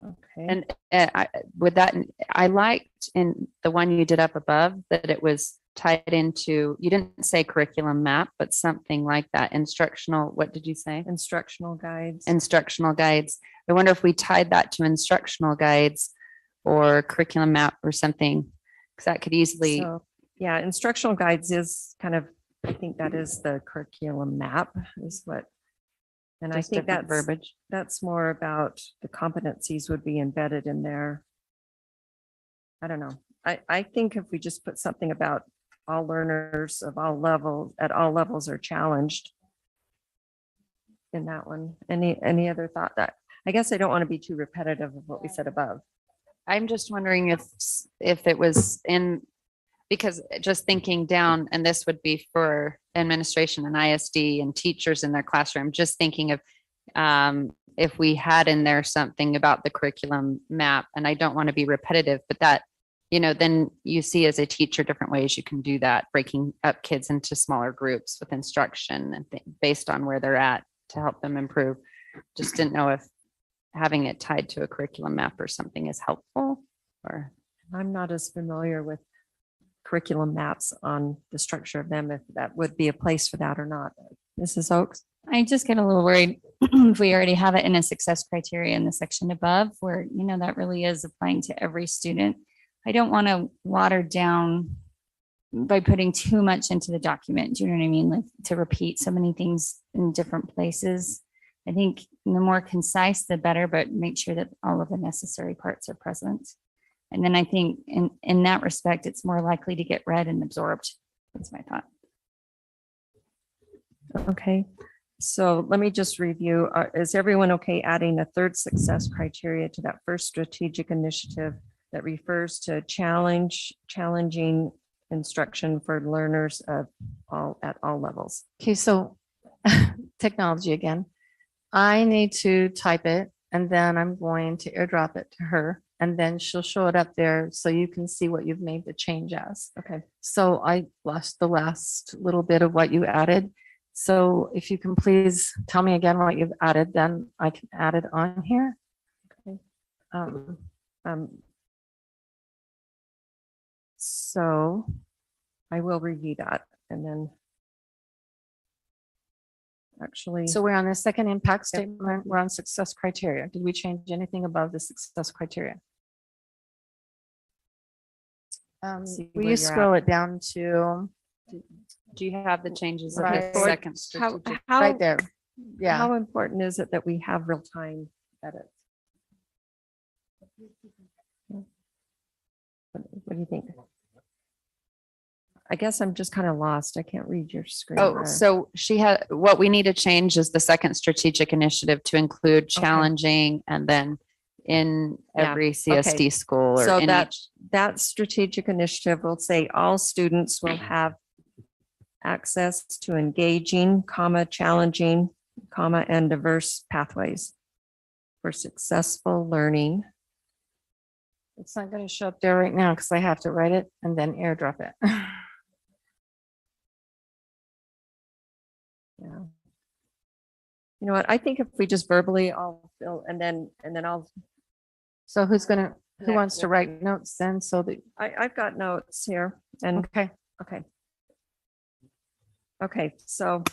Okay. And I liked in the one you did up above that it was tied into, you didn't say curriculum map, but something like that. Instructional, what did you say? Instructional guides. Instructional guides. I wonder if we tied that to instructional guides or curriculum map or something, because that could easily. So, yeah, instructional guides is kind of, I think that is the curriculum map is what. And I think that's verbiage. That's more about the competencies would be embedded in there. I don't know. I think if we just put something about all learners of all levels at all levels are challenged in that one. Any other thought? That I guess I don't want to be too repetitive of what we said above. I'm just wondering if it was in, because just thinking down, and this would be for administration and ISD and teachers in their classroom, just thinking of if we had in there something about the curriculum map, and I don't want to be repetitive, but that, then you see as a teacher different ways you can do that, breaking up kids into smaller groups with instruction and based on where they're at to help them improve. Just didn't know if having it tied to a curriculum map or something is helpful, or. I'm not as familiar with curriculum maps on the structure of them, if that would be a place for that or not. Mrs. Oakes? I just get a little worried if we already have it in a success criteria in the section above where, that really is applying to every student. I don't want to water down by putting too much into the document. Do you know what I mean? Like to repeat so many things in different places. I think the more concise, the better, but make sure that all of the necessary parts are present. And then I think in that respect, it's more likely to get read and absorbed. That's my thought. Okay. So let me just review. Is everyone okay adding a third success criteria to that first strategic initiative that refers to challenging instruction for learners at all levels? Okay, so technology again. I need to type it and then I'm going to airdrop it to her and then she'll show it up there so you can see what you've made the change as. Okay. So I lost the last little bit of what you added. So if you can please tell me again what you've added, then I can add it on here. Okay. So I will review that and then actually. So we're on the second impact statement. We're on success criteria. Did we change anything above the success criteria? Will you scroll it down to? Do you have the changes? Right. Second strategic. Right there. Yeah. How important is it that we have real time edits? What do you think? I guess I'm just kind of lost. I can't read your screen. Oh, so what we need to change is the second strategic initiative to include challenging and then in every CSD school. Or so that strategic initiative will say all students will have access to engaging, challenging, and diverse pathways for successful learning. It's not going to show up there right now because I have to write it and then airdrop it. Yeah. You know what? I think if we just verbally, I'll fill and then I'll. So who wants to write notes then? So that I've got notes here and okay. So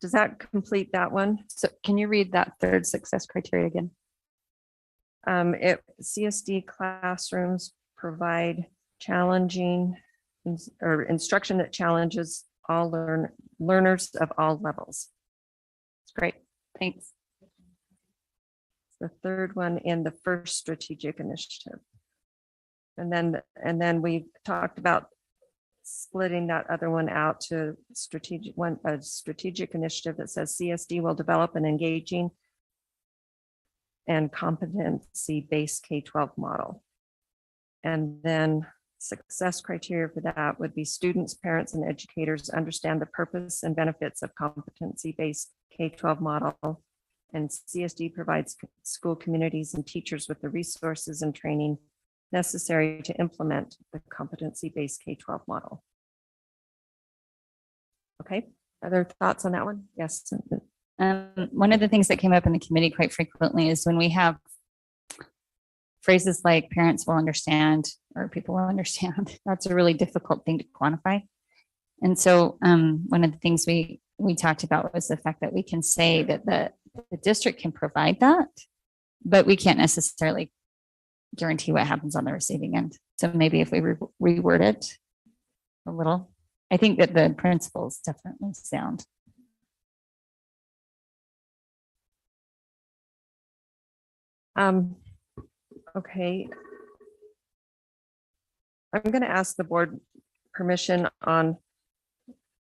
does that complete that one? So can you read that third success criteria again? CSD classrooms provide challenging or instruction that challenges all learners of all levels. It's great. Thanks. The third one in the first strategic initiative. And then we talked about splitting that other one out to a strategic initiative that says CSD will develop an engaging and competency-based K-12 model. And then success criteria for that would be students, parents, and educators understand the purpose and benefits of competency-based K-12 model, and CSD provides school communities and teachers with the resources and training necessary to implement the competency-based K-12 model. Okay, other thoughts on that one? Yes. One of the things that came up in the committee quite frequently is when we have phrases like parents will understand or people will understand, that's a really difficult thing to quantify. And so one of the things we talked about was the fact that we can say that the district can provide that, but we can't necessarily guarantee what happens on the receiving end. So maybe if we reword it a little, I think that the principles definitely sound. Okay. I'm going to ask the board permission on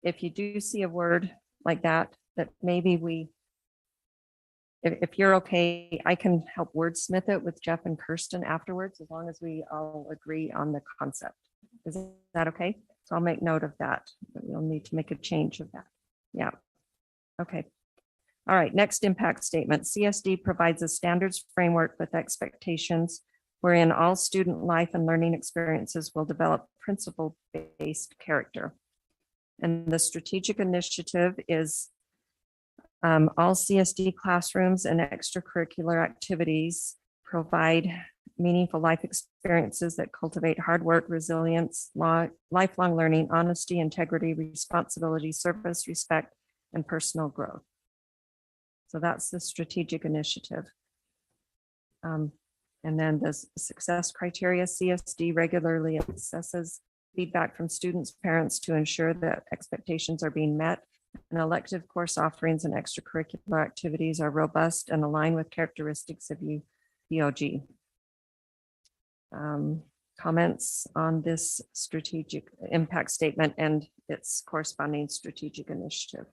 if you do see a word like that, that maybe if you're okay, I can help wordsmith it with Jeff and Kirsten afterwards, as long as we all agree on the concept. Is that okay? So I'll make note of that. But we'll need to make a change of that. Yeah. Okay. All right. Next impact statement. CSD provides a standards framework with expectations wherein all student life and learning experiences will develop principle-based character. And the strategic initiative is all CSD classrooms and extracurricular activities provide meaningful life experiences that cultivate hard work, resilience, lifelong learning, honesty, integrity, responsibility, service, respect, and personal growth. So that's the strategic initiative. And then the success criteria, CSD regularly assesses feedback from students, parents to ensure that expectations are being met, and elective course offerings and extracurricular activities are robust and align with characteristics of UOG. Comments on this strategic impact statement and its corresponding strategic initiative.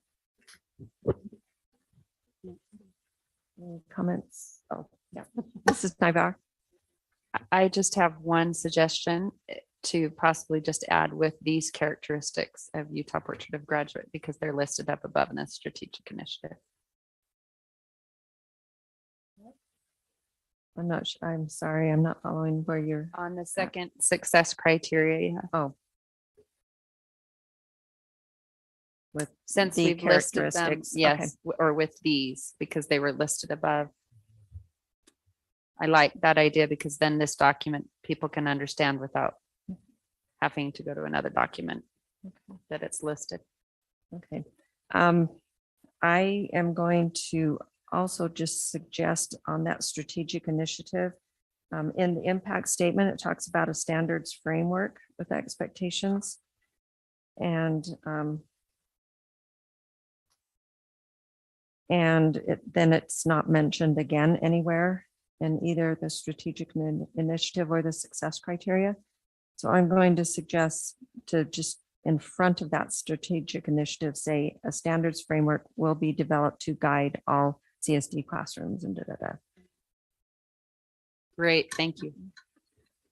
Any comments? Oh, yeah. Mrs. Nybar. I just have one suggestion to possibly just add with these characteristics of Utah Portrait of Graduate, because they're listed up above in the strategic initiative. I'm not sure. I'm sorry. I'm not following where you're On the second success criteria. Oh. With Since the we've listed them, characteristics. yes, or with these, because they were listed above. I like that idea because then this document people can understand without having to go to another document that it's listed. Okay. I am going to also just suggest on that strategic initiative, in the impact statement, it talks about a standards framework with expectations. And then it's not mentioned again anywhere in either the strategic initiative or the success criteria. So I'm going to suggest to just in front of that strategic initiative, say a standards framework will be developed to guide all CSD classrooms and Great, thank you.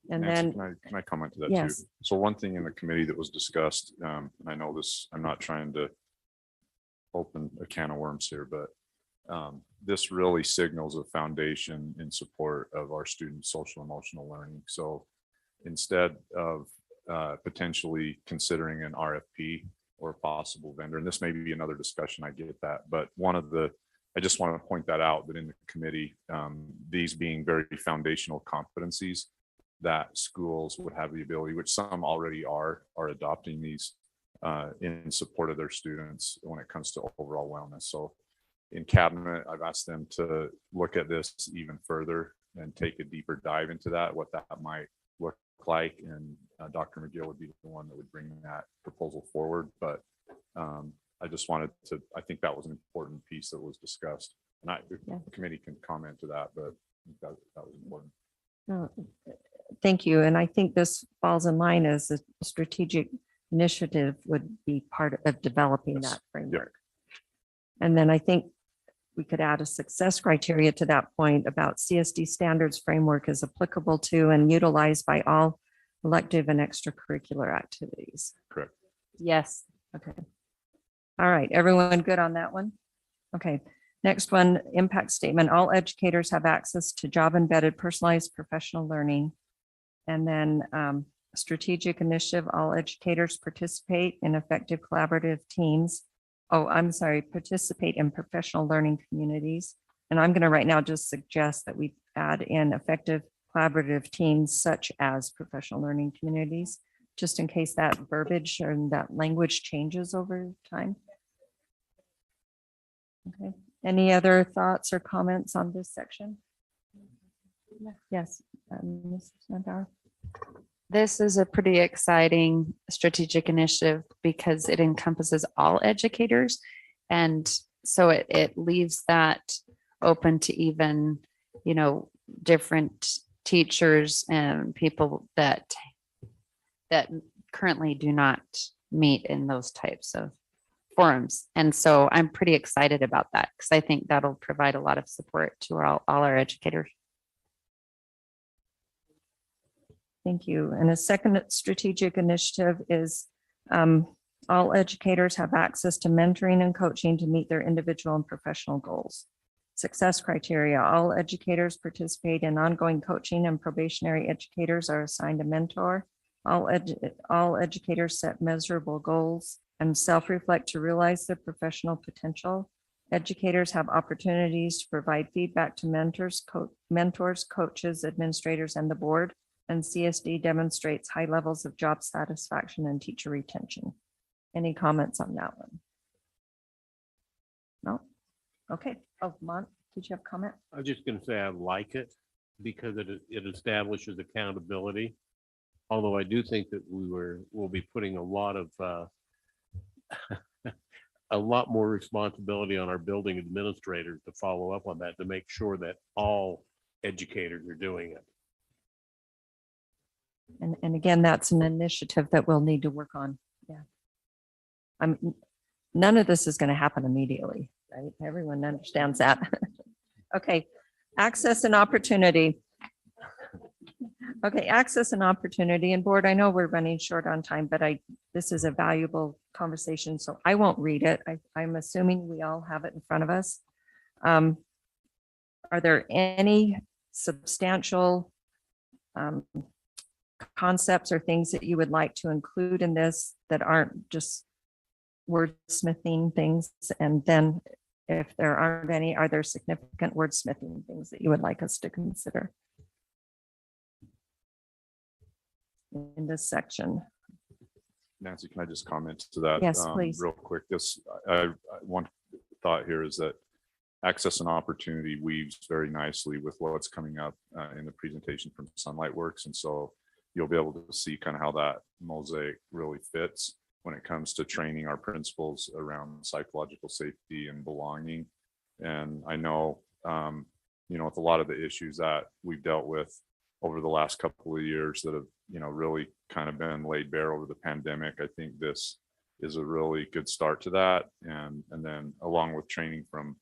And Nancy, then, can I comment to that yes. too? So one thing in the committee that was discussed, and I know this, I'm not trying to open a can of worms here, but this really signals a foundation in support of our students' social emotional learning. So instead of potentially considering an RFP or a possible vendor, and this may be another discussion, I get that, but I just want to point that out, that in the committee, these being very foundational competencies that schools would have the ability, which some already are adopting these in support of their students when it comes to overall wellness. So in cabinet, I've asked them to look at this even further and take a deeper dive into that, what that might look like. And Dr. McGill would be the one that would bring that proposal forward. But I just wanted to, I think that was an important piece that was discussed. And the committee can comment to that, but that was important. Thank you. And I think this falls in line as a strategic initiative would be part of developing that framework. And then I think we could add a success criteria to that point about CSD standards framework is applicable to and utilized by all elective and extracurricular activities. Correct. Yes. Okay. All right. Everyone good on that one? Okay. Next one, impact statement. All educators have access to job embedded personalized professional learning. And then strategic initiative, all educators participate in effective collaborative teams. Oh, I'm sorry, participate in professional learning communities. And I'm going to right now just suggest that we add in effective collaborative teams such as professional learning communities, just in case that verbiage and that language changes over time. Okay, any other thoughts or comments on this section? Yes, Mrs. Nandar. This is a pretty exciting strategic initiative because it encompasses all educators. And so it leaves that open to even, you know, different teachers and people that currently do not meet in those types of forums. And so I'm pretty excited about that because I think that'll provide a lot of support to all our educators. Thank you. And a second strategic initiative is all educators have access to mentoring and coaching to meet their individual and professional goals. Success criteria, all educators participate in ongoing coaching and probationary educators are assigned a mentor. All educators set measurable goals and self-reflect to realize their professional potential. Educators have opportunities to provide feedback to mentors, coaches, administrators, and the board. And CSD demonstrates high levels of job satisfaction and teacher retention. Any comments on that one? No? Okay. Oh, Mont, did you have a comment? I was just going to say I like it because it establishes accountability. Although I do think that we'll be putting a lot of a lot more responsibility on our building administrators to follow up on that to make sure that all educators are doing it. And again, that's an initiative that we'll need to work on. Yeah. None of this is going to happen immediately, right? Everyone understands that. Okay. Access and opportunity. Okay, access and opportunity, and board, I know we're running short on time, but this is a valuable conversation, so I won't read it. I'm assuming we all have it in front of us. Are there any substantial concepts or things that you would like to include in this that aren't just wordsmithing things? And then if there aren't any, are there significant wordsmithing things that you would like us to consider in this section? Nancy, can I just comment to that? Yes, please. Real quick. One thought here is that access and opportunity weaves very nicely with what's coming up in the presentation from Sunlight Works. And so you'll be able to see kind of how that mosaic really fits when it comes to training our principals around psychological safety and belonging. And I know, with a lot of the issues that we've dealt with over the last couple of years that have, really kind of been laid bare over the pandemic, I think this is a really good start to that. And then along with training from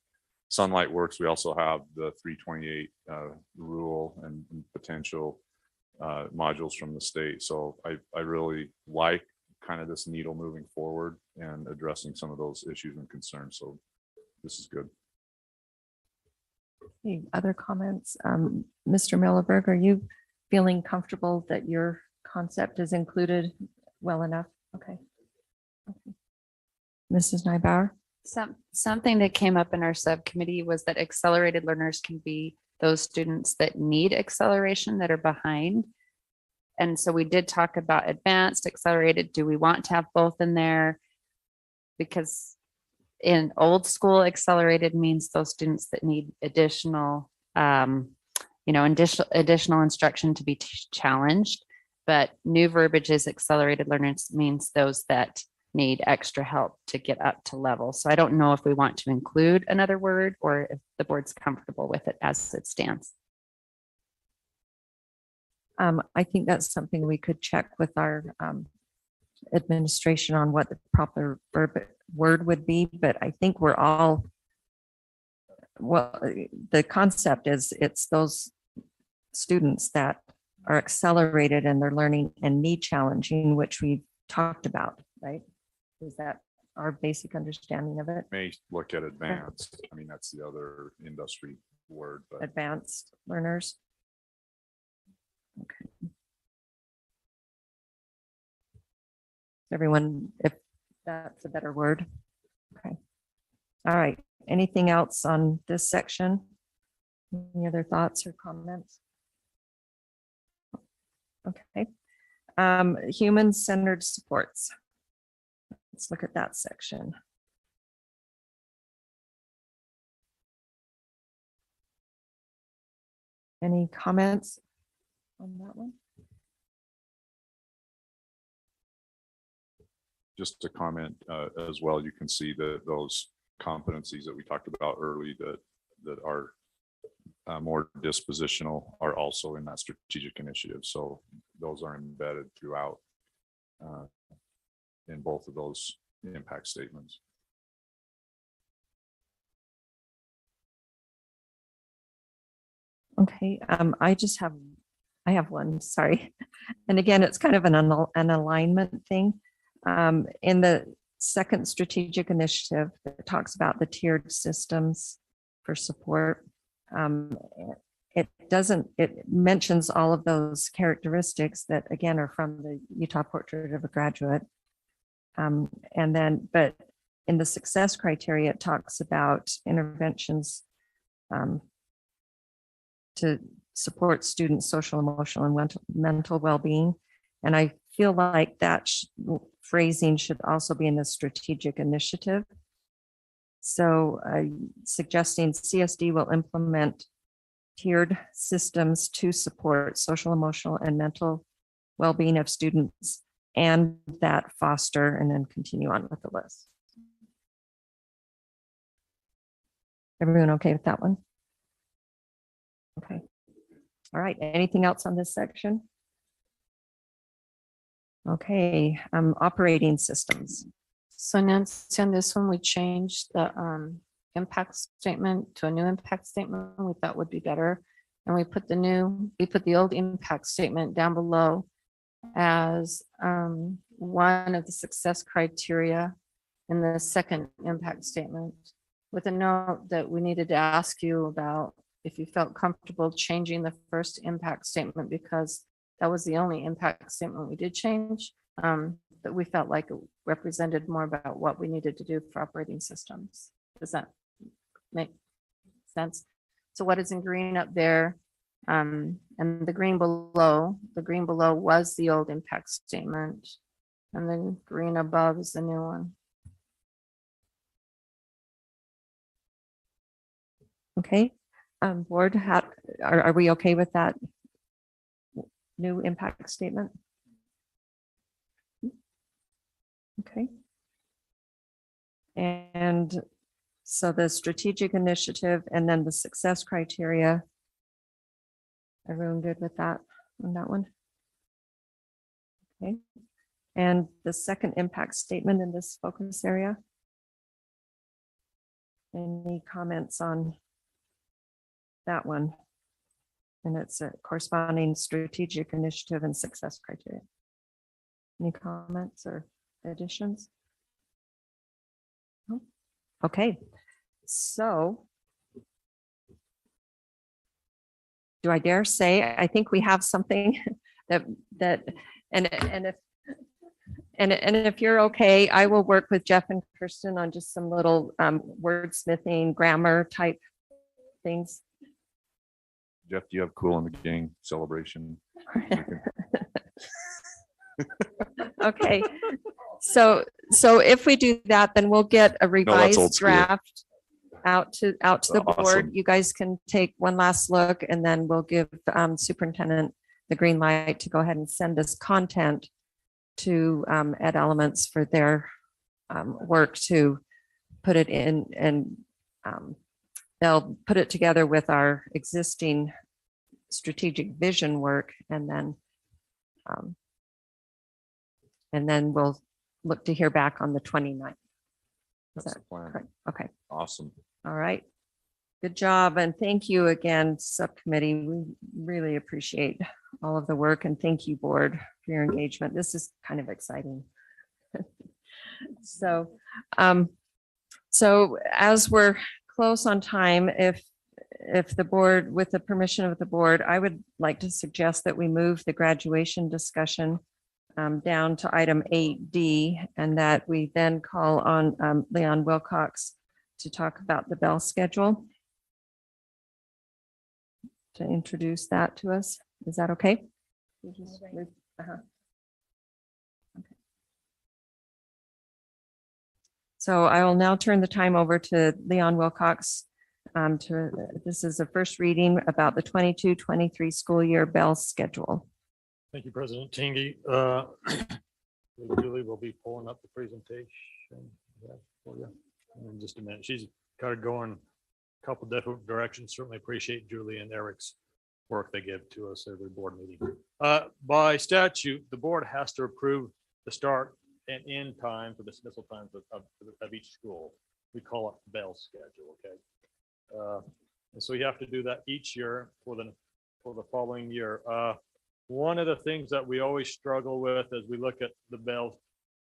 Sunlight Works, we also have the 328 rule and potential modules from the state. So I really like kind of this needle moving forward and addressing some of those issues and concerns. So this is good. Any other comments? Mr. Milleberg, are you feeling comfortable that your concept is included well enough? Okay. Mrs. Neubauer? Something that came up in our subcommittee was that accelerated learners can be those students that need acceleration that are behind. And so we did talk about advanced, accelerated. Do we want to have both in there? Because in old school, accelerated means those students that need additional, additional instruction to be challenged. But new verbiage is accelerated learners means those that need extra help to get up to level. So I don't know if we want to include another word or if the board's comfortable with it as it stands. I think that's something we could check with our administration on what the proper word would be, but I think we're all, well, the concept is it's those students that are accelerated in their learning and need challenging, which we've talked about, right? Is that our basic understanding of it? May look at advanced. I mean, that's the other industry word, but Advanced learners. Okay. Everyone, if that's a better word. Okay. All right. Anything else on this section? Any other thoughts or comments? Okay. Human-centered supports. Let's look at that section. Any comments on that one? Just to comment as well, you can see that those competencies that we talked about early that are more dispositional are also in that strategic initiative. So those are embedded throughout in both of those impact statements. Okay, I have one, sorry. And again, it's kind of an alignment thing. In the second strategic initiative, it talks about the tiered systems for support. It mentions all of those characteristics that again are from the Utah Portrait of a Graduate. But in the success criteria, it talks about interventions to support students' social, emotional, and mental well-being. And I feel like that phrasing should also be in the strategic initiative. So suggesting CSD will implement tiered systems to support social, emotional, and mental well-being of students, and that foster, and then continue on with the list. Everyone okay with that one? Okay. All right. Anything else on this section? Okay. Operating systems. So Nancy, on this one, we changed the impact statement to a new impact statement we thought would be better. And we put the old impact statement down below as one of the success criteria in the second impact statement, with a note that we needed to ask you about if you felt comfortable changing the first impact statement, because that was the only impact statement we did change, that we felt like it represented more about what we needed to do for operating systems. Does that make sense? So what is in green up there, and the green below was the old impact statement, and then green above is the new one. Okay. Board, are we okay with that new impact statement? Okay. And so the strategic initiative and then the success criteria. Everyone good with that on that one? Okay. And the second impact statement in this focus area. Any comments on that one? And it's a corresponding strategic initiative and success criteria. Any comments or additions? No? Okay, so do I dare say, I think we have something and if you're okay, I will work with Jeff and Kirsten on just some little wordsmithing, grammar type things. Jeff, do you have Cool in the Gang celebration? Okay, so if we do that, then we'll get a old revised school. draft out to the board. Awesome. You guys can take one last look, and then we'll give superintendent the green light to go ahead and send us content to Ed Elements for their work to put it in, and they'll put it together with our existing strategic vision work, and then we'll look to hear back on the 29th. Is That's that the plan. correct? Okay. Awesome. All right. Good job. And thank you again, subcommittee. We really appreciate all of the work, and thank you, board, for your engagement. This is kind of exciting. So as we're close on time, if the board, with the permission of the board, I would like to suggest that we move the graduation discussion down to item 8D, and that we then call on Leon Wilcox to talk about the bell schedule, to introduce that to us. Is that okay? You just move- uh-huh. Okay. So I will now turn the time over to Leon Wilcox. This is the first reading about the 22-23 school year bell schedule. Thank you, President Tingy. Julie will be pulling up the presentation for you in just a minute. She's kind of going a couple different directions. Certainly appreciate Julie and Eric's work they give to us every board meeting. By statute, the board has to approve the start and end time for dismissal times of each school. We call it bell schedule, okay? And so you have to do that each year for the following year. One of the things that we always struggle with as we look at the bell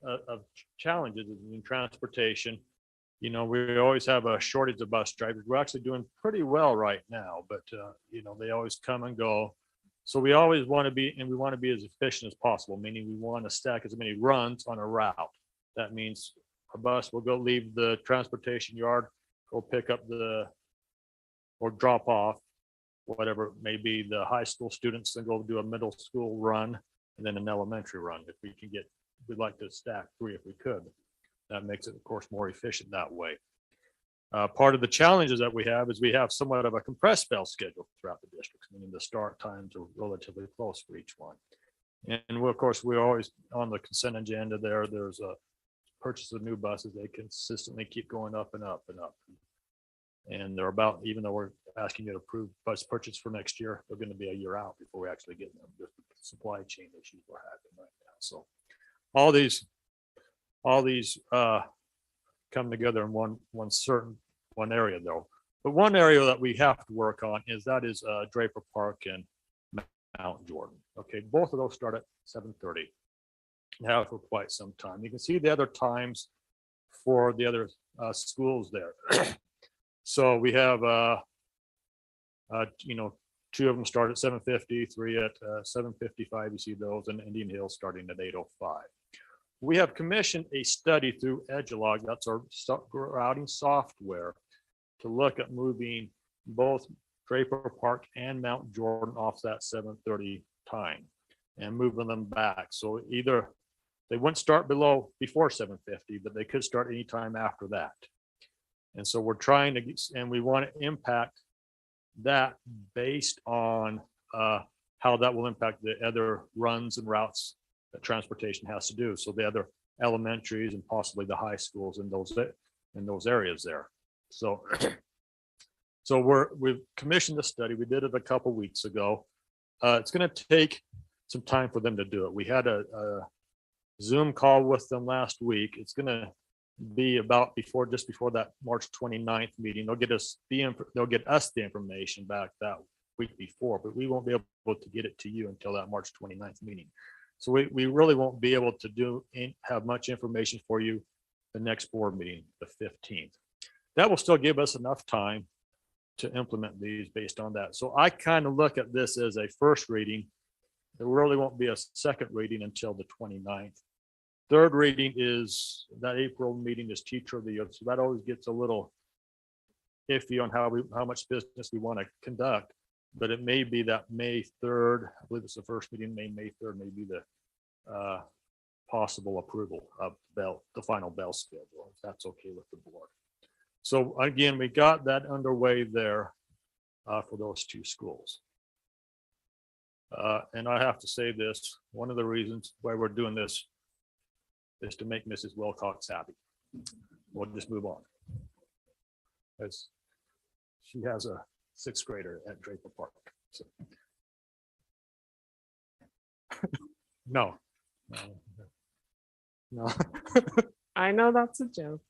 of challenges in transportation, you know, we always have a shortage of bus drivers. We're actually doing pretty well right now, but you know, they always come and go. So we always want to be, and we want to be as efficient as possible, meaning we want to stack as many runs on a route. That means a bus will go leave the transportation yard, go pick up or drop off, whatever it may be, the high school students, then go do a middle school run and then an elementary run. If we can we'd like to stack 3 if we could. That makes it, of course, more efficient that way. Part of the challenges that we have is we have somewhat of a compressed bell schedule throughout the districts, meaning the start times are relatively close for each one. And of course, we're always on the consent agenda there. There's a purchase of new buses. They consistently keep going up and up and up. And they're about, even though we're asking you to approve bus purchase for next year, they're going to be a year out before we actually get them. Just the supply chain issues we're having right now. So all these come together in one area though. But one area that we have to work on is Draper Park and Mount Jordan. Okay, both of those start at 7:30. Have for quite some time. You can see the other times for the other schools there. So we have, you know, 2 of them start at 7:50, 3 at 7:55. You see those, and Indian Hills starting at 8:05. We have commissioned a study through Edgelog, that's our routing software, to look at moving both Draper Park and Mount Jordan off that 7:30 time and moving them back. So either they wouldn't start before 7:50, but they could start anytime after that. And so we're trying to and we want to impact that based on how that will impact the other runs and routes that transportation has to do. So the other elementaries and possibly the high schools in those areas there. So we've commissioned the study. We did it a couple weeks ago. It's going to take some time for them to do it. We had a Zoom call with them last week. It's going to be about just before that March 29th meeting. They'll get us the information back that week before, but we won't be able to get it to you until that March 29th meeting. So we really won't be able to have much information for you the next board meeting, the 15th. That will still give us enough time to implement these based on that. So I kind of look at this as a first reading. There really won't be a second reading until the 29th. Third reading is that April meeting is teacher of the year. So that always gets a little iffy on how much business we want to conduct. But it may be that May 3rd, I believe it's the first meeting, May 3rd, may be the possible approval of the final bell schedule, if that's okay with the board. So again, we got that underway there for those 2 schools. And I have to say this, one of the reasons why we're doing this is to make Mrs. Wilcox happy. We'll just move on. As she has a 6th grader at Draper Park. So. No. I know that's a joke.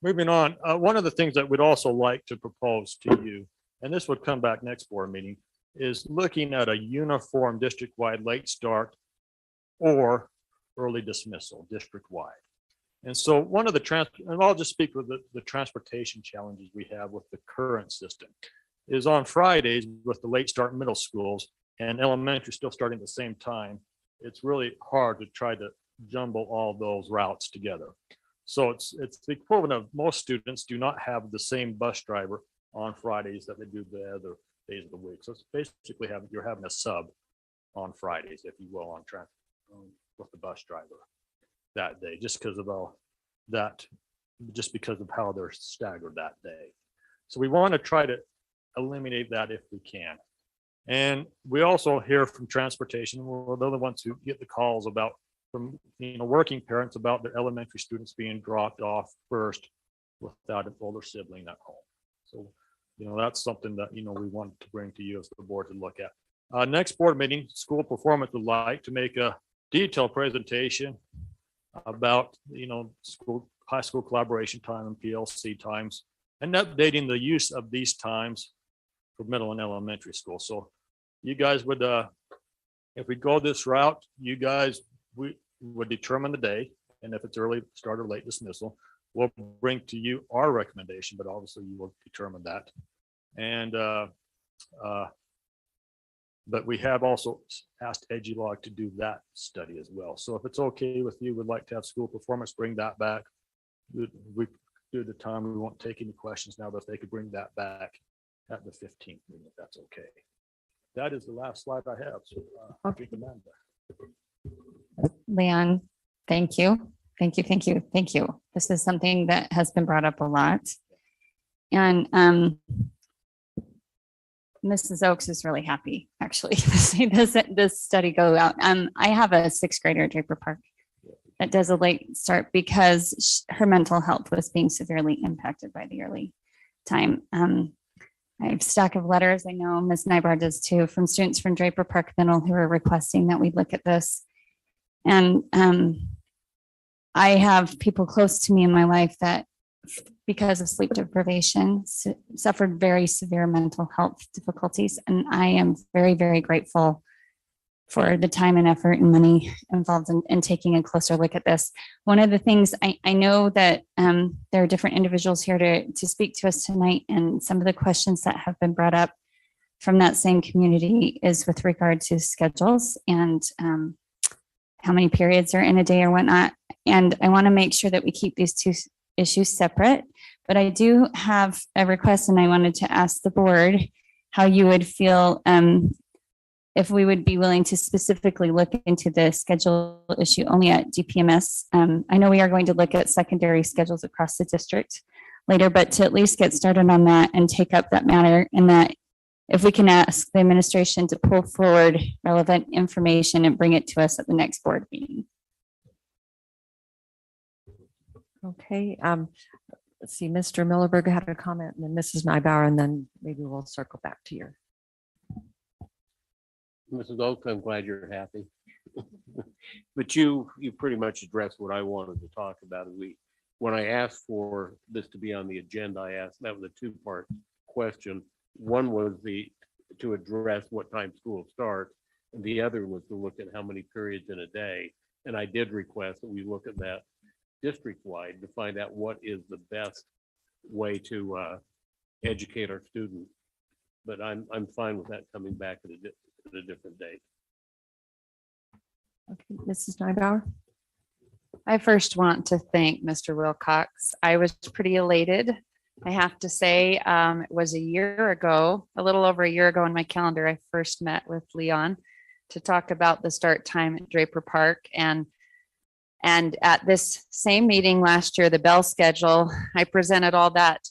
Moving on, one of the things that we'd also like to propose to you, and this would come back next board meeting, is looking at a uniform district-wide late start or early dismissal district-wide. And so one of the and I'll just speak with the transportation challenges we have with the current system is on Fridays with the late start middle schools and elementary still starting at the same time. It's really hard to try to jumble all those routes together. So it's the equivalent of most students do not have the same bus driver on Fridays that they do the other days of the week. So it's basically you're having a sub on Fridays, if you will, on track with the bus driver that day, just because of how they're staggered that day. So we want to try to eliminate that if we can. And we also hear from transportation. Well, they're the ones who get the calls from working parents about their elementary students being dropped off first without an older sibling at home. So, that's something that, we want to bring to you as the board to look at. Next board meeting, school performance would like to make a detailed presentation about, high school collaboration time and PLC times, and updating the use of these times for middle and elementary school. So you guys would, if we go this route, we would determine the day, and if it's early start or late dismissal, we'll bring to you our recommendation, but obviously you will determine that. And but we have also asked EduLog to do that study as well. So if it's okay with you, we'd like to have school performance, bring that back. We do the time, we won't take any questions now, but if they could bring that back at the 15th meeting, if that's okay. That is the last slide I have. So Okay. Leon, thank you. Thank you, thank you, thank you. This is something that has been brought up a lot. And Mrs. Oakes is really happy, actually, to see this study go out. I have a sixth grader at Draper Park that does a late start because her mental health was being severely impacted by the early time. I have a stack of letters, I know Ms. Nybar does too, from students from Draper Park Middle who are requesting that we look at this. And I have people close to me in my life that, because of sleep deprivation, suffered very severe mental health difficulties. And I am very, very grateful for the time and effort and money involved in taking a closer look at this. One of the things I know that there are different individuals here to speak to us tonight, and some of the questions that have been brought up from that same community is with regard to schedules and how many periods are in a day or whatnot. And I want to make sure that we keep these two issues separate, but I do have a request, and I wanted to ask the board how you would feel if we would be willing to specifically look into the schedule issue only at DPMS. I know we are going to look at secondary schedules across the district later, but to at least get started on that and take up that matter, and that if we can ask the administration to pull forward relevant information and bring it to us at the next board meeting. Okay, let's see, Mr. Millerberg had a comment, and then Mrs. Nybauer, and then maybe we'll circle back to your. Mrs. Oak, I'm glad you're happy. But you pretty much addressed what I wanted to talk about. When I asked for this to be on the agenda, I asked, that was a two-part question. One was to address what time school starts, and the other was to look at how many periods in a day. And I did request that we look at that district-wide to find out what is the best way to educate our students. But I'm fine with that coming back at a different date. Okay, Mrs. Nybauer. I first want to thank Mr. Wilcox. I was pretty elated. I have to say, it was a year ago, a little over a year ago in my calendar, I first met with Leon to talk about the start time at Draper Park. And at this same meeting last year, the Bell schedule, I presented all that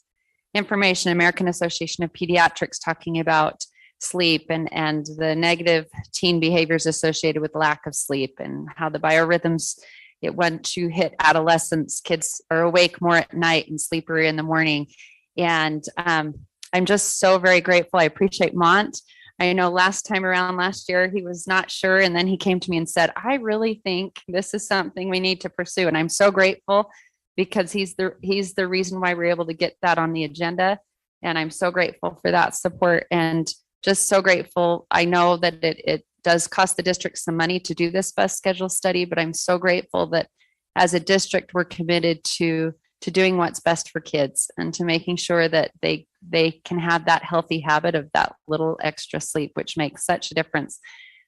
information, American Association of Pediatrics, talking about sleep and the negative teen behaviors associated with lack of sleep, and how the biorhythms, once you hit adolescence, kids are awake more at night and sleepier in the morning. And I'm just so very grateful. I appreciate Mont. I know last time around last year, he was not sure. And then he came to me and said, I really think this is something we need to pursue. And I'm so grateful, because he's the reason why we're able to get that on the agenda. And I'm so grateful for that support, and just so grateful. I know that it does cost the district some money to do this bus schedule study, but I'm so grateful that as a district, we're committed to doing what's best for kids, and to making sure that they can have that healthy habit of that little extra sleep, which makes such a difference.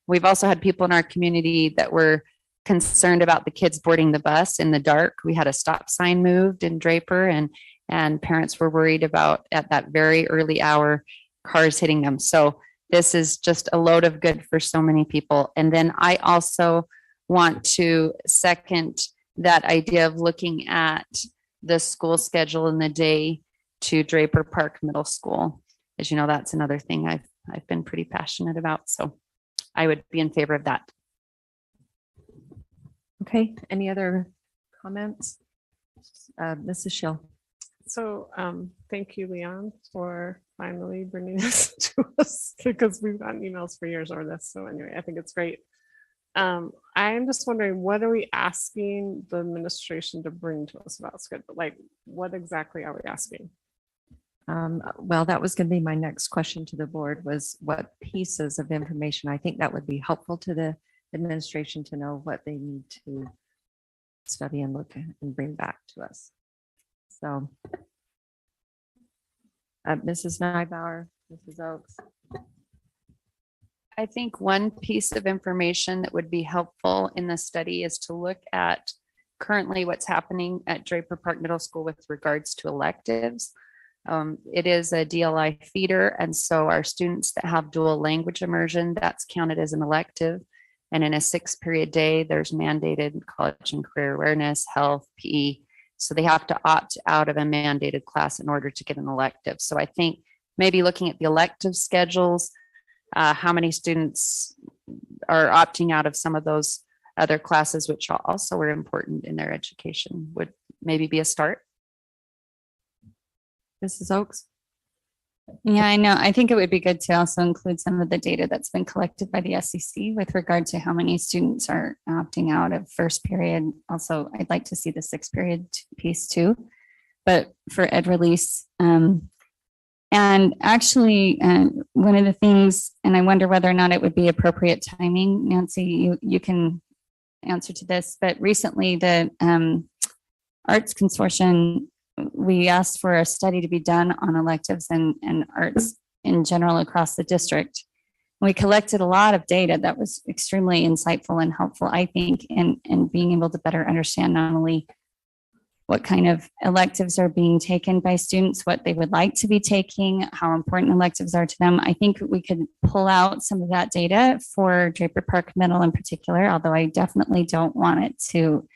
We've also had people in our community that were concerned about the kids boarding the bus in the dark. We had a stop sign moved in Draper, and parents were worried about, at that very early hour, cars hitting them. So this is just a load of good for so many people. And then I also want to second that idea of looking at the school schedule in the day to Draper Park Middle School. As you know, that's another thing I've been pretty passionate about. So I would be in favor of that. Okay, any other comments? Mrs. Schill. So thank you, Leon, for finally bringing this to us because we've gotten emails for years over this. So anyway, I think it's great. I'm just wondering, what are we asking the administration to bring to us about schedule? Like, what exactly are we asking? Well, that was going to be my next question to the board, was what pieces of information. I think that would be helpful to the administration to know what they need to study and look at and bring back to us. So, Mrs. Nybauer, Mrs. Oaks. I think one piece of information that would be helpful in the study is to look at currently what's happening at Draper Park Middle School with regards to electives. It is a DLI feeder, and so our students that have dual language immersion, that's counted as an elective. And in a 6-period day, there's mandated college and career awareness, health, PE. So they have to opt out of a mandated class in order to get an elective. So I think maybe looking at the elective schedules, how many students are opting out of some of those other classes, which also are important in their education, would maybe be a start. Mrs. Oaks. Yeah, I know. I think it would be good to also include some of the data that's been collected by the SEC with regard to how many students are opting out of first period. Also, I'd like to see the 6-period piece too, but for ed release. And actually, one of the things, and I wonder whether or not it would be appropriate timing, Nancy, you can answer to this, but recently the Arts Consortium, we asked for a study to be done on electives and arts in general across the district. We collected a lot of data that was extremely insightful and helpful, I think, in being able to better understand not only what kind of electives are being taken by students, what they would like to be taking, how important electives are to them. I think we could pull out some of that data for Draper Park Middle in particular, although I definitely don't want it to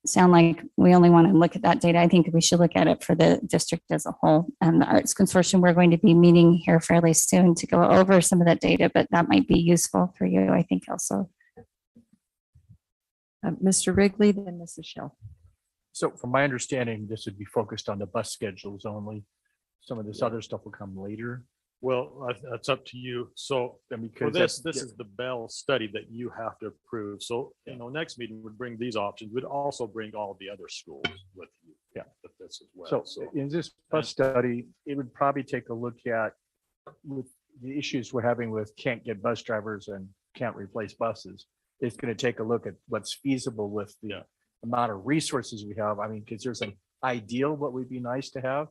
sound like we only want to look at that data. I think we should look at it for the district as a whole. And the Arts Consortium, we're going to be meeting here fairly soon to go over some of that data, but that might be useful for you, I think also. Mr. Wrigley, then Mrs. Schill. So from my understanding, this would be focused on the bus schedules only. Some of this other stuff will come later. Well, that's up to you. So And for because this is the Bell study that you have to approve. So, next meeting would bring these options, would also bring all the other schools with you. Yeah. With this as well. So in this bus study, it would probably take a look at with the issues we're having with can't get bus drivers and can't replace buses. It's going to take a look at what's feasible with the amount of resources we have. I mean, because there's an ideal what would be nice to have,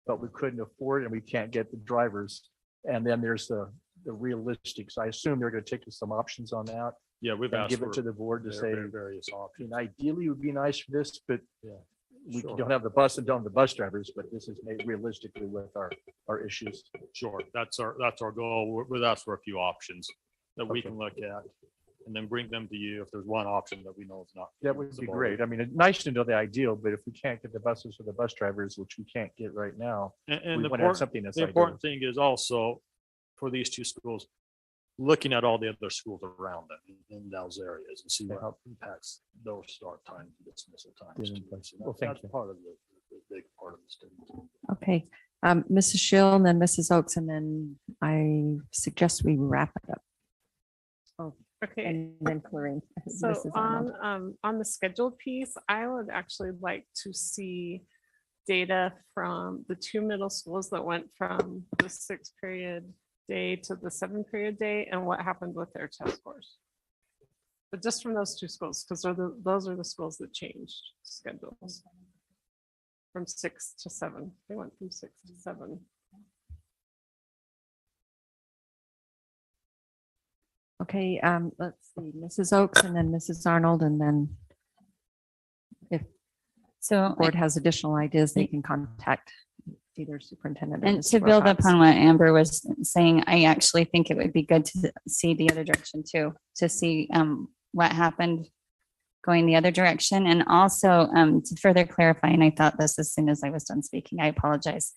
but we couldn't afford and we can't get the drivers. And then there's the realistic. So I assume they're going to take some options on that. Yeah, we've And asked give it for to the board to say, various I options. mean, ideally it would be nice for this, but Yeah. we Sure. don't have the bus and don't have the bus drivers, but this is made realistically with our issues. Sure, that's our goal. We've asked for a few options that we Okay. can look at and then bring them to you if there's one option that we know is not. That would be feasible. great. I mean, it's nice to know the ideal, but if we can't get the buses or the bus drivers, which we can't get right now, And we the want to have important, something that's the ideal. important thing is also for these two schools, looking at all the other schools around them in those areas and see how it impacts those start times, dismissal times. Yeah, too. thanks. So Well, thank that's you. part of the big part of the study. Okay, Mrs. Schill and then Mrs. Oaks, and then I suggest we wrap it up. Oh, Okay. and then Clarine. So Mrs. Arnold. on the scheduled piece, I would actually like to see data from the 2 middle schools that went from the 6-period day to the 7-period day and what happened with their test scores. But just from those 2 schools, because those are the schools that changed schedules from 6 to 7. They went from 6 to 7. Okay, let's see, Mrs. Oaks and then Mrs. Arnold, and then if So the board has additional ideas, they can contact it's either superintendent. or And Mr. to build Wilcox. upon what Amber was saying, I actually think it would be good to see the other direction too, to see what happened going the other direction. And also to further clarify, and I thought this as soon as I was done speaking, I apologize.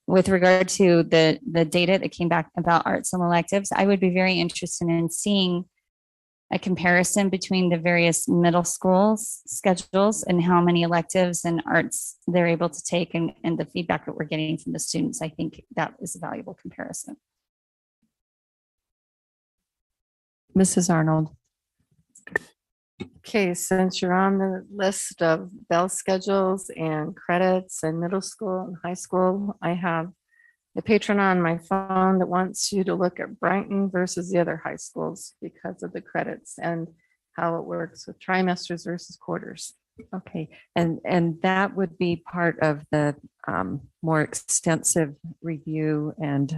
With regard to the data that came back about arts and electives, I would be very interested in seeing a comparison between the various middle schools schedules and how many electives and arts they're able to take, and the feedback that we're getting from the students. I think that is a valuable comparison. Mrs. Arnold. Okay, since you're on the list of bell schedules and credits and middle school and high school, I have the patron on my phone that wants you to look at Brighton versus the other high schools because of the credits and how it works with trimesters versus quarters. Okay, and that would be part of the more extensive review and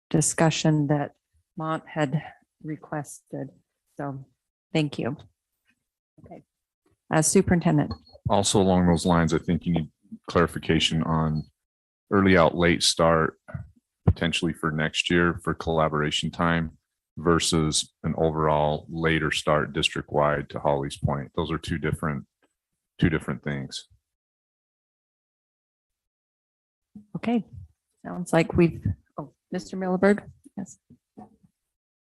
discussion that Mont had requested. So thank you. Okay, as superintendent. Also along those lines, I think you need clarification on early out, late start, potentially for next year for collaboration time versus an overall later start district wide to Holly's point. Those are two different things. Okay, sounds like Mr. Milliberg. Yes.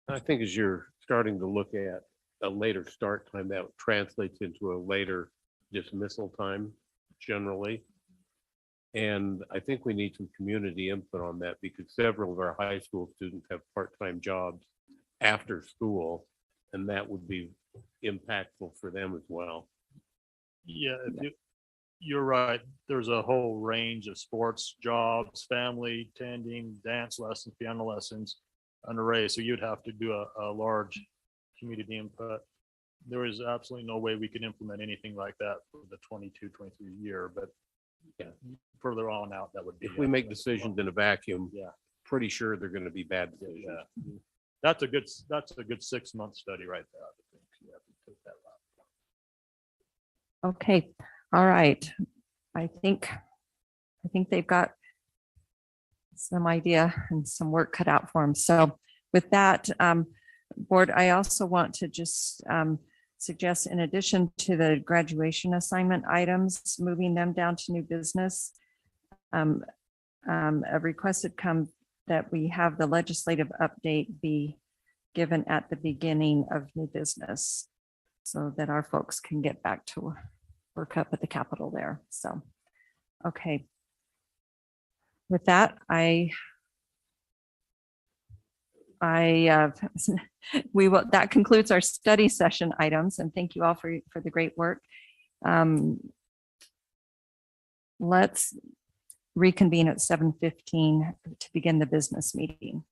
I think as you're starting to look at a later start time, that translates into a later dismissal time generally. And I think we need some community input on that because several of our high school students have part-time jobs after school, and that would be impactful for them as well. Yeah, you're right. There's a whole range of sports, jobs, family, tending, dance lessons, piano lessons, an array. So you'd have to do a large community input. There is absolutely no way we could implement anything like that for the 22-23 year, but Yeah. further on out, that would be. If we make decisions in a vacuum, Yeah. pretty sure they're going to be bad decisions. Yeah. That's a good 6-month study right there. I think. Yeah, if you take that route. Okay, all right. I think they've got some idea and some work cut out for them. So with that, board, I also want to just suggest, in addition to the graduation assignment items, moving them down to new business. A request had come that we have the legislative update be given at the beginning of new business so that our folks can get back to work up at the Capitol there. So, okay. With that, that concludes our study session items, and thank you all for the great work. Let's reconvene at 7:15 to begin the business meeting.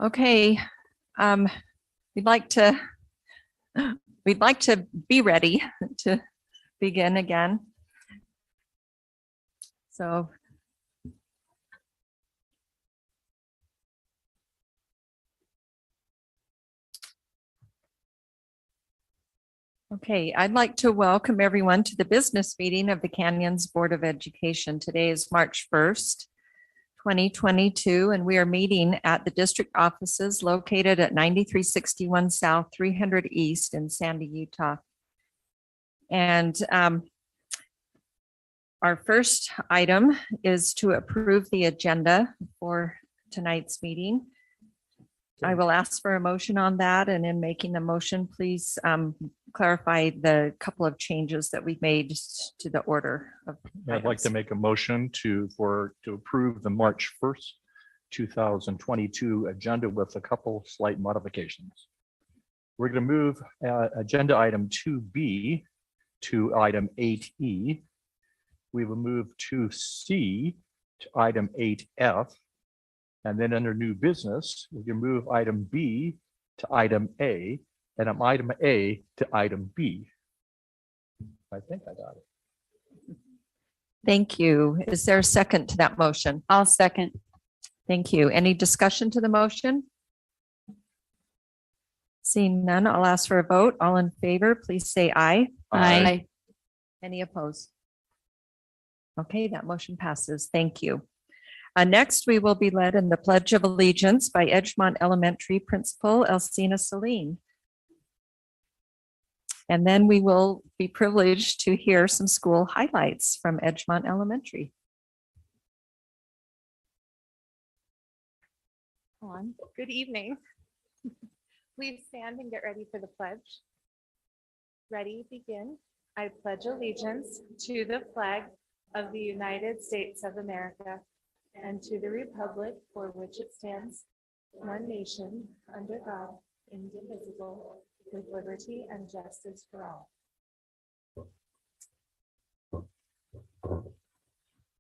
Okay, um, we'd like to be ready to begin again. So okay, I'd like to welcome everyone to the business meeting of the Canyons Board of Education. Today is March 1st, 2022, and we are meeting at the district offices located at 9361 South, 300 East in Sandy, Utah. And our first item is to approve the agenda for tonight's meeting. I will ask for a motion on that, and in making the motion, please clarify the couple of changes that we've made to the order of I'd like to items. make a motion to approve the March 1st, 2022 agenda with a couple slight modifications. We're going to move agenda item 2B to item 8E. We will move 2C to item 8F. And then under new business, we can move item B to item A, and item A to item B. I think I got it. Thank you. Is there a second to that motion? I'll second. Thank you. Any discussion to the motion? Seeing none, I'll ask for a vote. All in favor, please say aye. Aye. Any opposed? Okay, that motion passes. Thank you. Next, we will be led in the Pledge of Allegiance by Edgemont Elementary Principal Elsina Celine. And then we will be privileged to hear some school highlights from Edgemont Elementary. Good evening. Please stand and get ready for the pledge. Ready, begin. I pledge allegiance to the flag of the United States of America and to the republic for which it stands, one nation, under God, indivisible, with liberty and justice for all.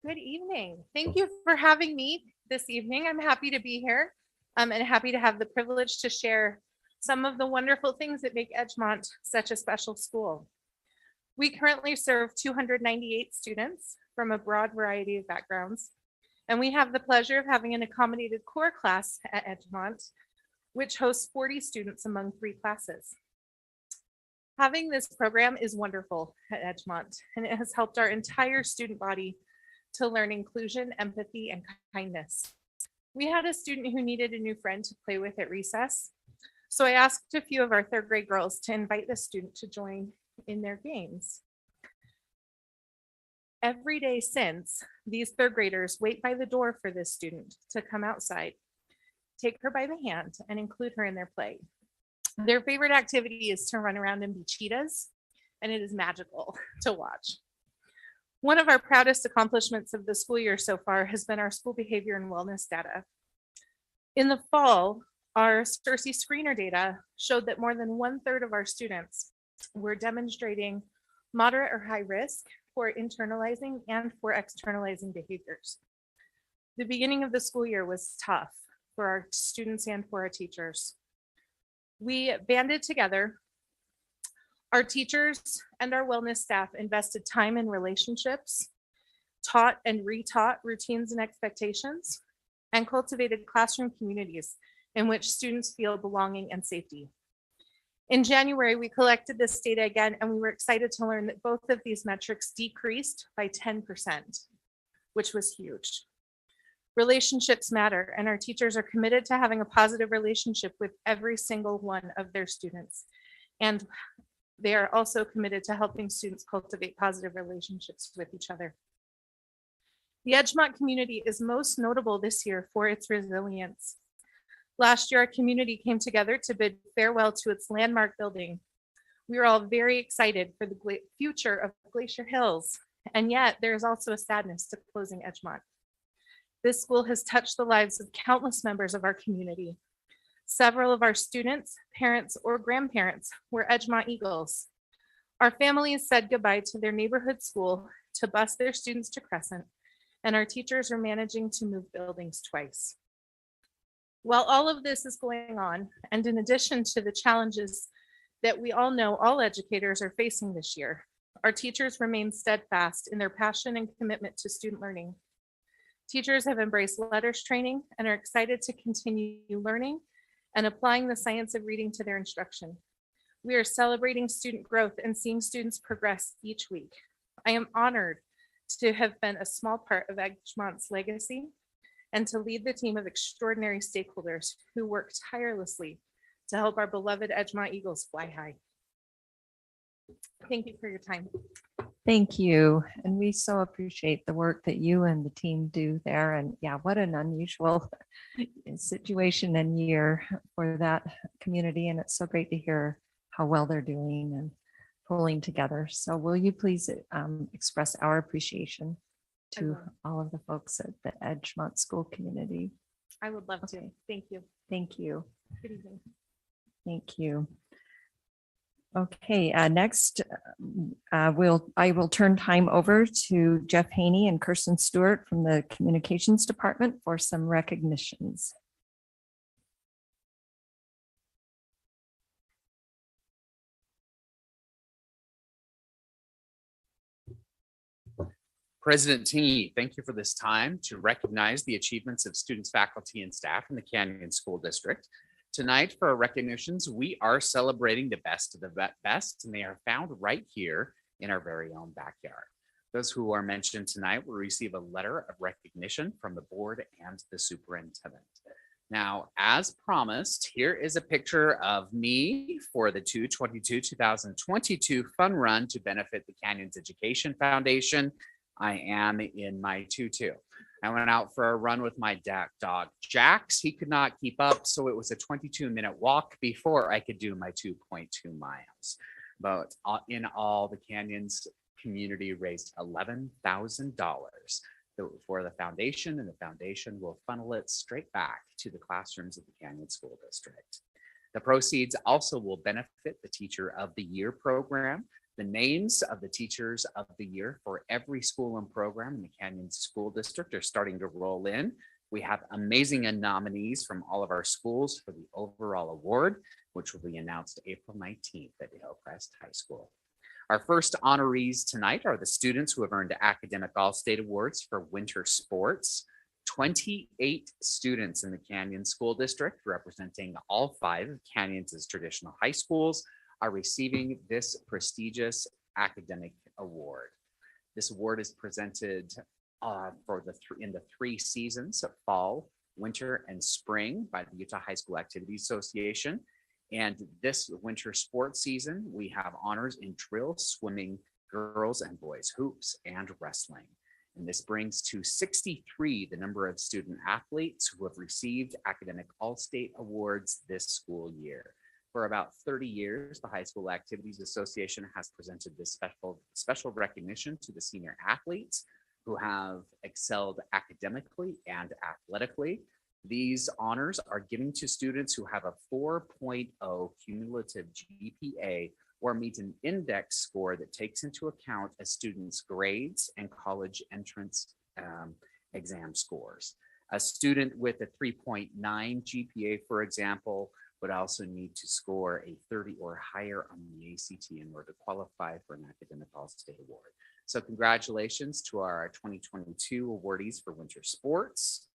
Good evening. Thank you for having me this evening. I'm happy to be here and happy to have the privilege to share some of the wonderful things that make Edgemont such a special school. We currently serve 298 students from a broad variety of backgrounds, and we have the pleasure of having an accommodated core class at Edgemont, which hosts 40 students among 3 classes. Having this program is wonderful at Edgemont, and it has helped our entire student body to learn inclusion, empathy, and kindness. We had a student who needed a new friend to play with at recess, so I asked a few of our 3rd grade girls to invite the student to join in their games. Every day since, these third graders wait by the door for this student to come outside, take her by the hand, and include her in their play. Their favorite activity is to run around and be cheetahs, and it is magical to watch. One of our proudest accomplishments of the school year so far has been our school behavior and wellness data. In the fall, our CERCI screener data showed that more than 1/3 of our students were demonstrating moderate or high risk for internalizing and for externalizing behaviors. The beginning of the school year was tough for our students and for our teachers. We banded together. Our teachers and our wellness staff invested time in relationships, taught and retaught routines and expectations, and cultivated classroom communities in which students feel belonging and safety. In January, we collected this data again, and we were excited to learn that both of these metrics decreased by 10%, which was huge. Relationships matter, and our teachers are committed to having a positive relationship with every single one of their students. And they are also committed to helping students cultivate positive relationships with each other. The Edgemont community is most notable this year for its resilience. Last year, our community came together to bid farewell to its landmark building. We are all very excited for the future of Glacier Hills, and yet there is also a sadness to closing Edgemont. This school has touched the lives of countless members of our community. Several of our students, parents, or grandparents were Edgemont Eagles. Our families said goodbye to their neighborhood school to bus their students to Crescent, and our teachers are managing to move buildings twice. While all of this is going on, and in addition to the challenges that we all know all educators are facing this year, our teachers remain steadfast in their passion and commitment to student learning. Teachers have embraced letters training and are excited to continue learning and applying the science of reading to their instruction. We are celebrating student growth and seeing students progress each week. I am honored to have been a small part of Edgemont's legacy and to lead the team of extraordinary stakeholders who work tirelessly to help our beloved Edgemont Eagles fly high. Thank you for your time. Thank you. And we so appreciate the work that you and the team do there. And yeah, what an unusual situation and year for that community. And it's so great to hear how well they're doing and pulling together. So will you please express our appreciation to all of the folks at the Edgemont School community? I would love to. Okay. Thank you. Thank you. Good evening. Thank you. Okay, next, I will turn time over to Jeff Haney and Kirsten Stewart from the Communications Department for some recognitions. President T, thank you for this time to recognize the achievements of students, faculty, and staff in the Canyon School District. Tonight for our recognitions, we are celebrating the best of the best, and they are found right here in our very own backyard. Those who are mentioned tonight will receive a letter of recognition from the board and the superintendent. Now, as promised, here is a picture of me for the 2022 Fun Run to benefit the Canyons Education Foundation. I am in my tutu. I went out for a run with my dog, Jax. He could not keep up, so it was a 22-minute walk before I could do my 2.2 miles. But in all, the Canyons community raised $11,000 for the foundation, and the foundation will funnel it straight back to the classrooms of the Canyon School District. The proceeds also will benefit the Teacher of the Year program. The names of the teachers of the year for every school and program in the Canyon School District are starting to roll in. We have amazing nominees from all of our schools for the overall award, which will be announced April 19th at Hillcrest High School. Our first honorees tonight are the students who have earned academic All-State Awards for winter sports. 28 students in the Canyon School District, representing all 5 of Canyons' traditional high schools, are receiving this prestigious academic award. This award is presented in the 3 seasons of fall, winter, and spring by the Utah High School Activities Association. And this winter sports season, we have honors in drill, swimming, girls and boys hoops, and wrestling. And this brings to 63 the number of student athletes who have received academic all-state awards this school year. For about 30 years, the High School Activities Association has presented this special recognition to the senior athletes who have excelled academically and athletically. These honors are given to students who have a 4.0 cumulative GPA or meet an index score that takes into account a student's grades and college entrance exam scores. A student with a 3.9 GPA, for example, would also need to score a 30 or higher on the ACT in order to qualify for an academic all-state award. So congratulations to our 2022 awardees for winter sports.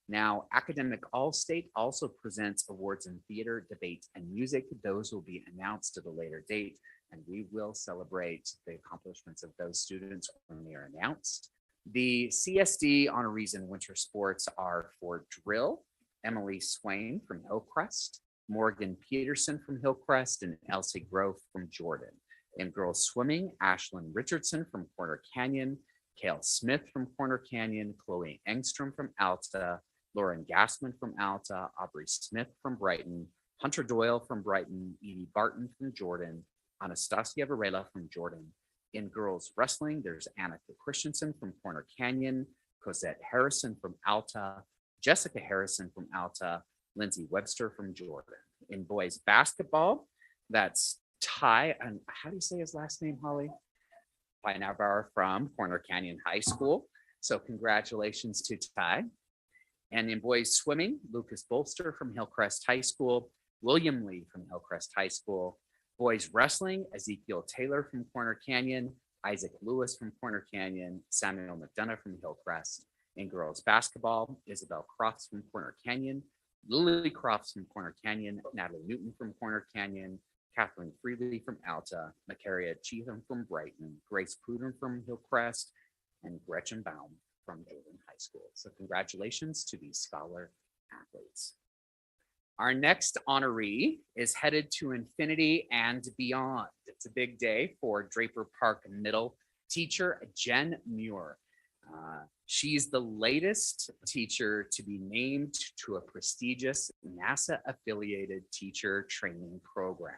Now, Academic All-State also presents awards in theater, debate, and music. Those will be announced at a later date, and we will celebrate the accomplishments of those students when they are announced. The CSD honorees in winter sports are for drill, Emily Swain from Hillcrest, Morgan Peterson from Hillcrest, and Elsie Grove from Jordan. In girls swimming, Ashlyn Richardson from Corner Canyon, Kale Smith from Corner Canyon, Chloe Engstrom from Alta, Lauren Gassman from Alta, Aubrey Smith from Brighton, Hunter Doyle from Brighton, Edie Barton from Jordan, Anastasia Varela from Jordan. In girls wrestling, there's Annika Christensen from Corner Canyon, Cosette Harrison from Alta, Jessica Harrison from Alta, Lindsay Webster from Jordan. In boys basketball, that's Ty, and how do you say his last name, Holly? Ty Navarre from Corner Canyon High School. So congratulations to Ty. And in boys swimming, Lucas Bolster from Hillcrest High School, William Lee from Hillcrest High School. Boys wrestling, Ezekiel Taylor from Corner Canyon, Isaac Lewis from Corner Canyon, Samuel McDonough from Hillcrest. In girls basketball, Isabel Crofts from Corner Canyon, Lily Crofts from Corner Canyon, Natalie Newton from Corner Canyon, Kathleen Freely from Alta, Macaria Cheatham from Brighton, Grace Pruden from Hillcrest, and Gretchen Baum from Jordan High School. So congratulations to these scholar athletes. Our next honoree is headed to infinity and beyond. It's a big day for Draper Park Middle teacher Jen Muir. She's the latest teacher to be named to a prestigious NASA-affiliated teacher training program.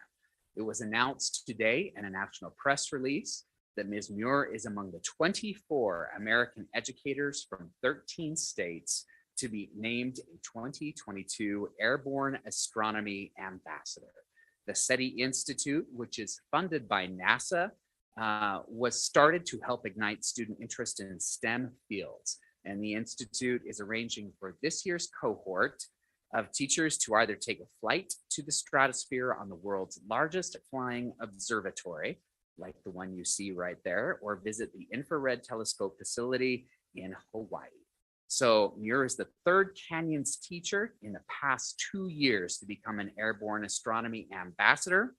It was announced today in a national press release that Ms. Muir is among the 24 American educators from 13 states to be named a 2022 Airborne Astronomy Ambassador. The SETI Institute, which is funded by NASA, was started to help ignite student interest in STEM fields. And the Institute is arranging for this year's cohort of teachers to either take a flight to the stratosphere on the world's largest flying observatory, like the one you see right there, or visit the Infrared Telescope facility in Hawaii. So Muir is the third Canyons teacher in the past 2 years to become an Airborne Astronomy Ambassador.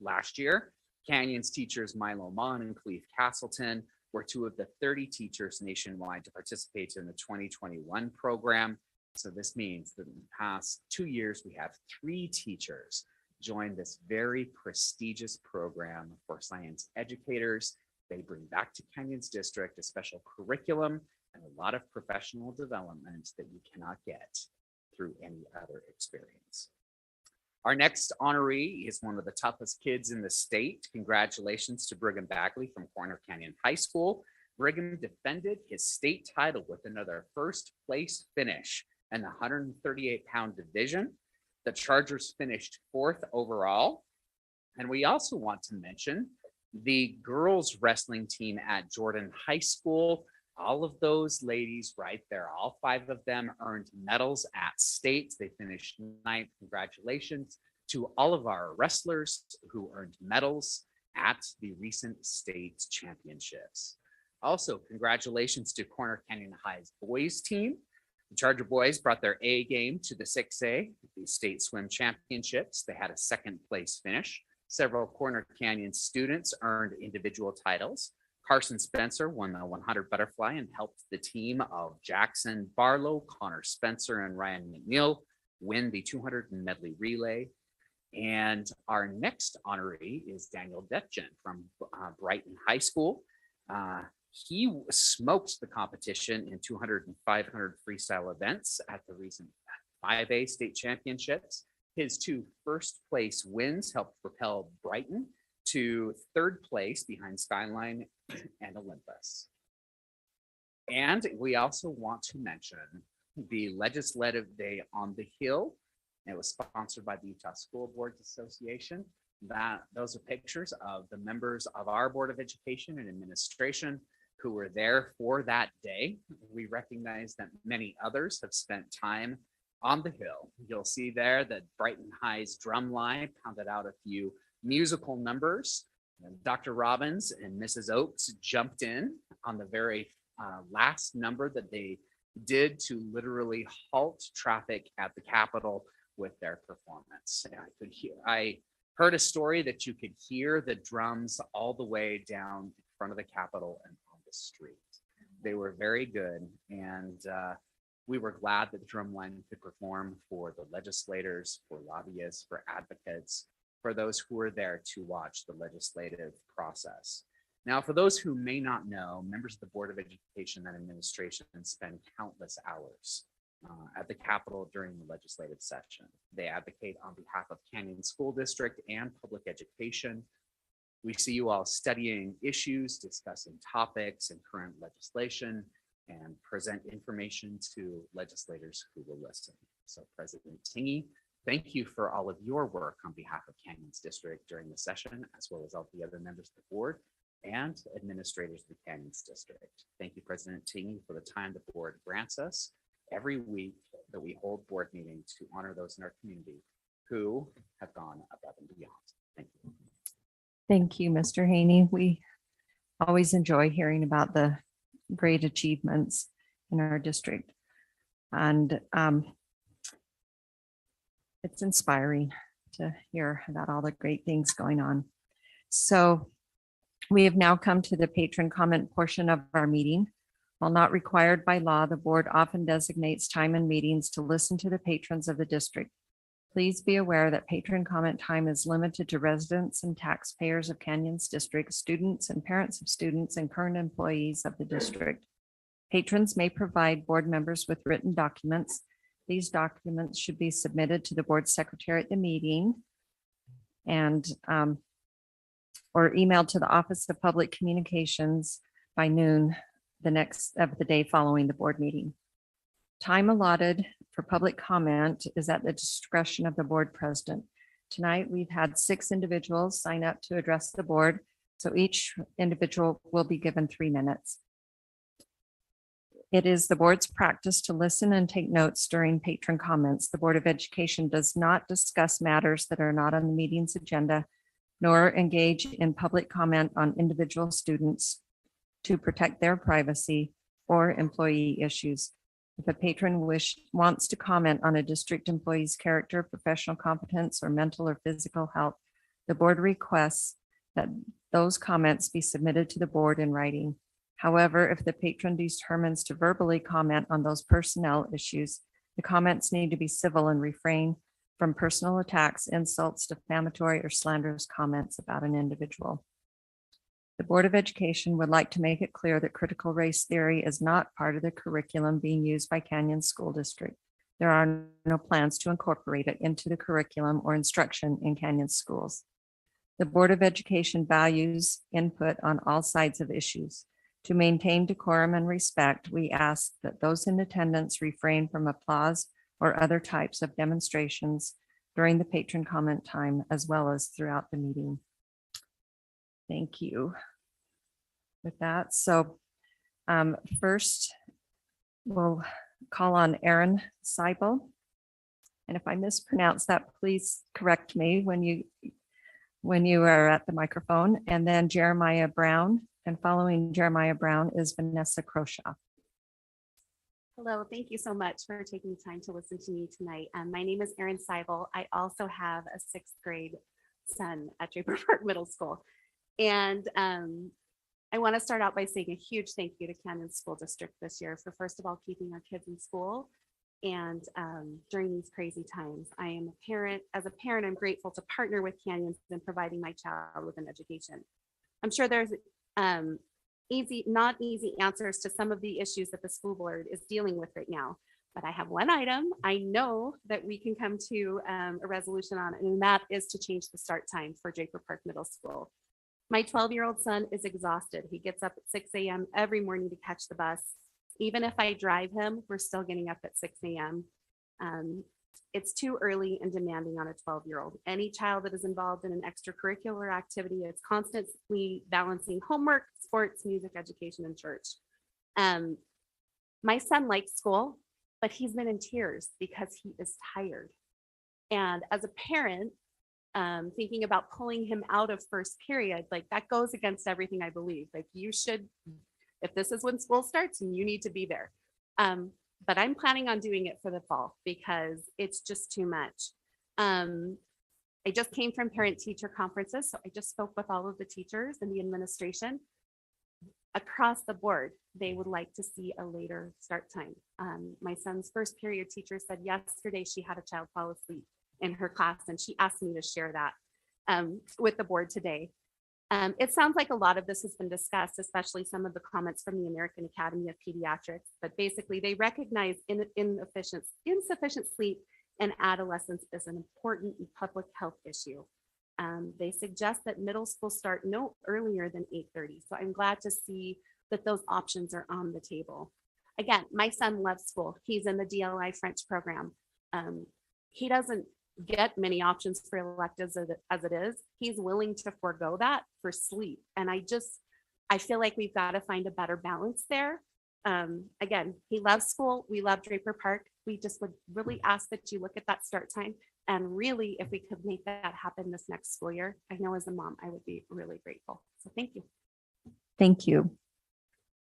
Last year, Canyons teachers Milo Mon and Cleve Castleton were two of the 30 teachers nationwide to participate in the 2021 program. So this means that in the past 2 years, we have 3 teachers join this very prestigious program for science educators. They bring back to Canyons District a special curriculum and a lot of professional development that you cannot get through any other experience. Our next honoree is one of the toughest kids in the state. Congratulations to Brigham Bagley from Corner Canyon High School. Brigham defended his state title with another first place finish in the 138-pound division. The Chargers finished 4th overall. And we also want to mention the girls wrestling team at Jordan High School. All of those ladies right there, all 5 of them earned medals at state. They finished 9th. Congratulations to all of our wrestlers who earned medals at the recent state championships. Also, congratulations to Corner Canyon High's boys team. The Charger boys brought their A game to the 6A, the state swim championships. They had a 2nd place finish. Several Corner Canyon students earned individual titles. Carson Spencer won the 100 butterfly and helped the team of Jackson Barlow, Connor Spencer, and Ryan McNeil win the 200 medley relay. And our next honoree is Daniel Detjen from Brighton High School. He smoked the competition in 200 and 500 freestyle events at the recent 5A state championships. His 2 first place wins helped propel Brighton to 3rd place behind Skyline and Olympus. And we also want to mention the Legislative Day on the Hill. It was sponsored by the Utah School Boards Association. Those are pictures of the members of our Board of Education and Administration who were there for that day. We recognize that many others have spent time on the Hill. You'll see there that Brighton High's drum line pounded out a few musical numbers. Dr. Robbins and Mrs. Oakes jumped in on the very last number that they did to literally halt traffic at the Capitol with their performance. I heard a story that you could hear the drums all the way down in front of the Capitol and on the street. They were very good, and we were glad that the drumline could perform for the legislators, for lobbyists, for advocates, for those who were there to watch the legislative process. Now, for those who may not know, members of the Board of Education and Administration spend countless hours at the Capitol during the legislative session. They advocate on behalf of Canyon School District and public education. We see you all studying issues, discussing topics and current legislation, and present information to legislators who will listen. So President Tingy, thank you for all of your work on behalf of Canyons District during the session, as well as all the other members of the board and administrators of the Canyons District. Thank you, President Tingy, for the time the board grants us every week that we hold board meetings to honor those in our community who have gone above and beyond. Thank you. Thank you, Mr. Haney. We always enjoy hearing about the great achievements in our district. And it's inspiring to hear about all the great things going on. So we have now come to the patron comment portion of our meeting. While not required by law, the board often designates time in meetings to listen to the patrons of the district. Please be aware that patron comment time is limited to residents and taxpayers of Canyons District, students and parents of students, and current employees of the district. Patrons may provide board members with written documents. These documents should be submitted to the board secretary at the meeting and or emailed to the Office of Public Communications by noon of the day following the board meeting. Time allotted for public comment is at the discretion of the board president. Tonight, we've had 6 individuals sign up to address the board, so each individual will be given 3 minutes. It is the board's practice to listen and take notes during patron comments. The Board of Education does not discuss matters that are not on the meeting's agenda, nor engage in public comment on individual students to protect their privacy or employee issues. If a patron wants to comment on a district employee's character, professional competence, or mental or physical health, the board requests that those comments be submitted to the board in writing. However, if the patron determines to verbally comment on those personnel issues, the comments need to be civil and refrain from personal attacks, insults, defamatory, or slanderous comments about an individual. The Board of Education would like to make it clear that critical race theory is not part of the curriculum being used by Canyon School District. There are no plans to incorporate it into the curriculum or instruction in Canyon schools. The Board of Education values input on all sides of issues. To maintain decorum and respect, we ask that those in attendance refrain from applause or other types of demonstrations during the patron comment time, as well as throughout the meeting. Thank you. With that, so first we'll call on Aaron Seibel. And if I mispronounce that, please correct me when you are at the microphone. And then Jeremiah Brown, and following Jeremiah Brown is Vanessa Croshaw. Hello, thank you so much for taking the time to listen to me tonight. My name is Erin Seibel. I also have a 6th grade son at Draper Park Middle School. And I want to start out by saying a huge thank you to Canyon School District this year for, first of all, keeping our kids in school. And during these crazy times, I am a parent. As a parent, I'm grateful to partner with Canyons in providing my child with an education. I'm sure there's not easy answers to some of the issues that the school board is dealing with right now. But I have one item I know that we can come to a resolution on, and that is to change the start time for Draper Park Middle School. My 12-year-old son is exhausted. He gets up at 6 a.m. every morning to catch the bus. Even if I drive him, we're still getting up at 6 a.m. It's too early and demanding on a 12-year-old. Any child that is involved in an extracurricular activity is constantly balancing homework, sports, music, education, and church. My son likes school, but he's been in tears because he is tired. And as a parent, thinking about pulling him out of first period, like that goes against everything I believe. Like you should, if this is when school starts, and you need to be there. But I'm planning on doing it for the fall because it's just too much. I just came from parent teacher conferences. So I just spoke with all of the teachers and the administration. Across the board, they would like to see a later start time. My son's first period teacher said yesterday she had a child fall asleep in her class, and she asked me to share that with the board today. It sounds like a lot of this has been discussed, especially some of the comments from the American Academy of Pediatrics, but basically they recognize insufficient sleep in adolescence is an important public health issue. They suggest that middle school start no earlier than 8:30. So I'm glad to see that those options are on the table. Again, my son loves school. He's in the DLI French program. He doesn't get many options for electives as it is. He's willing to forego that for sleep. And I feel like we've got to find a better balance there. Again, he loves school. We love Draper Park. We just would really ask that you look at that start time. And really, if we could make that happen this next school year, I know as a mom, I would be really grateful. So thank you. Thank you.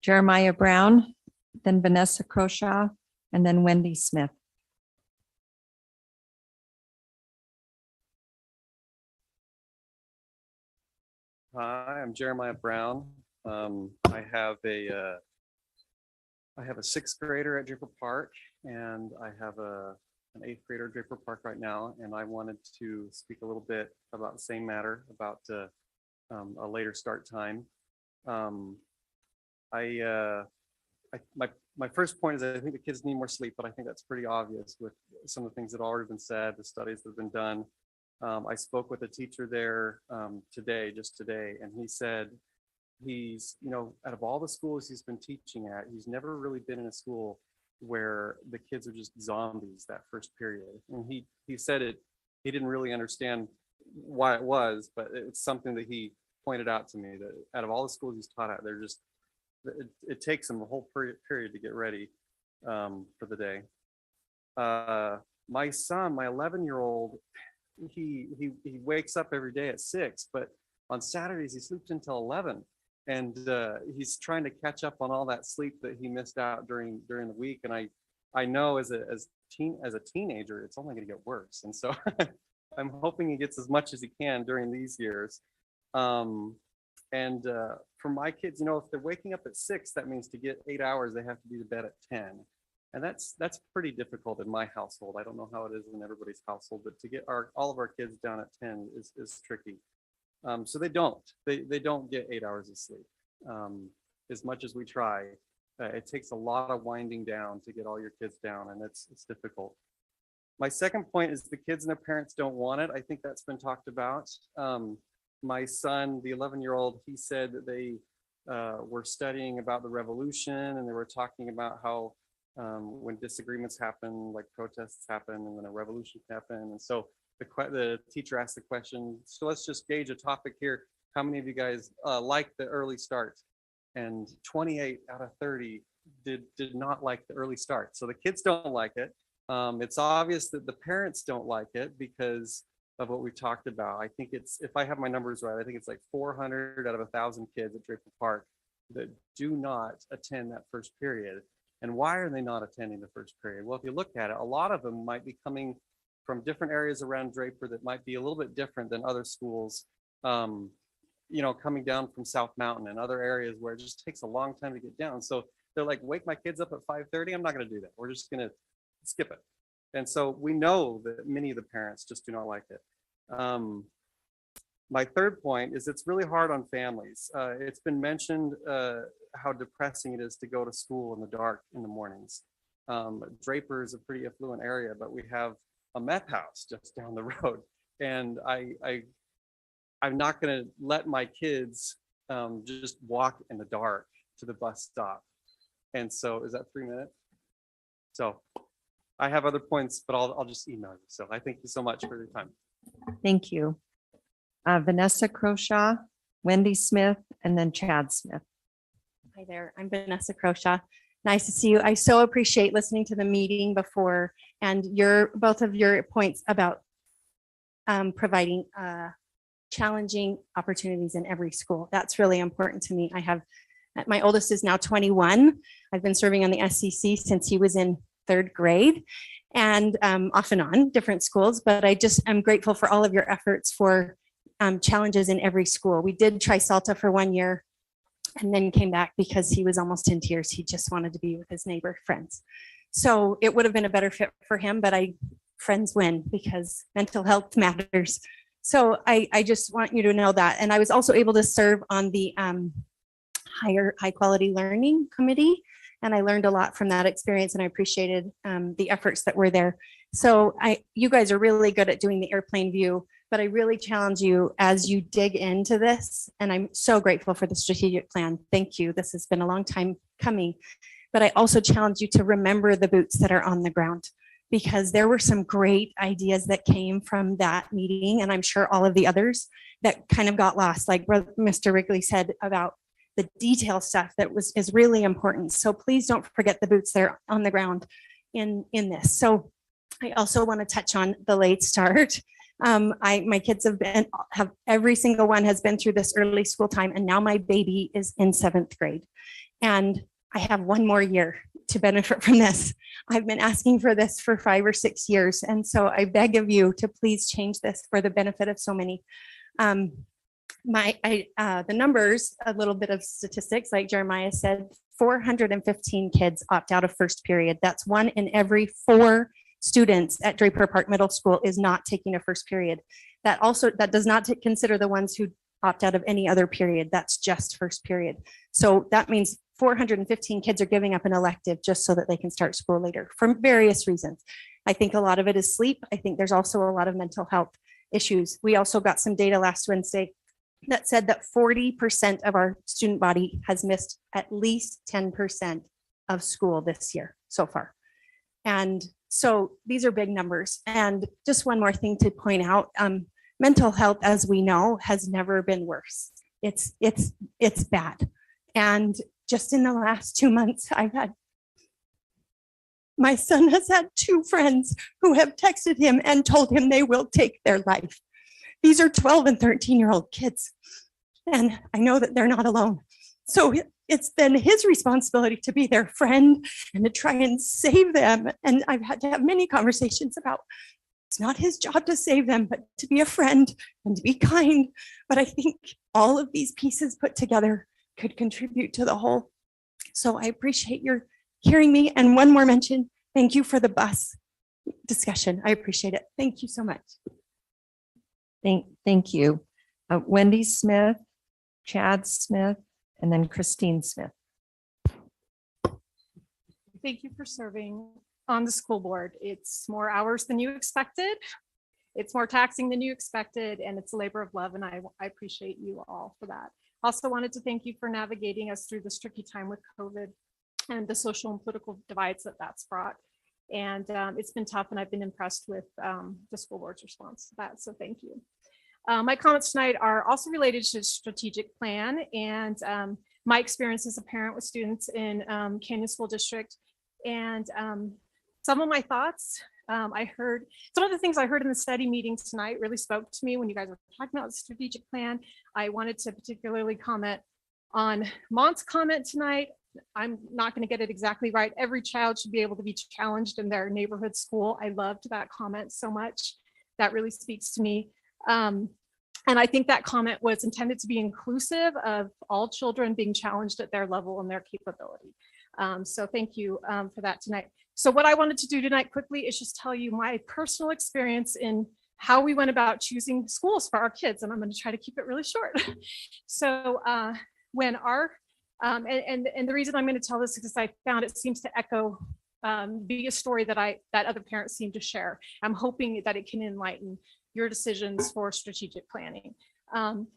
Jeremiah Brown, then Vanessa Croshaw, and then Wendy Smith. Hi, I'm Jeremiah Brown. I have a sixth grader at Draper Park, and I have an eighth grader at Draper Park right now, and I wanted to speak a little bit about the same matter, about a later start time. My first point is that I think the kids need more sleep, but I think that's pretty obvious with some of the things that have already been said, the studies that have been done. I spoke with a teacher there just today, and he said he's, out of all the schools he's been teaching at, he's never really been in a school where the kids are just zombies that first period. And he said he didn't really understand why it was, but it's something that he pointed out to me, that out of all the schools he's taught at, they're just, it takes them a whole period to get ready for the day. My son, my 11-year-old, he wakes up every day at 6, but on Saturdays he sleeps until 11, and he's trying to catch up on all that sleep that he missed out during the week. And I know as a teenager it's only going to get worse, and so I'm hoping he gets as much as he can during these years. For my kids, if they're waking up at 6, that means to get 8 hours they have to be to bed at 10. And that's pretty difficult in my household. I don't know how it is in everybody's household, but to get all of our kids down at 10 is tricky. So they don't get 8 hours of sleep. As much as we try, it takes a lot of winding down to get all your kids down, and it's difficult. My second point is the kids and their parents don't want it. I think that's been talked about. My son, the 11-year-old, he said that they were studying about the revolution, and they were talking about how when disagreements happen, like protests happen, and then a revolution can happen. And so the teacher asked the question, so let's just gauge a topic here. How many of you guys like the early start? And 28 out of 30 did not like the early start. So the kids don't like it. It's obvious that the parents don't like it because of what we talked about. I think if I have my numbers right, I think it's like 400 out of 1,000 kids at Draper Park that do not attend that first period. And why are they not attending the first period? Well, if you look at it, a lot of them might be coming from different areas around Draper that might be a little bit different than other schools, coming down from South Mountain and other areas where it just takes a long time to get down. So they're like, wake my kids up at 5:30. I'm not going to do that. We're just going to skip it. And so we know that many of the parents just do not like it. My third point is it's really hard on families. It's been mentioned how depressing it is to go to school in the dark in the mornings. Draper is a pretty affluent area, but we have a meth house just down the road. And I'm not going to let my kids just walk in the dark to the bus stop. And so is that 3 minutes? So I have other points, but I'll just email you. So I thank you so much for your time. Thank you. Vanessa Croshaw, Wendy Smith, and then Chad Smith. Hi there, I'm Vanessa Croshaw. Nice to see you. I so appreciate listening to the meeting before and both of your points about providing challenging opportunities in every school. That's really important to me. My oldest is now 21. I've been serving on the SCC since he was in 3rd grade and off and on different schools, but I'm grateful for all of your efforts for challenges in every school. We did try Salta for 1 year and then came back because he was almost in tears. He just wanted to be with his neighbor friends. So it would have been a better fit for him, but friends win because mental health matters. So I just want you to know that. And I was also able to serve on the high quality learning committee. And I learned a lot from that experience and I appreciated the efforts that were there. So you guys are really good at doing the airplane view, but I really challenge you as you dig into this. And I'm so grateful for the strategic plan. Thank you. This has been a long time coming, but I also challenge you to remember the boots that are on the ground because there were some great ideas that came from that meeting. And I'm sure all of the others that kind of got lost, like Mr. Wrigley said about the detail stuff that is really important. So please don't forget the boots that are on the ground in this. So I also want to touch on the late start. My kids have every single one has been through this early school time, and now my baby is in 7th grade, and I have 1 more year to benefit from this. I've been asking for this for 5 or 6 years, and so I beg of you to please change this for the benefit of so many. The numbers, a little bit of statistics, like Jeremiah said, 415 kids opt out of first period. That's 1 in every 4 students at Draper Park Middle School is not taking a first period. That does not consider the ones who opt out of any other period. That's just first period. So that means 415 kids are giving up an elective just so that they can start school later for various reasons. I think a lot of it is sleep. I think there's also a lot of mental health issues. We also got some data last Wednesday that said that 40% of our student body has missed at least 10% of school this year so far. And so these are big numbers. And just one more thing to point out, mental health, as we know, has never been worse. It's bad. And just in the last 2 months, my son has had 2 friends who have texted him and told him they will take their life. These are 12 and 13-year-old kids. And I know that they're not alone. So it's been his responsibility to be their friend and to try and save them. And I've had to have many conversations about it's not his job to save them, but to be a friend and to be kind. But I think all of these pieces put together could contribute to the whole. So I appreciate your hearing me. And one more mention, thank you for the bus discussion. I appreciate it. Thank you so much. Thank you. Wendy Smith, Chad Smith, and then Christine Smith. Thank you for serving on the school board. It's more hours than you expected. It's more taxing than you expected, and it's a labor of love, and I appreciate you all for that. Also wanted to thank you for navigating us through this tricky time with COVID and the social and political divides that's brought. And it's been tough, and I've been impressed with the school board's response to that, so thank you. My comments tonight are also related to strategic plan and my experience as a parent with students in Canyon School District. And some of my thoughts, I heard, some of the things I heard in the study meeting tonight really spoke to me when you guys were talking about the strategic plan. I wanted to particularly comment on Mont's comment tonight. I'm not going to get it exactly right. Every child should be able to be challenged in their neighborhood school. I loved that comment so much. That really speaks to me. And I think that comment was intended to be inclusive of all children being challenged at their level and their capability. So thank you for that tonight. So what I wanted to do tonight quickly is just tell you my personal experience in how we went about choosing schools for our kids. And I'm going to try to keep it really short. So when our, and the reason I'm going to tell this is because I found it seems to echo be a story that other parents seem to share. I'm hoping that it can enlighten your decisions for strategic planning.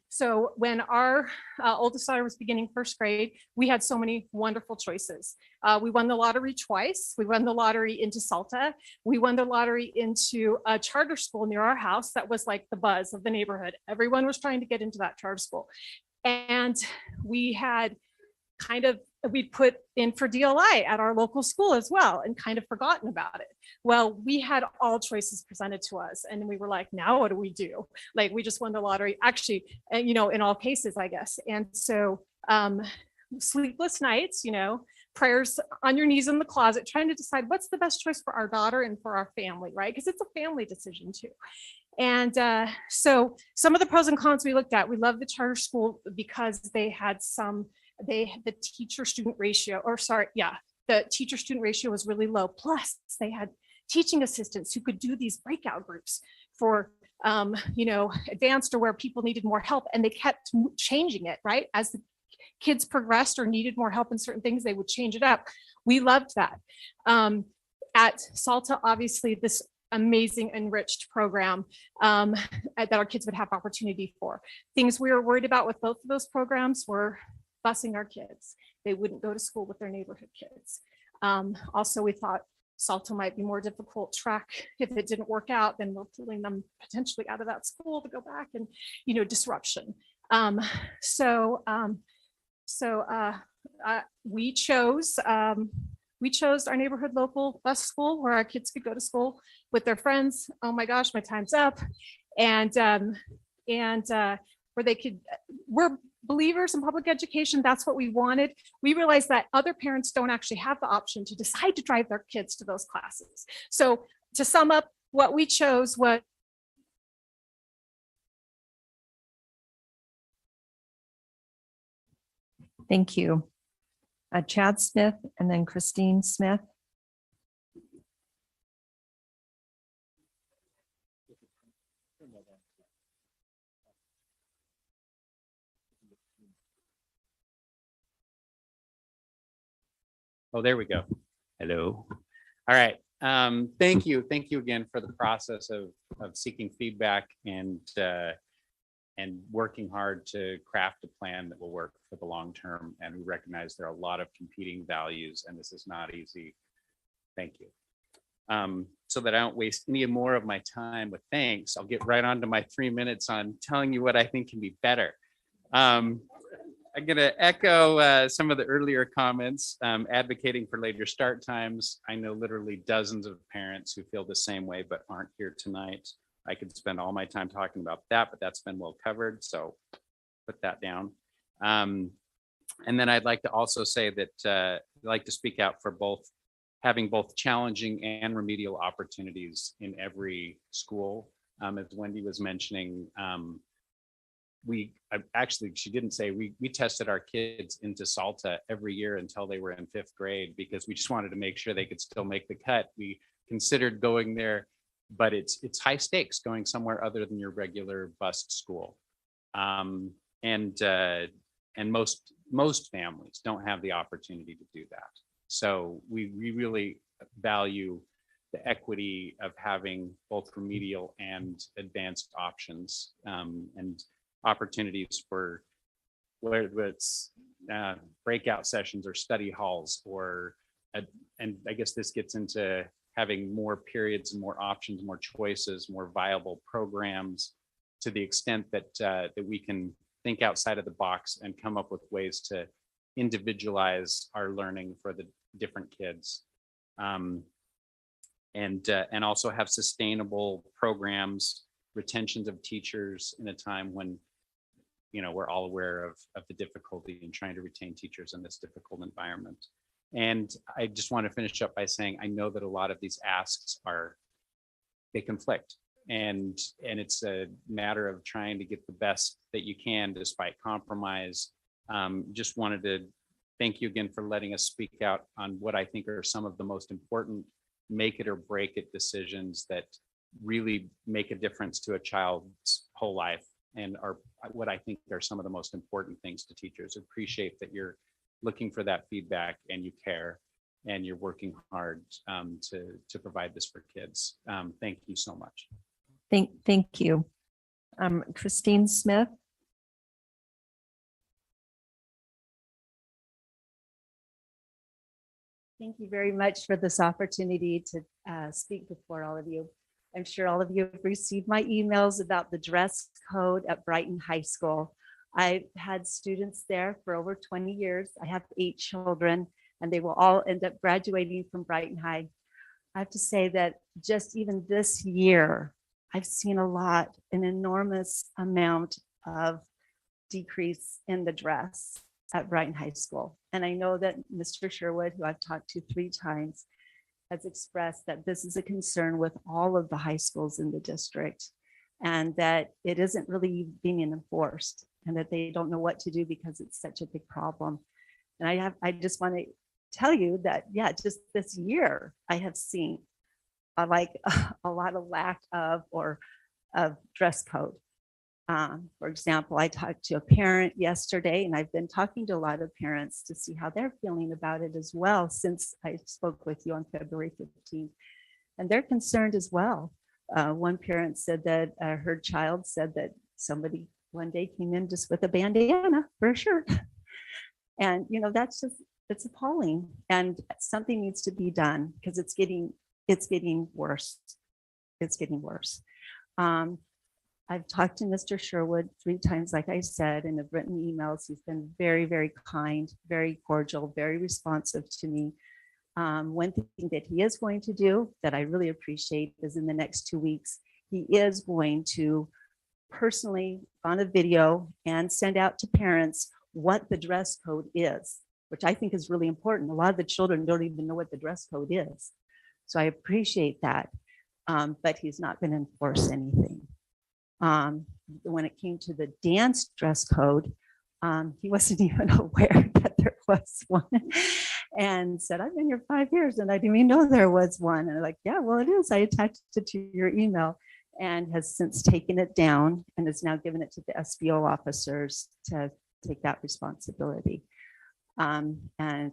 So when our oldest daughter was beginning first grade, we had so many wonderful choices. We won the lottery twice. We won the lottery into Salta. We won the lottery into a charter school near our house that was like the buzz of the neighborhood. Everyone was trying to get into that charter school. And we had we put in for DLI at our local school as well and kind of forgotten about it. Well, we had all choices presented to us and we were like, now what do we do? Like we just won the lottery, actually, you know, in all cases, I guess. And so sleepless nights, you know, prayers on your knees in the closet, trying to decide what's the best choice for our daughter and for our family, right? Because it's a family decision too. And so some of the pros and cons we looked at, we love the charter school because they had the teacher-student ratio, the teacher-student ratio was really low. Plus, they had teaching assistants who could do these breakout groups for, you know, advanced or where people needed more help, and they kept changing it, right? As the kids progressed or needed more help in certain things, they would change it up. We loved that. At Salta, obviously, this amazing enriched program that our kids would have opportunity for. Things we were worried about with both of those programs were busing our kids. They wouldn't go to school with their neighborhood kids. Also, we thought Salto might be more difficult track if it didn't work out, then we're pulling them potentially out of that school to go back and, you know, disruption. We chose our neighborhood local bus school where our kids could go to school with their friends. Oh my gosh, my time's up. And where they could, we're believers in public education. That's what we wanted. We realized that other parents don't actually have the option to decide to drive their kids to those classes. So to sum up, what we chose was Thank you. Chad Smith and then Christine Smith. Oh, there we go. Hello. All right. Thank you. Thank you again for the process of seeking feedback and working hard to craft a plan that will work for the long term. And we recognize there are a lot of competing values and this is not easy. Thank you. So that I don't waste any more of my time with thanks, I'll get right on to my 3 minutes on telling you what I think can be better. I'm going to echo some of the earlier comments, advocating for later start times. I know literally dozens of parents who feel the same way, but aren't here tonight. I could spend all my time talking about that, but that's been well covered. So put that down. And then I'd like to also say that I'd like to speak out for having both challenging and remedial opportunities in every school. As Wendy was mentioning, she didn't say, we tested our kids into Salta every year until they were in 5th grade because we just wanted to make sure they could still make the cut. We considered going there, but it's high stakes going somewhere other than your regular bus school. And most families don't have the opportunity to do that. So we really value the equity of having both remedial and advanced options, and opportunities for whether it's breakout sessions or study halls and I guess this gets into having more periods and more options, more choices, more viable programs to the extent that we can think outside of the box and come up with ways to individualize our learning for the different kids. And also have sustainable programs, retentions of teachers in a time when, you know, we're all aware of the difficulty in trying to retain teachers in this difficult environment. And I just want to finish up by saying, I know that a lot of these asks they conflict, and it's a matter of trying to get the best that you can despite compromise. Just wanted to thank you again for letting us speak out on what I think are some of the most important make it or break it decisions that really make a difference to a child's whole life, and are what I think are some of the most important things to teachers. Appreciate that you're looking for that feedback and you care, and you're working hard to provide this for kids. Thank you so much. Thank you. Christine Smith. Thank you very much for this opportunity to speak before all of you. I'm sure all of you have received my emails about the dress code at Brighton High School. I've had students there for over 20 years. I have 8 children, and they will all end up graduating from Brighton High. I have to say that just even this year, I've seen an enormous amount of decrease in the dress at Brighton High School. And I know that Mr. Sherwood, who I've talked to 3 times, has expressed that this is a concern with all of the high schools in the district, and that it isn't really being enforced, and that they don't know what to do because it's such a big problem. And I just want to tell you that, yeah, just this year, I have seen a lot of lack of dress code. For example, I talked to a parent yesterday, and I've been talking to a lot of parents to see how they're feeling about it as well since I spoke with you on February 15th. And they're concerned as well. One parent said that her child said that somebody one day came in just with a bandana for a shirt. And, it's appalling, and something needs to be done because it's getting worse. It's getting worse. I've talked to Mr. Sherwood 3 times, like I said, and have written emails. He's been very, very kind, very cordial, very responsive to me. One thing that he is going to do that I really appreciate is in the next 2 weeks, he is going to personally on a video and send out to parents what the dress code is, which I think is really important. A lot of the children don't even know what the dress code is. So I appreciate that, but he's not going to enforce anything. When it came to the dance dress code, he wasn't even aware that there was one, and said, I've been here 5 years and I didn't even know there was one. And I'm like, yeah, well, it is. I attached it to your email, and has since taken it down and is now given it to the SBO officers to take that responsibility. And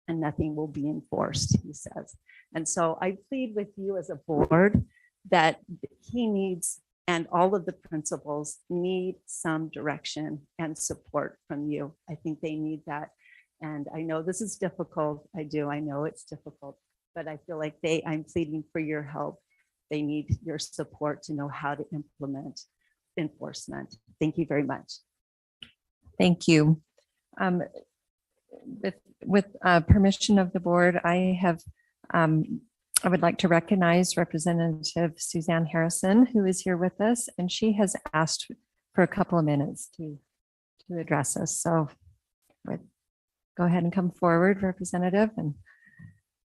nothing will be enforced, he says. And so I plead with you as a board that he needs, and all of the principals need, some direction and support from you. I think they need that. And I know this is difficult. I know it's difficult, but I feel like I'm pleading for your help. They need your support to know how to implement enforcement. Thank you very much. Thank you. With permission of the board, I would like to recognize Representative Suzanne Harrison, who is here with us, and she has asked for a couple of minutes to address us. So go ahead and come forward, Representative, and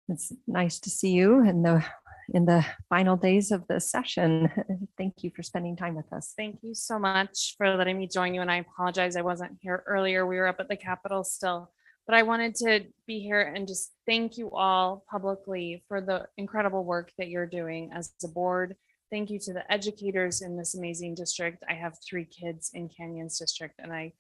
it's nice to see you in the final days of the session. Thank you for spending time with us. Thank you so much for letting me join you, and I apologize I wasn't here earlier. We were up at the Capitol still. But I wanted to be here and just thank you all publicly for the incredible work that you're doing as a board. Thank you to the educators in this amazing district. I have 3 kids in Canyons District, and I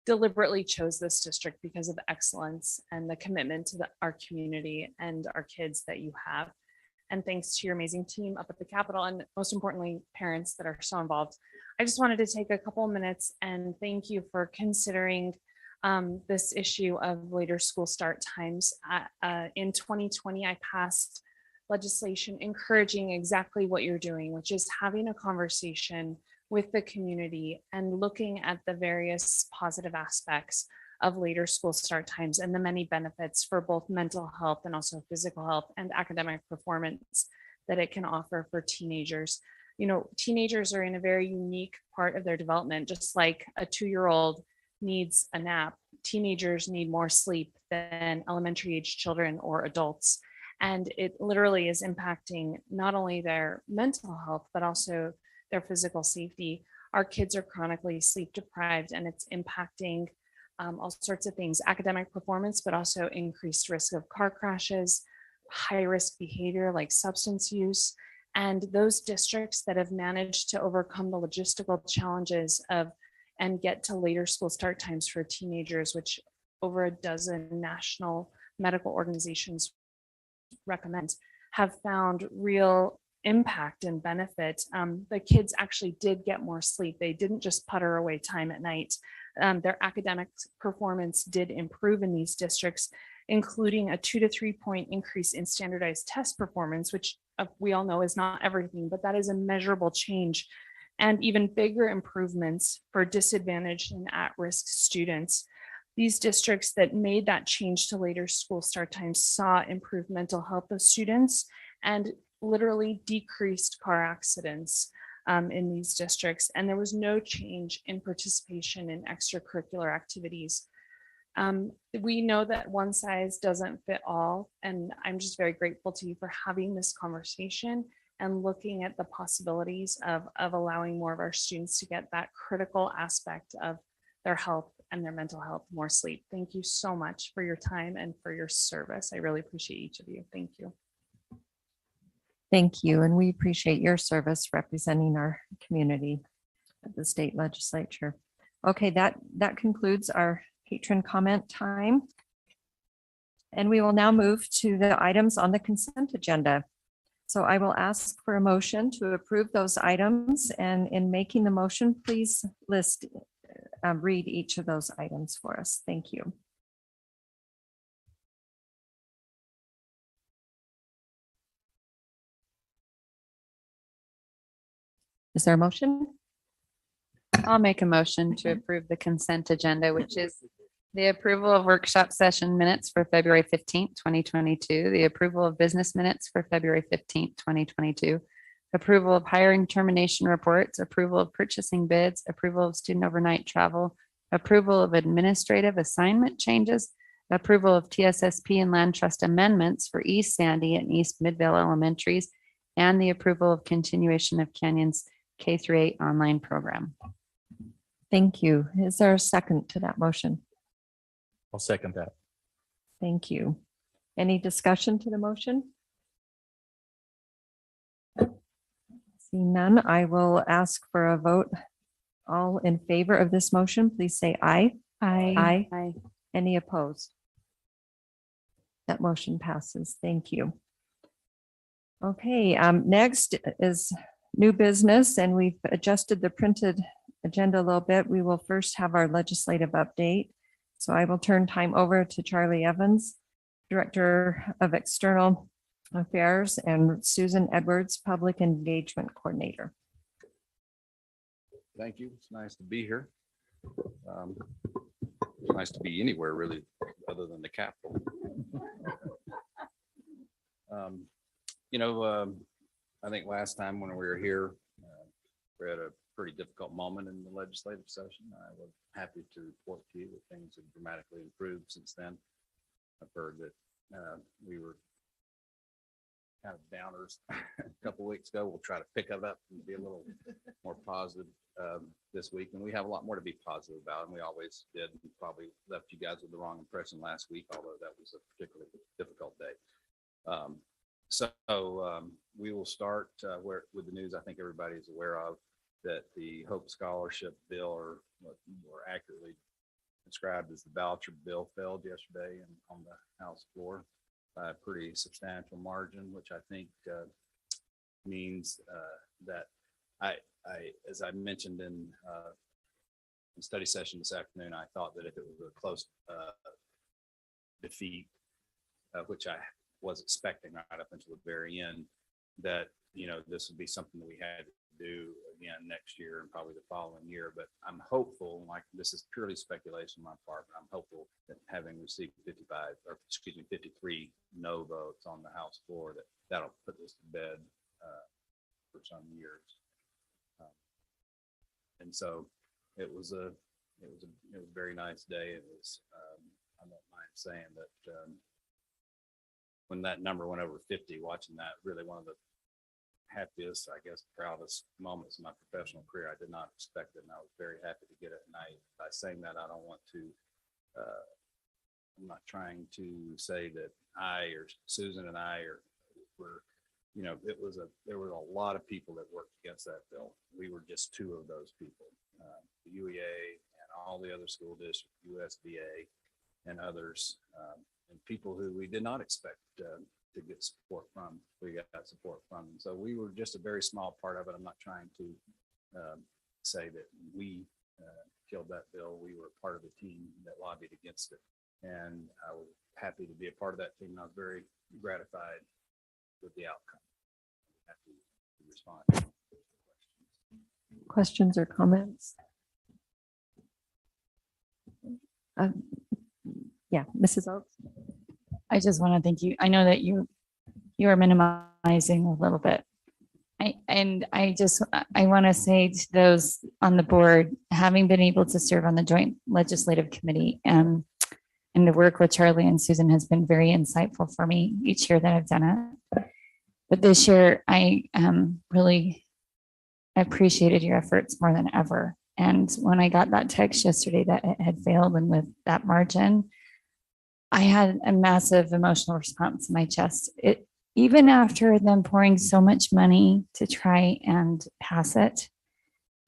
deliberately chose this district because of the excellence and the commitment to our community and our kids that you have. And thanks to your amazing team up at the Capitol, and most importantly, parents that are so involved. I just wanted to take a couple of minutes and thank you for considering this issue of later school start times. In 2020, I passed legislation encouraging exactly what you're doing, which is having a conversation with the community and looking at the various positive aspects of later school start times and the many benefits for both mental health and also physical health and academic performance that it can offer for teenagers. Teenagers are in a very unique part of their development, just like a 2-year-old needs a nap. Teenagers need more sleep than elementary age children or adults. And it literally is impacting not only their mental health, but also their physical safety. Our kids are chronically sleep deprived, and it's impacting all sorts of things, academic performance, but also increased risk of car crashes, high risk behavior like substance use. And those districts that have managed to overcome the logistical challenges of and get to later school start times for teenagers, which over a dozen national medical organizations recommend, have found real impact and benefit. The kids actually did get more sleep. They didn't just putter away time at night. Their academic performance did improve in these districts, including a 2 to 3 point increase in standardized test performance, which we all know is not everything, but that is a measurable change, and even bigger improvements for disadvantaged and at-risk students. These districts that made that change to later school start times saw improved mental health of students and literally decreased car accidents in these districts. And there was no change in participation in extracurricular activities. We know that one size doesn't fit all, and I'm just very grateful to you for having this conversation and looking at the possibilities of allowing more of our students to get that critical aspect of their health and their mental health, more sleep. Thank you so much for your time and for your service. I really appreciate each of you. Thank you. Thank you. And we appreciate your service representing our community at the state legislature. Okay, that concludes our patron comment time. And we will now move to the items on the consent agenda. So I will ask for a motion to approve those items, and in making the motion, please read each of those items for us. Thank you. Is there a motion? I'll make a motion to approve the consent agenda, which is the approval of workshop session minutes for February 15th, 2022, the approval of business minutes for February 15th, 2022, approval of hiring termination reports, approval of purchasing bids, approval of student overnight travel, approval of administrative assignment changes, approval of TSSP and land trust amendments for East Sandy and East Midvale Elementaries, and the approval of continuation of Canyon's K-8 online program. Thank you. Is there a second to that motion? I'll second that. Thank you. Any discussion to the motion? Seeing none, I will ask for a vote. All in favor of this motion, please say aye. Aye. Aye. Any opposed? That motion passes. Thank you. Okay, next is new business, and we've adjusted the printed agenda a little bit. We will first have our legislative update. So I will turn time over to Charlie Evans, Director of External Affairs, and Susan Edwards, Public Engagement Coordinator. Thank you. It's nice to be here. It's nice to be anywhere really, other than the Capitol. I think last time when we were here, we had a pretty difficult moment in the legislative session. I was happy to report to you that things have dramatically improved since then. I've heard that we were kind of downers a couple of weeks ago. We'll try to pick it up and be a little more positive this week. And we have a lot more to be positive about, and we always did. We probably left you guys with the wrong impression last week, although that was a particularly difficult day. We will start with the news I think everybody is aware of, that the Hope Scholarship Bill, or what more accurately described as the voucher bill, failed yesterday and on the House floor by a pretty substantial margin, which I think means that as I mentioned in study session this afternoon, I thought that if it was a close defeat, which I was expecting right up until the very end, that this would be something that we had to do again next year and probably the following year. But I'm hopeful, like this is purely speculation on my part, but I'm hopeful that having received 53 no votes on the House floor, that'll put this to bed for some years. And so it was a very nice day. It was I don't mind saying that when that number went over 50, watching that, really one of the happiest, I guess, proudest moments in my professional career. I did not expect it, and I was very happy to get it. And by saying that, I don't want to, I'm not trying to say that I or Susan and I were there was a lot of people that worked against that bill. We were just two of those people. The UEA and all the other school districts, USBA and others, and people who we did not expect to get support from. We got support from. And so we were just a very small part of it. I'm not trying to say that we killed that bill. We were part of the team that lobbied against it. And I was happy to be a part of that team. I was very gratified with the outcome. Happy to respond. Questions or comments? Yeah, Mrs. Oaks. I just want to thank you. I know that you are minimizing a little bit. I want to say to those on the board, having been able to serve on the Joint Legislative Committee and to work with Charlie and Susan has been very insightful for me each year that I've done it. But this year, I really appreciated your efforts more than ever. And when I got that text yesterday that it had failed and with that margin, I had a massive emotional response in my chest. Even after them pouring so much money to try and pass it,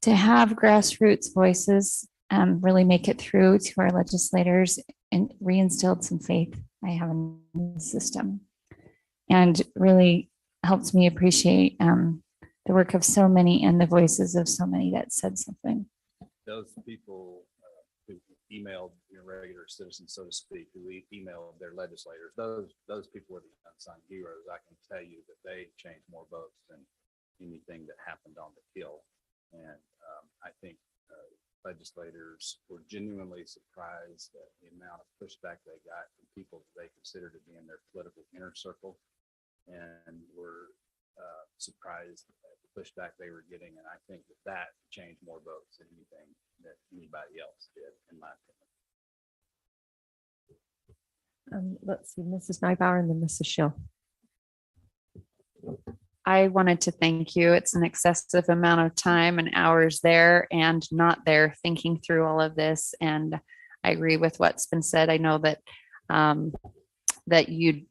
to have grassroots voices really make it through to our legislators and reinstilled some faith I have in the system, and really helped me appreciate the work of so many and the voices of so many that said something. Those people who emailed regular citizens, so to speak, who emailed their legislators, those people were the unsung heroes. I can tell you that they changed more votes than anything that happened on the Hill. And I think legislators were genuinely surprised at the amount of pushback they got from people that they considered to be in their political inner circle, and were surprised at the pushback they were getting. And I think that changed more votes than anything that anybody else did, in my opinion. Let's see, Mrs. Nybauer and then Mrs. Schill. I wanted to thank you. It's an excessive amount of time and hours there and not there thinking through all of this. And I agree with what's been said. I know that that you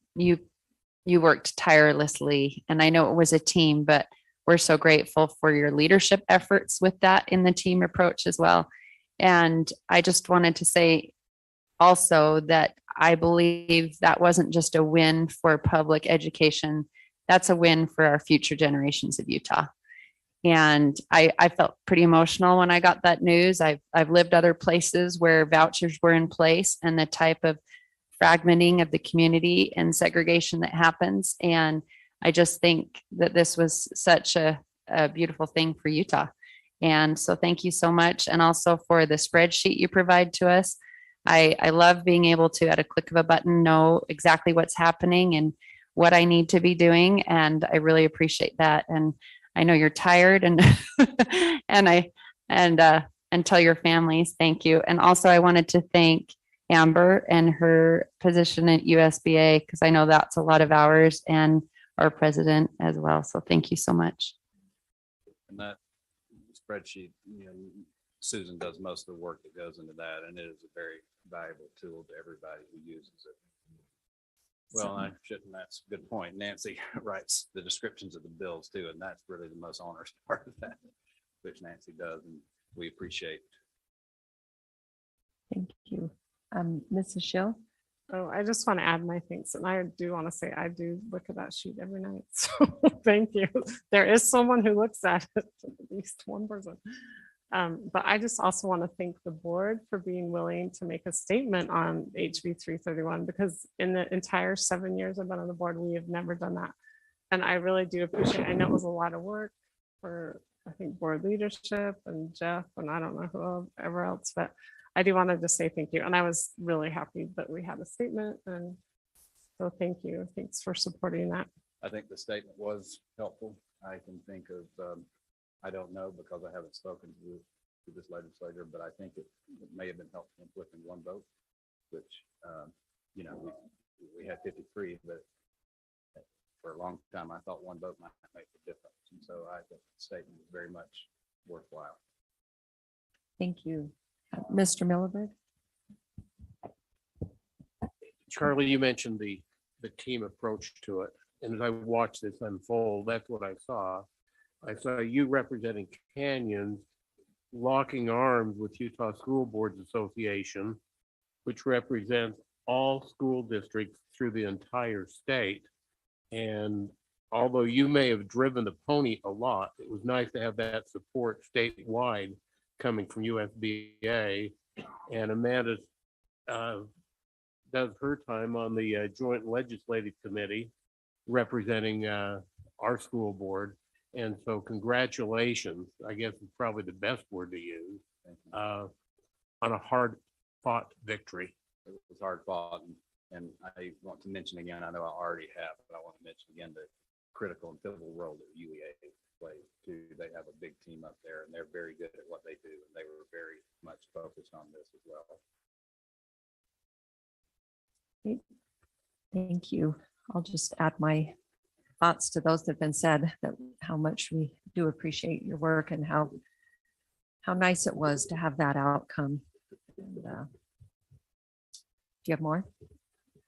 worked tirelessly, and I know it was a team, but we're so grateful for your leadership efforts with that in the team approach as well. And I just wanted to say also that I believe that wasn't just a win for public education. That's a win for our future generations of Utah. And I felt pretty emotional when I got that news. I've lived other places where vouchers were in place and the type of fragmenting of the community and segregation that happens. And I just think that this was such a beautiful thing for Utah. And so thank you so much. And also for the spreadsheet you provide to us. I love being able to, at a click of a button, know exactly what's happening and what I need to be doing. And I really appreciate that. And I know you're tired and and tell your families thank you. And also I wanted to thank Amber and her position at USBA, because I know that's a lot of hours, and our president as well. So thank you so much. And that spreadsheet, Susan does most of the work that goes into that, and it is a very valuable tool to everybody who uses it. Well, I shouldn't, that's a good point. Nancy writes the descriptions of the bills too, and that's really the most onerous part of that, which Nancy does, and we appreciate. Thank you. Mrs. Schill. Oh, I just want to add my thanks. And I do want to say, I do look at that sheet every night. So thank you. There is someone who looks at it, at least one person. But I just also want to thank the board for being willing to make a statement on HB 331, because in the entire 7 years I've been on the board, we have never done that. And I really do appreciate it. I know it was a lot of work for, I think, board leadership and Jeff, and I don't know whoever else, but I do want to just say thank you. And I was really happy that we had a statement. And so thank you. Thanks for supporting that. I think the statement was helpful. I can think of, I don't know because I haven't spoken to this legislator, but I think it may have been helpful in flipping one vote, which, we had 53, but for a long time, I thought one vote might make a difference. And so I think the statement is very much worthwhile. Thank you. Mr. Milliberg. Charlie, you mentioned the team approach to it. and as I watched this unfold, that's what I saw. I saw you representing Canyons locking arms with Utah School Boards Association, which represents all school districts through the entire state. And although you may have driven the pony a lot, it was nice to have that support statewide coming from USBA. And Amanda does her time on the Joint Legislative Committee representing our school board. And so congratulations, I guess is probably the best word to use, on a hard fought victory. It was hard fought. And I want to mention again, I know I already have, but I want to mention again the critical and pivotal role that UEA plays too. They have a big team up there and they're very good at what they do. And they were very much focused on this as well. Thank you. I'll just add my thoughts to those that have been said, that how much we do appreciate your work and how nice it was to have that outcome. And, do you have more?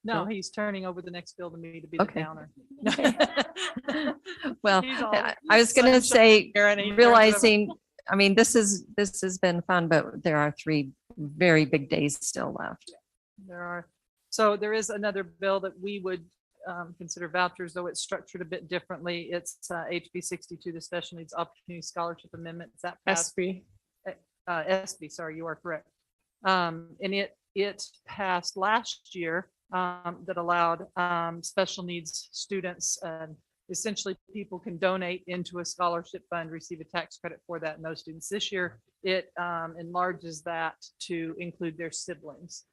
No, he's turning over the next bill to me to be the Okay. downer. Well, He's all I was going to say, sunshine and he turns it over. realizing, I mean, this has been fun, but there are 3 very big days still left. There are. So there is another bill that we would consider vouchers, though it's structured a bit differently. It's HB 62, the Special Needs Opportunity Scholarship Amendment. Is that passed? SB. SB, sorry, you are correct. And it passed last year that allowed special needs students, essentially people can donate into a scholarship fund, receive a tax credit for that. And those students this year, it enlarges that to include their siblings.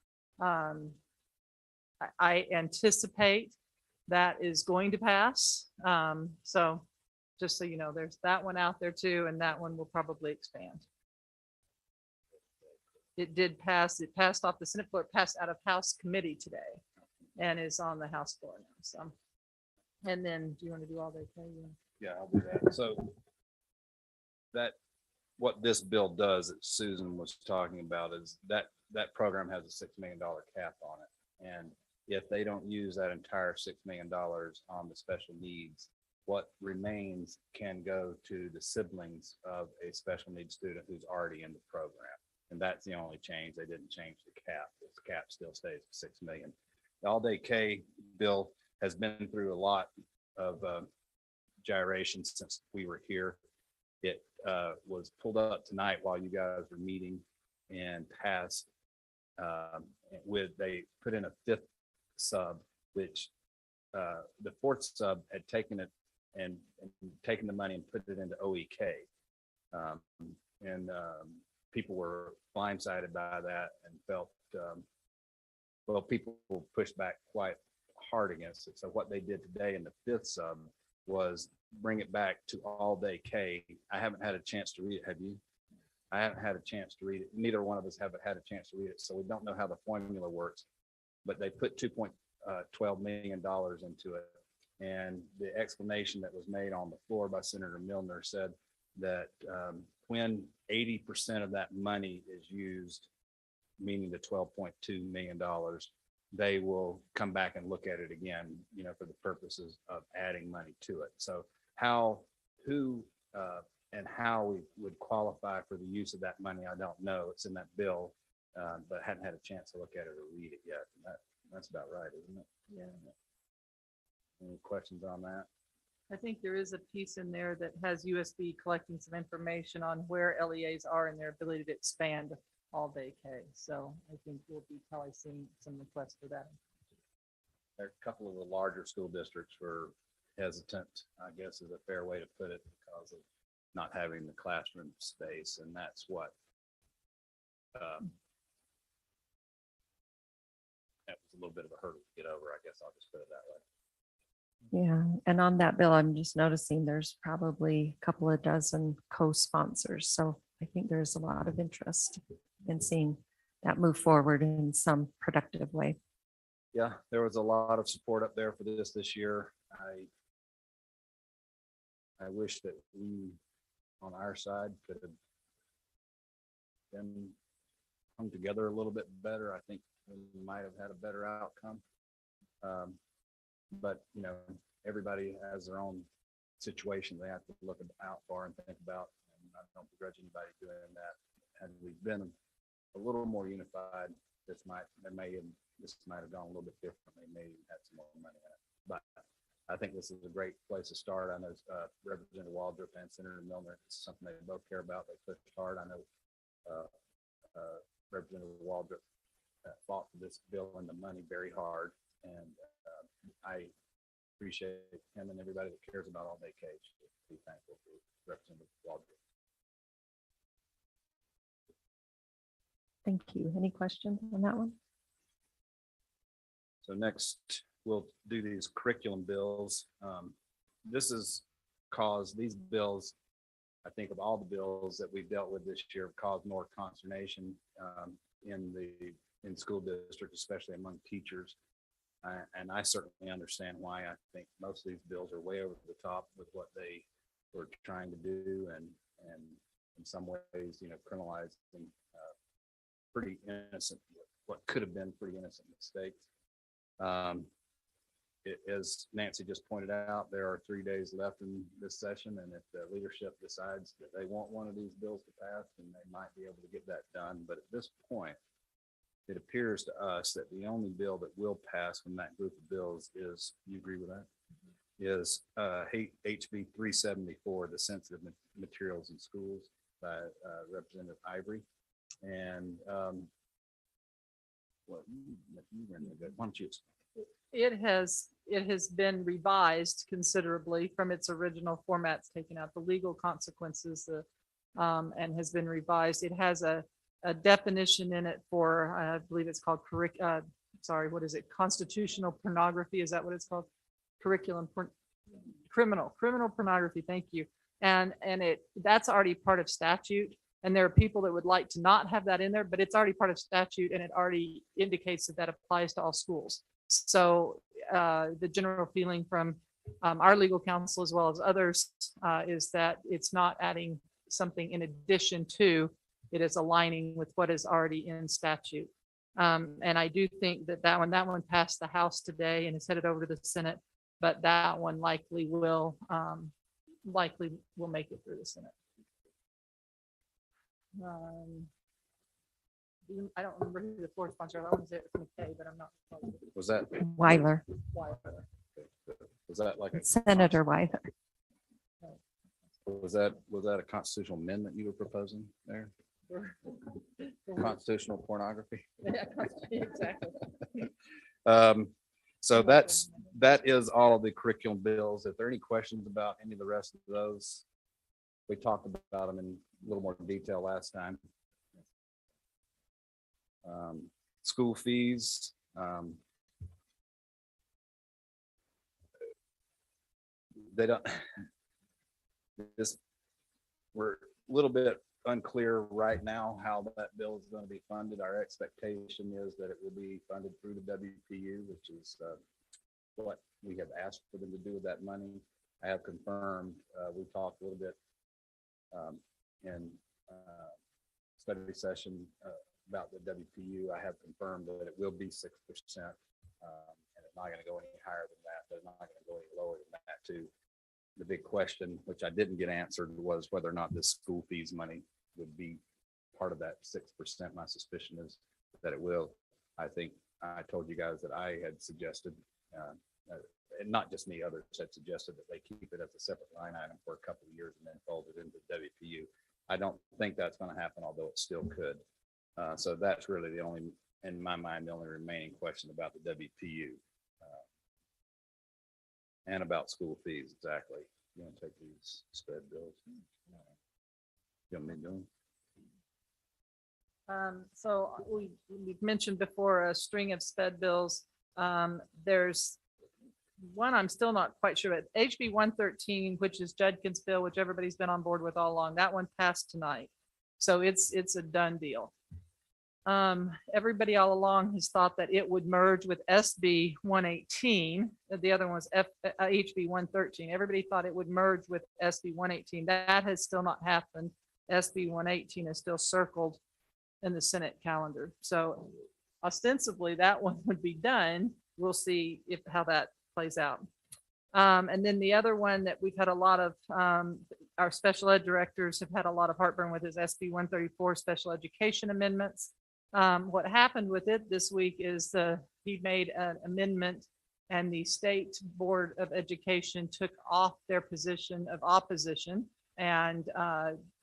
I anticipate that is going to pass. So just so you know, there's that one out there too, and that one will probably expand. It did pass. It passed off the Senate floor. It passed out of House committee today and is on the House floor now. So, and then do you want to do all the? Yeah, I'll do that. So what this bill does that Susan was talking about is that program has a $6 million cap on it. And if they don't use that entire $6 million on the special needs, what remains can go to the siblings of a special needs student who's already in the program. And that's the only change. They didn't change the cap. The cap still stays at 6 million. The all-day K bill has been through a lot of gyrations since we were here. It was pulled up tonight while you guys were meeting and passed they put in a 5th sub, which the 4th sub had taken it and taken the money and put it into OEK. People were blindsided by that and felt, people pushed back quite hard against it. So what they did today in the 5th sub was bring it back to all day K. I haven't had a chance to read it. Have you? I haven't had a chance to read it. Neither one of us have had a chance to read it. So we don't know how the formula works, but they put $2.12 million into it. And the explanation that was made on the floor by Senator Milner said that when 80% of that money is used, meaning the $12.2 million, they will come back and look at it again, for the purposes of adding money to it. So who and how we would qualify for the use of that money, I don't know. It's in that bill, but I hadn't had a chance to look at it or read it yet. That's about right, isn't it? Yeah. Any questions on that? I think there is a piece in there that has USB collecting some information on where LEAs are and their ability to expand all day K. So I think we'll be probably seeing some requests for that. There are a couple of the larger school districts were hesitant, I guess is a fair way to put it, because of not having the classroom space. And that's what that was a little bit of a hurdle to get over, I guess I'll just put it that way. Yeah, and on that bill, I'm just noticing there's probably a couple of dozen co-sponsors. So I think there's a lot of interest in seeing that move forward in some productive way. Yeah, there was a lot of support up there for this year. I wish that we on our side could have been come together a little bit better. I think we might have had a better outcome. But everybody has their own situation they have to look out for and think about. And I don't begrudge anybody doing that. Had we been a little more unified, this might have gone a little bit differently, maybe had some more money in it. But I think this is a great place to start. I know Representative Waldrop and Senator Milner, it's something they both care about. They pushed hard. I know Representative Waldrop fought for this bill and the money very hard. And I appreciate him and everybody that cares about all day cage. Be thankful for Representative Waldrop. Thank you. Any questions on that one? So next, we'll do these curriculum bills. This has caused these bills, I think of all the bills that we've dealt with this year, have caused more consternation in school districts, especially among teachers. And I certainly understand why. I think most of these bills are way over the top with what they were trying to do, and in some ways, criminalizing pretty innocent, what could have been pretty innocent mistakes. As Nancy just pointed out, there are 3 days left in this session, and if the leadership decides that they want one of these bills to pass, then they might be able to get that done. But at this point, it appears to us that the only bill that will pass from that group of bills is, you agree with that? Is HB 374, the sensitive materials in schools, by Representative Ivory. And why don't you explain? It has been revised considerably from its original formats, taken out the legal consequences, and has been revised. It has a definition in it for, I believe it's called constitutional pornography. Is that what it's called? Criminal pornography. Thank you. And that's already part of statute. And there are people that would like to not have that in there, but it's already part of statute, and it already indicates that applies to all schools. So the general feeling from our legal counsel, as well as others, is that it's not adding something in addition to, it is aligning with what is already in statute. And I do think that one passed the House today and is headed over to the Senate, but that one likely will make it through the Senate. I don't remember who the floor sponsor. I want to say it was McKay, but I'm not. Was that Weiler. Was that like Senator Weiler? Was that a constitutional amendment you were proposing there? Constitutional pornography. Yeah, exactly. So that is all of the curriculum bills. If there are any questions about any of the rest of those, we talked about them in a little more detail last time. School fees. We're a little bit unclear right now how that bill is going to be funded. Our expectation is that it will be funded through the WPU, which is what we have asked for them to do with that money. I have confirmed, we talked a little bit in study session about the WPU. I have confirmed that it will be 6%, and it's not going to go any higher than that, but it's not going to go any lower than that too. The big question, which I didn't get answered, was whether or not this school fees money would be part of that 6%. My suspicion is that it will. I think I told you guys that I had suggested, and not just me, others had suggested that they keep it as a separate line item for a couple of years and then fold it into WPU. I don't think that's going to happen, although it still could. So that's really the only, in my mind, the only remaining question about the WPU and about school fees. Exactly. You want to take these sped bills? You want me to do them? So we've mentioned before a string of sped bills. There's one I'm still not quite sure about. HB 113, which is Judkins' bill, which everybody's been on board with all along. That one passed tonight. So it's a done deal. Everybody all along has thought that it would merge with SB 118. The other one was HB 113. Everybody thought it would merge with SB 118. That has still not happened. SB 118 is still circled in the Senate calendar. So ostensibly that one would be done. We'll see how that plays out. And then the other one that we've had a lot of, our special ed directors have had a lot of heartburn with is SB 134 special education amendments. What happened with it this week is he made an amendment and the State Board of Education took off their position of opposition and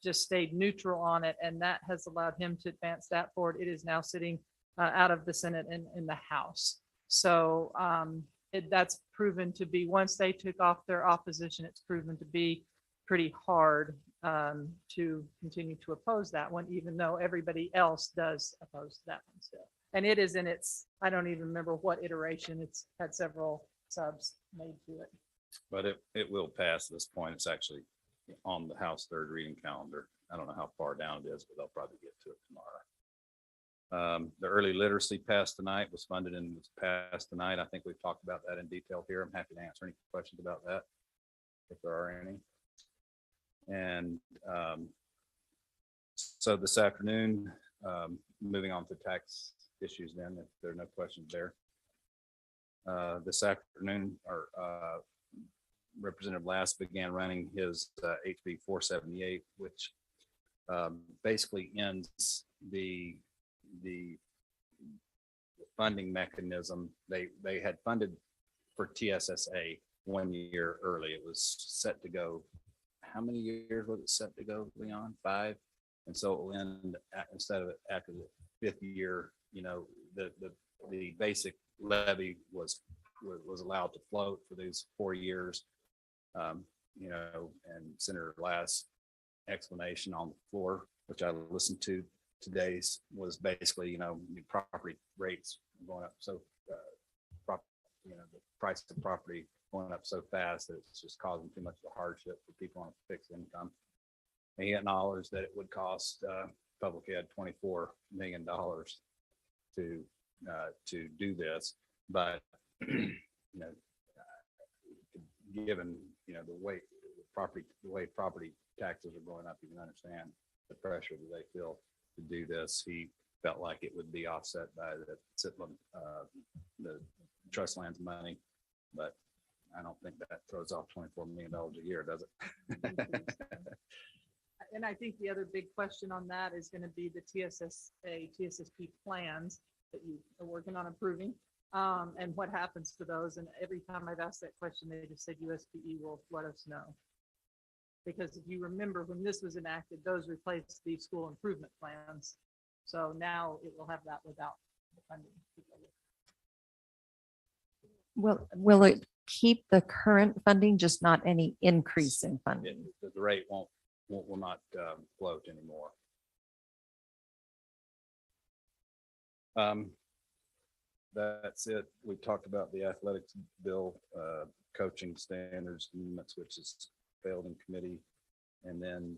just stayed neutral on it. And that has allowed him to advance that forward. It is now sitting out of the Senate and in the House. So that's proven to be, once they took off their opposition, it's proven to be pretty hard to continue to oppose that one, even though everybody else does oppose that one still. And it is in its, I don't even remember what iteration, it's had several subs made to it. But it will pass this point. It's actually on the House third reading calendar. I don't know how far down it is, but they'll probably get to it tomorrow. The early literacy passed tonight, was funded and was passed tonight. I think we've talked about that in detail here. I'm happy to answer any questions about that, if there are any. And so this afternoon, moving on to tax issues then, if there are no questions there. This afternoon, our Representative Last began running his HB 478, which basically ends the funding mechanism. They had funded for TSSA 1 year early. It was set to go. How many years was it set to go, Leon? 5. And so it will end instead of after the 5th year. You know, the basic levy was allowed to float for these 4 years. You know, and Senator Last explanation on the floor, which I listened to today's, was basically, you know, the property rates going up so you know, the price of property going up so fast that it's just causing too much of a hardship for people on a fixed income. And he acknowledged that it would cost public ed $24 million to do this, but you know, given, you know, the way property taxes are going up, you can understand the pressure that they feel to do this. He felt like it would be offset by the trust lands money, but I don't think that throws off $24 million a year, does it? And I think the other big question on that is going to be the TSSP plans that you are working on approving, and what happens to those. And every time I've asked that question, they just said USPE will let us know. Because if you remember, when this was enacted, those replaced the school improvement plans. So now it will have that without the funding. Will it keep the current funding, just not any increase in funding? The rate will not float anymore. That's it. We talked about the athletics bill, coaching standards amendments, which is failed in committee, and then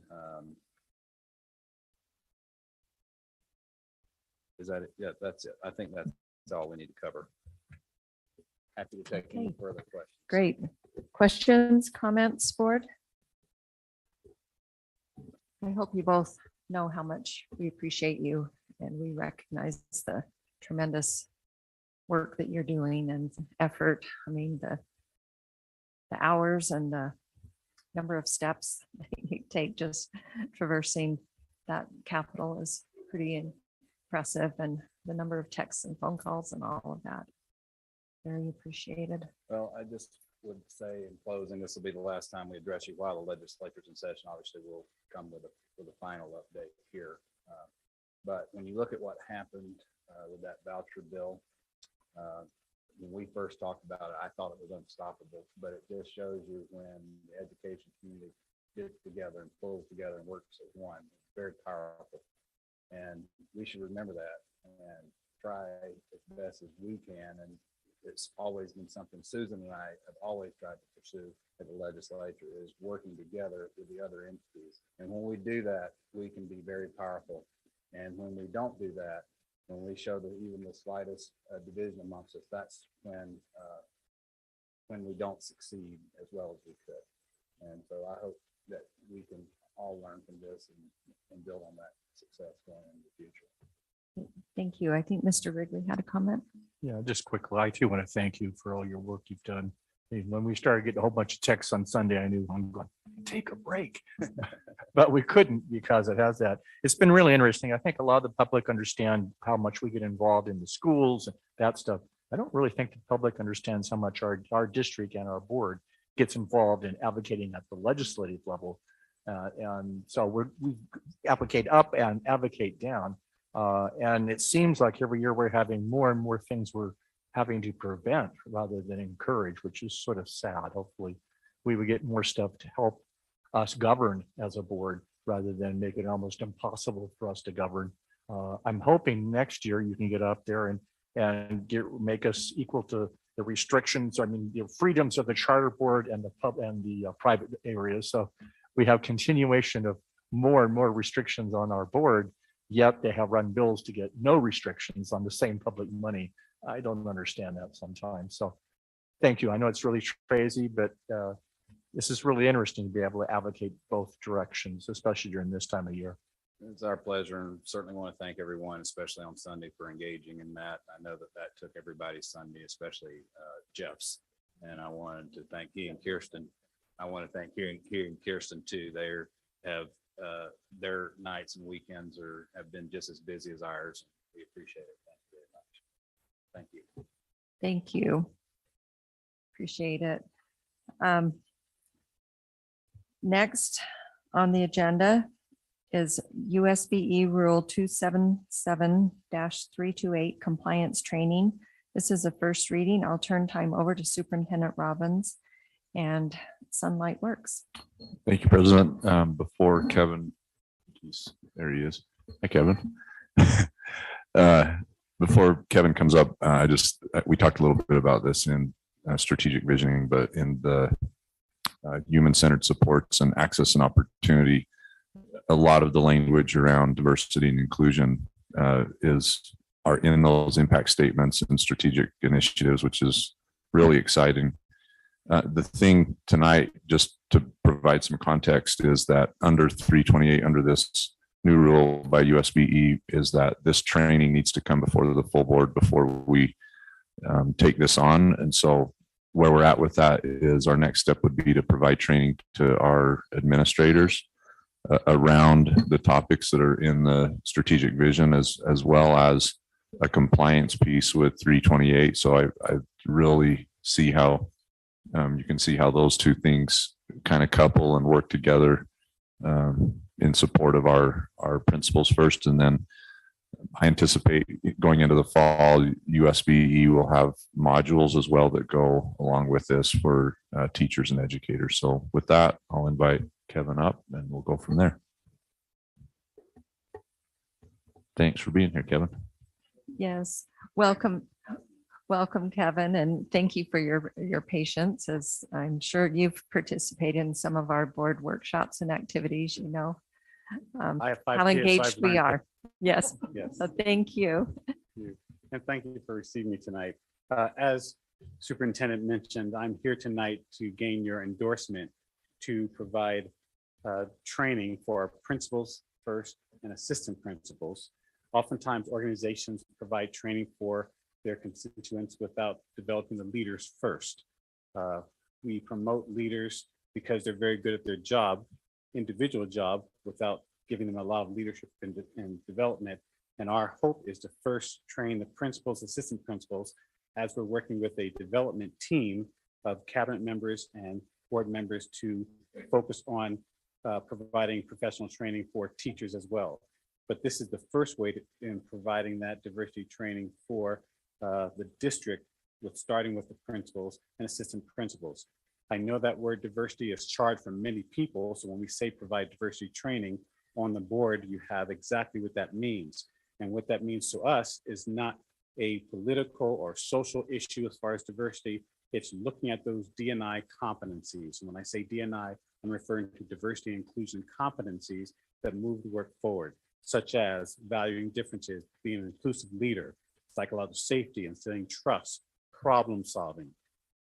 is that it? Yeah, that's it. I think that's all we need to cover. Happy to take any further questions. Great. Questions, comments, board? I hope you both know how much we appreciate you and we recognize the tremendous work that you're doing and effort. I mean, the hours and the number of steps that you take just traversing that Capitol is pretty impressive, and the number of texts and phone calls and all of that. Very appreciated. Well, I just would say in closing, this will be the last time we address you while the legislature's in session. Obviously, we'll come with a final update here. But when you look at what happened with that voucher bill, when we first talked about it, I thought it was unstoppable, but it just shows you when the education community gets together and pulls together and works as one. It's very powerful. And we should remember that and try as best as we can. And it's always been something Susan and I have always tried to pursue at the legislature, is working together with the other entities. And when we do that, we can be very powerful. And when we don't do that, when we show that even the slightest division amongst us, that's when we don't succeed as well as we could. And so I hope that we can all learn from this and build on that success going into the future. Thank you. I think Mr. Wrigley had a comment. Yeah, just quickly, I too want to thank you for all your work you've done When we started getting a whole bunch of texts on Sunday, I knew I'm going, take a break. But we couldn't because it has that. It's been really interesting. I think a lot of the public understand how much we get involved in the schools and that stuff. I don't really think the public understands how much our district and our board gets involved in advocating at the legislative level. And so we advocate up and advocate down. And it seems like every year we're having more and more things we're having to prevent rather than encourage, which is sort of sad. Hopefully we would get more stuff to help us govern as a board rather than make it almost impossible for us to govern. I'm hoping next year you can get up there and make us equal to the restrictions, I mean, the freedoms of the charter board and the private areas. So we have continuation of more and more restrictions on our board, yet they have run bills to get no restrictions on the same public money. I don't understand that sometimes. So thank you. I know it's really crazy, but this is really interesting to be able to advocate both directions, especially during this time of year. It's our pleasure, and certainly want to thank everyone, especially on Sunday, for engaging in that. I know that took everybody's Sunday, especially Jeff's. And I wanted to thank he and Kirsten. I want to thank he and Kirsten too. They have their nights and weekends have been just as busy as ours. We appreciate it. Thank you very much. Thank you. Thank you. Appreciate it. Next on the agenda is USBE Rule 277-328 compliance training. This is a first reading. I'll turn time over to Superintendent Robbins and Sunlight Works. Thank you, President. Before Kevin, there he is. Hi, Kevin. Before Kevin comes up, we talked a little bit about this in strategic visioning, but in the human-centered supports and access and opportunity, a lot of the language around diversity and inclusion are in those impact statements and strategic initiatives, which is really exciting. The thing tonight, just to provide some context, is that under 328, under this new rule by USBE, is that this training needs to come before the full board before we take this on. And so where we're at with that is our next step would be to provide training to our administrators around the topics that are in the strategic vision, as well as a compliance piece with 328. So I really see how you can see how those two things kind of couple and work together in support of our principles first. And then I anticipate going into the fall, USBE will have modules as well that go along with this for teachers and educators. So with that, I'll invite Kevin up and we'll go from there. Thanks for being here, Kevin. Yes, welcome, Kevin, and thank you for your patience, as I'm sure you've participated in some of our board workshops and activities, you know. I have 5 how kids, so engaged I've we learned are. Yes. Yes. So thank you. And thank you for receiving me tonight. As Superintendent mentioned, I'm here tonight to gain your endorsement to provide training for our principals first and assistant principals. Oftentimes organizations provide training for their constituents without developing the leaders first. We promote leaders because they're very good at their job, individual job, without giving them a lot of leadership and development. And our hope is to first train the principals, assistant principals, as we're working with a development team of cabinet members and board members to focus on providing professional training for teachers as well. But this is the first way in providing that diversity training for the district, with starting with the principals and assistant principals. I know that word diversity is charged for many people. So when we say provide diversity training on the board, you have exactly what that means. And what that means to us is not a political or social issue as far as diversity. It's looking at those D&I competencies. And when I say D&I, I'm referring to diversity and inclusion competencies that move the work forward, such as valuing differences, being an inclusive leader, psychological safety, instilling trust, problem solving,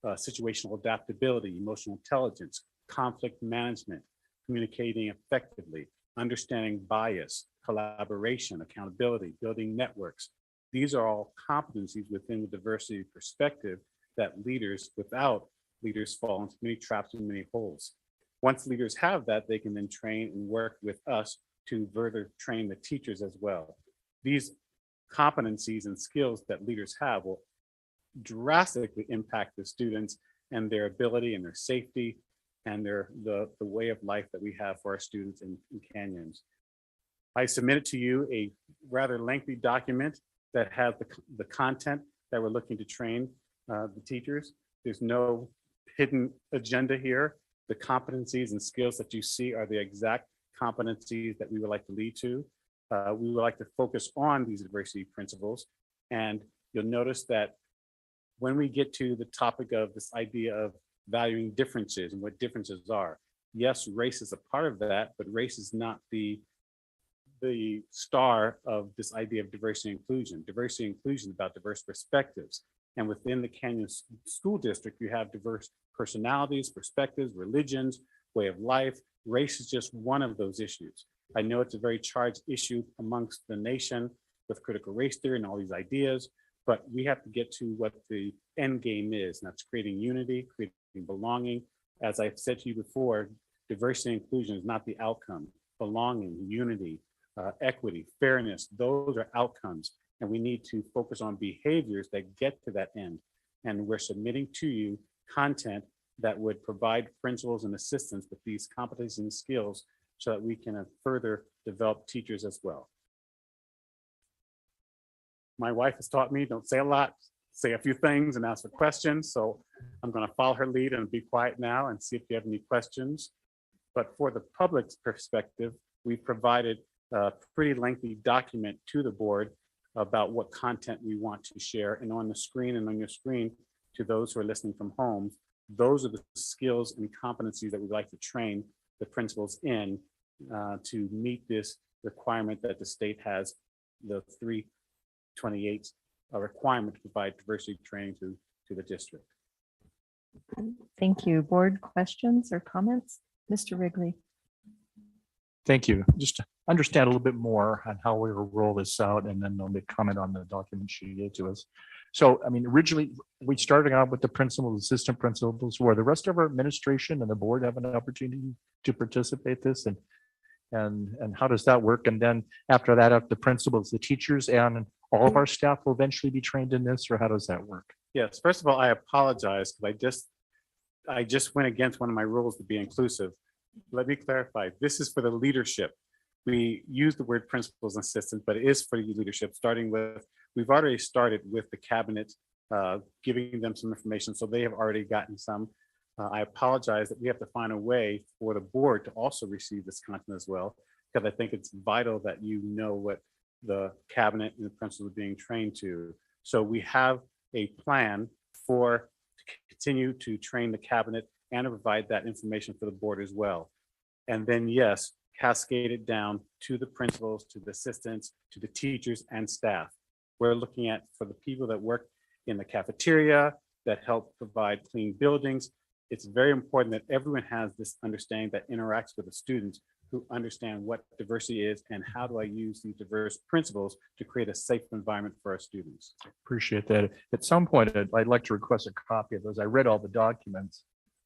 situational adaptability, emotional intelligence, conflict management, communicating effectively, understanding bias, collaboration, accountability, building networks. These are all competencies within the diversity perspective that leaders without leaders fall into many traps and many holes. Once leaders have that, they can then train and work with us to further train the teachers as well. These competencies and skills that leaders have will drastically impact the students and their ability and their safety and the way of life that we have for our students in Canyons. I submitted to you a rather lengthy document that has the content that we're looking to train the teachers. There's no hidden agenda here. The competencies and skills that you see are the exact competencies that we would like to lead to. We would like to focus on these diversity principles. And you'll notice that when we get to the topic of this idea of valuing differences and what differences are, yes, race is a part of that, but race is not the star of this idea of diversity and inclusion. Diversity and inclusion is about diverse perspectives. And within the Canyon School District, you have diverse personalities, perspectives, religions, way of life. Race is just one of those issues. I know it's a very charged issue amongst the nation with critical race theory and all these ideas, but we have to get to what the end game is, and that's creating unity, creating belonging. As I've said to you before, diversity and inclusion is not the outcome. Belonging, unity, equity, fairness, those are outcomes. And we need to focus on behaviors that get to that end. And we're submitting to you content that would provide principals and assistants with these competencies and skills so that we can further develop teachers as well. My wife has taught me, don't say a lot, say a few things and ask for questions. So I'm going to follow her lead and be quiet now and see if you have any questions. But for the public's perspective, we've provided a pretty lengthy document to the board about what content we want to share. And on the screen and on your screen, to those who are listening from home, those are the skills and competencies that we'd like to train the principals in to meet this requirement that the state has, the 328 requirement to provide diversity training to the district. Thank you. Board questions or comments? Mr. Wrigley. Thank you. Just to understand a little bit more on how we will roll this out, and then I'll make comment on the document she gave to us. So, I mean, originally we started out with the principals, assistant principals, where the rest of our administration and the board have an opportunity to participate this, and how does that work? And then after that, up the principals, the teachers, and all of our staff will eventually be trained in this, or how does that work? Yes, first of all, I apologize because I just went against one of my rules to be inclusive. Let me clarify. This is for the leadership. We use the word principals and assistants, but it is for the leadership, starting with, we've already started with the cabinet, giving them some information. So they have already gotten some. I apologize that we have to find a way for the board to also receive this content as well, because I think it's vital that you know what the cabinet and the principals are being trained to. So we have a plan to continue to train the cabinet and to provide that information for the board as well. And then, yes, cascade it down to the principals, to the assistants, to the teachers and staff. We're looking at for the people that work in the cafeteria, that help provide clean buildings. It's very important that everyone has this understanding that interacts with the students who understand what diversity is and how do I use these diverse principles to create a safe environment for our students. Appreciate that. At some point, I'd like to request a copy of those. I read all the documents.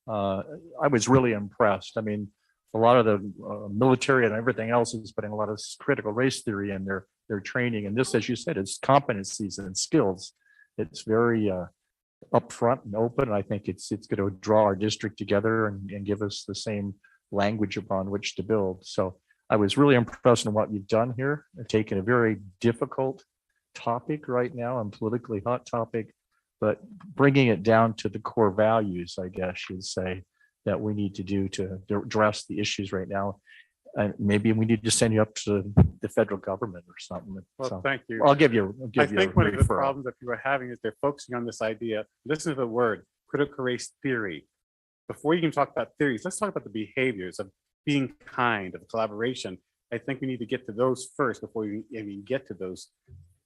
I was really impressed. I mean, a lot of the military and everything else is putting a lot of critical race theory in their training. And this, as you said, is competencies and skills. It's very upfront and open. I think it's going to draw our district together and give us the same language upon which to build. So I was really impressed in what you've done here, taking a very difficult topic right now and politically hot topic, but bringing it down to the core values, I guess you'd say, that we need to do to address the issues right now. And maybe we need to send you up to the federal government or something. Well, So thank you. I'll give you. I think one of the problems that people are having is they're focusing on this idea. Listen to the word critical race theory. Before you can talk about theories, let's talk about the behaviors of being kind, of collaboration. I think we need to get to those first before we even get to those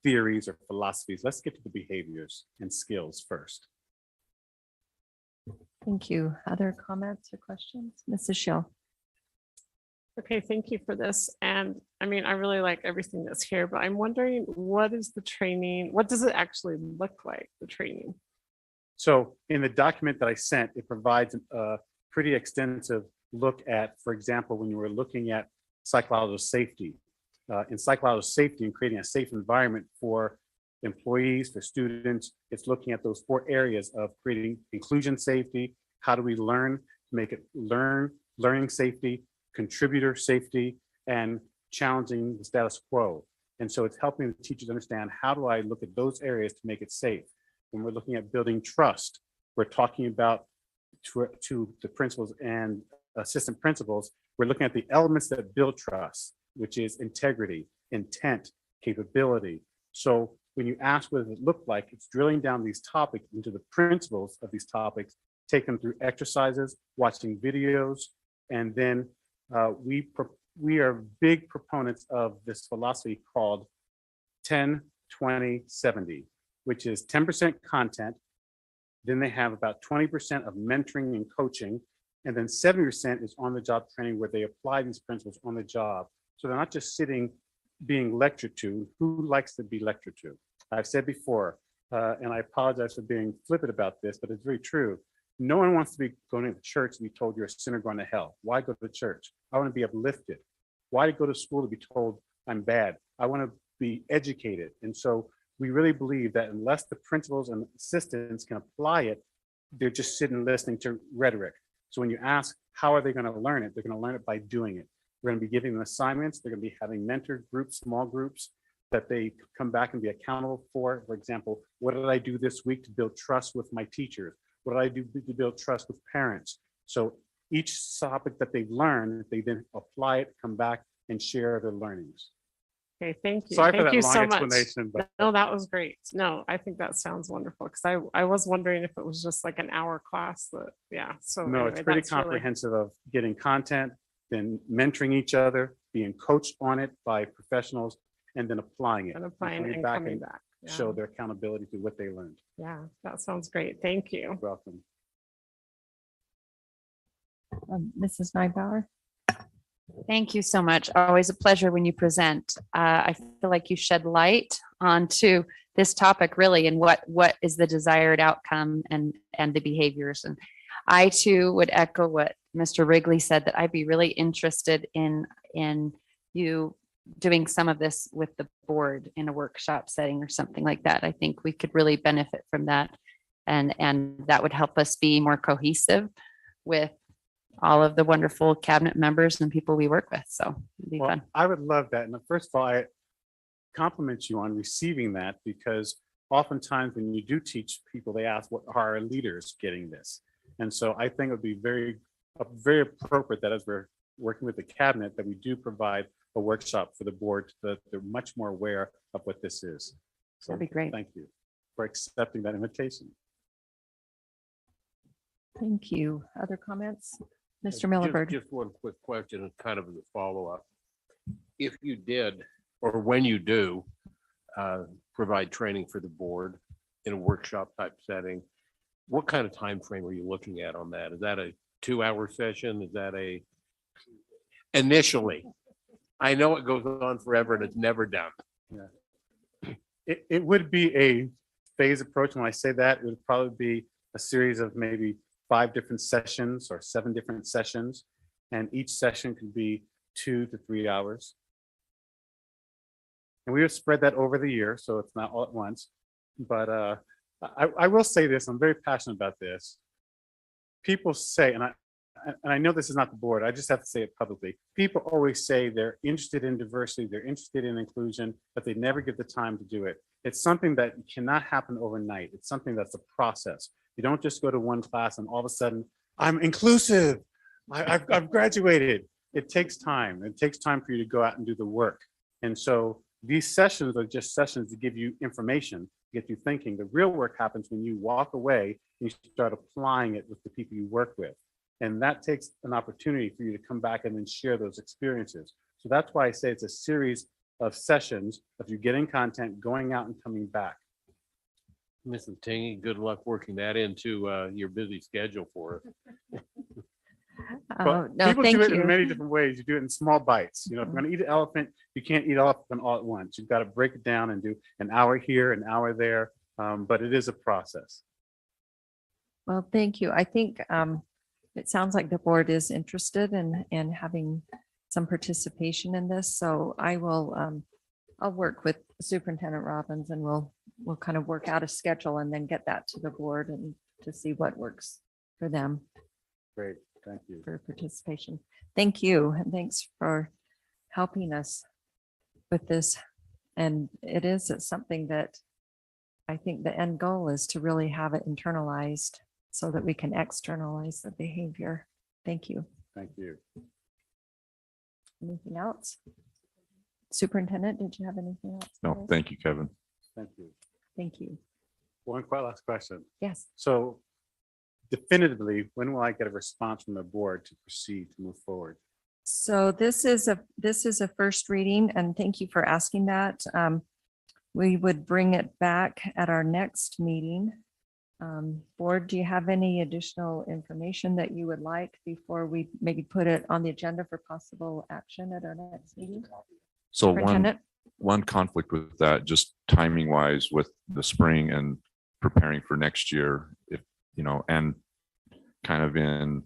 theories or philosophies. Let's get to the behaviors and skills first. Thank you. Other comments or questions? Mrs. Schill. Okay, thank you for this. And I mean, I really like everything that's here, but I'm wondering, what is the training? What does it actually look like, the training? So in the document that I sent, it provides a pretty extensive look at, for example, when you were looking at psychological safety. In psychological safety and creating a safe environment for employees, for students, it's looking at those 4 areas of creating inclusion safety. How do we learn to make it learning safety, contributor safety, and challenging the status quo. And so it's helping the teachers understand, how do I look at those areas to make it safe? When we're looking at building trust, we're talking about to the principals and assistant principals, we're looking at the elements that build trust, which is integrity, intent, capability. So when you ask what does it look like, it's drilling down these topics into the principles of these topics, take them through exercises, watching videos, and then we are big proponents of this philosophy called 10, 20, 70, which is 10% content. Then they have about 20% of mentoring and coaching. And then 70% is on the job training, where they apply these principles on the job. So they're not just sitting being lectured to. Who likes to be lectured to? I've said before, and I apologize for being flippant about this, but it's very true. No one wants to be going to church and be told you're a sinner going to hell. Why go to church? I want to be uplifted. Why go to school to be told I'm bad? I want to be educated. And so we really believe that unless the principals and assistants can apply it, they're just sitting listening to rhetoric. So when you ask, how are they going to learn it? They're going to learn it by doing it. We're going to be giving them assignments. They're going to be having mentor groups, small groups that they come back and be accountable for. For example, what did I do this week to build trust with my teachers? What did I do to build trust with parents? So each topic that they've learned, they then apply it, come back and share their learnings. Okay, thank you. Sorry for Thank that you long so much. explanation, but No, that was great. No, I think that sounds wonderful, because I was wondering if it was just like an hour class that, yeah, so. no, it's anyway, pretty that's really- comprehensive of getting content, then mentoring each other, being coached on it by professionals, and then applying it. And applying and back coming and back. Yeah. show their accountability to what they learned. Yeah, that sounds great. Thank you. Welcome. Mrs. Neubauer? Thank you so much. Always a pleasure when you present. I feel like you shed light onto this topic really, and what is the desired outcome and the behaviors. And I too would echo what Mr. Wrigley said, that I'd be really interested in you doing some of this with the board in a workshop setting or something like that. I think we could really benefit from that. And that would help us be more cohesive with all of the wonderful cabinet members and people we work with. So it'd be Well, fun. I would love that. And first of all, I compliment you on receiving that, because oftentimes when you do teach people, they ask, what are our leaders getting this? And so I think it would be very appropriate that as we're working with the cabinet, that we do provide a workshop for the board, so that they're much more aware of what this is. So That'd be great. thank you for accepting that invitation. Thank you. Other comments? Mr. Just- Millibird? Just one quick question and kind of as a follow-up. If you did, or when you do, provide training for the board in a workshop type setting, what kind of time frame are you looking at on that? Is that a 2-hour session? Is that initially? I know it goes on forever and it's never done. It would be a phased approach. When I say that, it would probably be a series of maybe 5 different sessions or 7 different sessions. And each session could be 2 to 3 hours. And we would spread that over the year, so it's not all at once. But I will say this, I'm very passionate about this. People say, and I know this is not the board, I just have to say it publicly. People always say they're interested in diversity, they're interested in inclusion, but they never get the time to do it. It's something that cannot happen overnight. It's something that's a process. You don't just go to one class and all of a sudden, I'm inclusive. I've graduated. It takes time. It takes time for you to go out and do the work. And so these sessions are just sessions to give you information, get you thinking. The real work happens when you walk away and you start applying it with the people you work with. And that takes an opportunity for you to come back and then share those experiences. So that's why I say it's a series of sessions of you getting content, going out and coming back. Mrs. Tingy, good luck working that into your busy schedule for us. Oh, no, People thank do it in you. many different ways. You do it in small bites. You know, if you're going to eat an elephant, you can't eat elephant all at once. You've got to break it down and do an hour here, an hour there. But it is a process. Well, thank you. I think it sounds like the board is interested in having some participation in this. So I will, I'll work with Superintendent Robbins and we'll kind of work out a schedule and then get that to the board and to see what works for them Great, thank you. for participation. Thank you. And thanks for helping us with this. And it is something that I think the end goal is to really have it internalized so that we can externalize the behavior. Thank you. Thank you. Anything else? Superintendent, did you have anything else? for No, us? thank you, Kevin. Thank you. Thank you. One quite last question. Yes. So definitively, when will I get a response from the board to proceed to move forward? So this is a first reading and thank you for asking that. We would bring it back at our next meeting. Board, do you have any additional information that you would like before we maybe put it on the agenda for possible action at our next meeting? So Superintendent? one conflict with that, just timing wise with the spring and preparing for next year, if, you know, and kind of in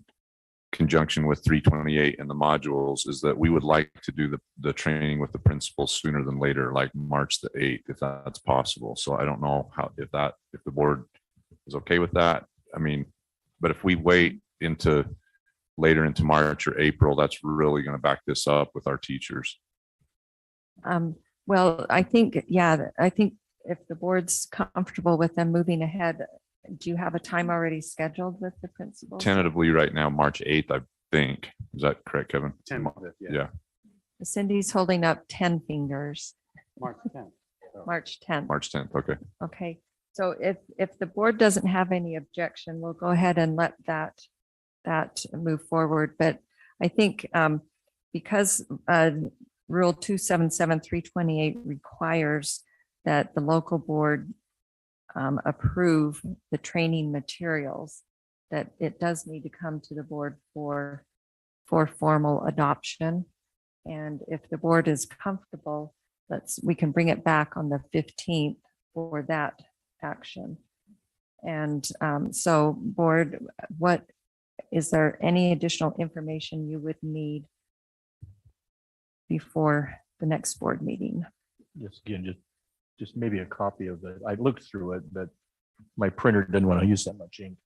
conjunction with 328 and the modules, is that we would like to do the training with the principals sooner than later, like March the 8th, if that's possible. So I don't know how, if the board is okay with that. I mean, but if we wait into later into March or April, that's really going to back this up with our teachers. Well, I think, yeah, I think if the board's comfortable with them moving ahead, do you have a time already scheduled with the principals? Tentatively right now, March 8th, I think. Is that correct, Kevin? 10th, Yeah, Cindy's holding up 10 fingers. March 10th. March 10th. March 10th. Okay. Okay, so if the board doesn't have any objection, we'll go ahead and let that move forward. But I think because Rule 277-328 requires that the local board approve the training materials, that it does need to come to the board for formal adoption. And if the board is comfortable, we can bring it back on the 15th for that action. And so board, is there any additional information you would need before the next board meeting? Just again, just maybe a copy of it. I looked through it, but my printer didn't want to use that much ink.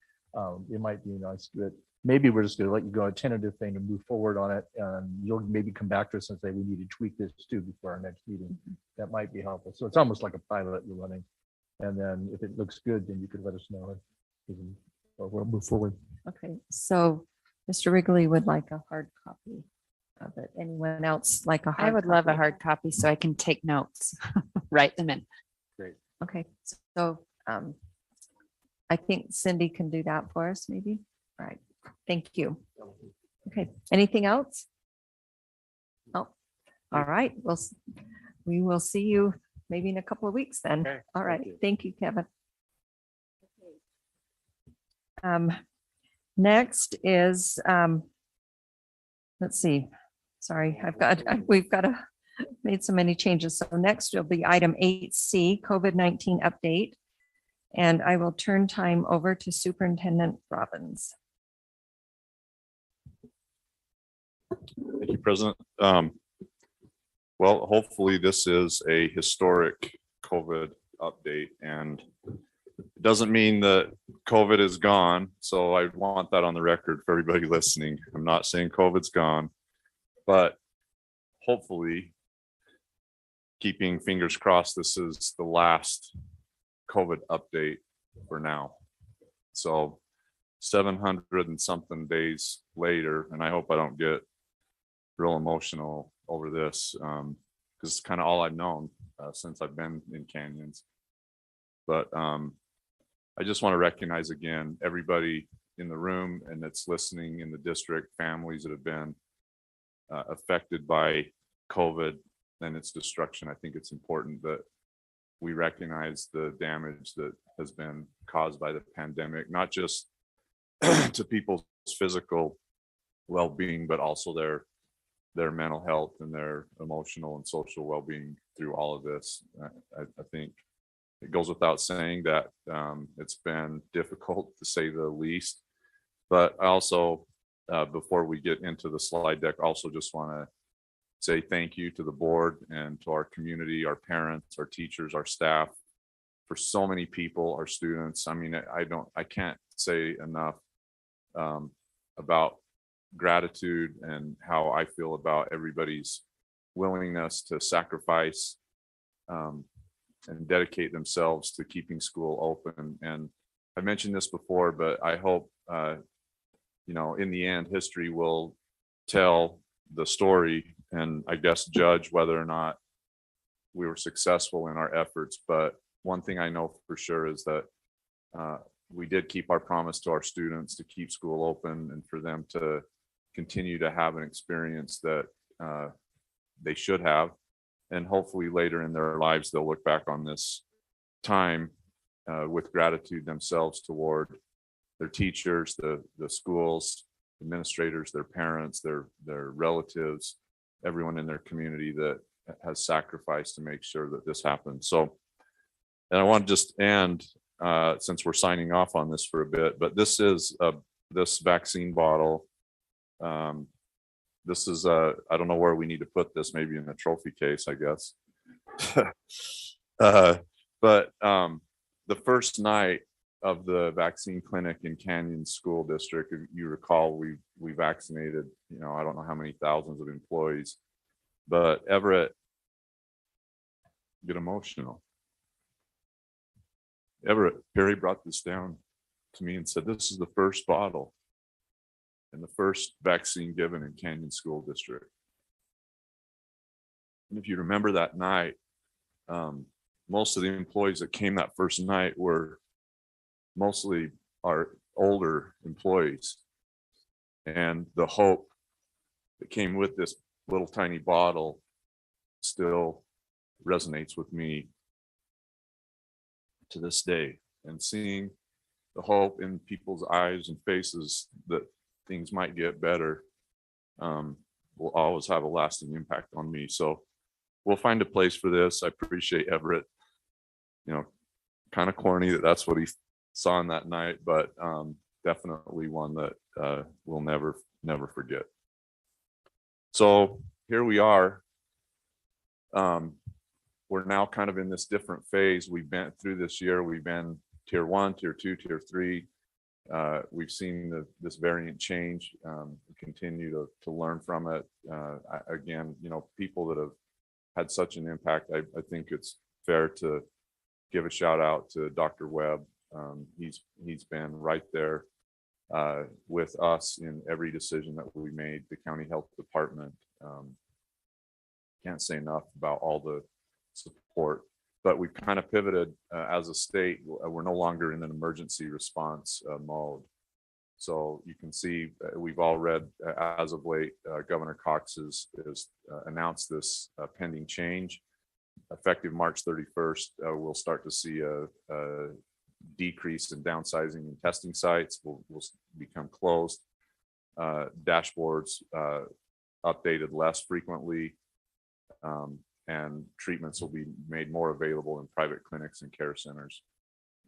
It might be nice, but maybe we're just going to let you go a tentative thing and move forward on it. And you'll maybe come back to us and say, we need to tweak this too before our next meeting. That might be helpful. So it's almost like a pilot you're running. And then if it looks good, then you could let us know. We'll move forward. Okay, so Mr. Wrigley would like a hard copy of it. Anyone else like a hard? I would love a copy? hard copy so I can take notes, write them in. Great. Okay, so I think Cindy can do that for us, maybe. All right, thank you. Okay, anything else? Oh, all right. We will see you maybe in a couple of weeks then. Okay, All right, you. thank you, Kevin. Next is, let's see, sorry, we've got made so many changes. So next will be item 8C, COVID-19 update. And I will turn time over to Superintendent Robbins. Thank you, President. Well, hopefully this is a historic COVID update, and it doesn't mean that COVID is gone. So I want that on the record for everybody listening. I'm not saying COVID's gone, but hopefully, keeping fingers crossed, this is the last COVID update for now. So 700 and something days later, and I hope I don't get real emotional over this, because it's kind of all I've known since I've been in canyons. But I just want to recognize again everybody in the room and that's listening in the district, families that have been affected by COVID and its destruction. I think it's important that we recognize the damage that has been caused by the pandemic, not just to people's physical well-being, but also their mental health and their emotional and social well-being through all of this. I think it goes without saying that it's been difficult to say the least. But I also, before we get into the slide deck, also just want to say thank you to the board and to our community, our parents, our teachers, our staff, for so many people, our students. I mean, I can't say enough about gratitude and how I feel about everybody's willingness to sacrifice and dedicate themselves to keeping school open. And I mentioned this before, but I hope, in the end, history will tell the story and I guess judge whether or not we were successful in our efforts. But one thing I know for sure is that we did keep our promise to our students to keep school open and for them to continue to have an experience that they should have. And hopefully later in their lives, they'll look back on this time with gratitude themselves toward their teachers, the schools, administrators, their parents, their relatives, everyone in their community that has sacrificed to make sure that this happens. So, and I want to just end, since we're signing off on this for a bit, but this is this vaccine bottle. This is I don't know where we need to put this, maybe in a trophy case, I guess. But the first night of the vaccine clinic in Canyon School District, if you recall, we vaccinated, I don't know how many thousands of employees, but Everett, get emotional. Everett, Perry brought this down to me and said, this is the first bottle and the first vaccine given in Canyon School District. And if you remember that night, most of the employees that came that first night were mostly our older employees. And the hope that came with this little tiny bottle still resonates with me to this day. And seeing the hope in people's eyes and faces that things might get better will always have a lasting impact on me. So we'll find a place for this. I appreciate Everett, kind of corny that's what he saw in that night, but definitely one that we'll never forget. So here we are. We're now kind of in this different phase. We've been through this year. We've been tier 1, tier 2, tier 3. We've seen this variant change. We continue to learn from it. Again, people that have had such an impact, I think it's fair to give a shout out to Dr. Webb. He's been right there with us in every decision that we made. The county health department, can't say enough about all the support, but we've kind of pivoted as a state. We're no longer in an emergency response mode. So you can see we've all read as of late, Governor Cox has announced this pending change. Effective March 31st, we'll start to see a decrease in downsizing and testing sites will become closed. Dashboards updated less frequently, and treatments will be made more available in private clinics and care centers,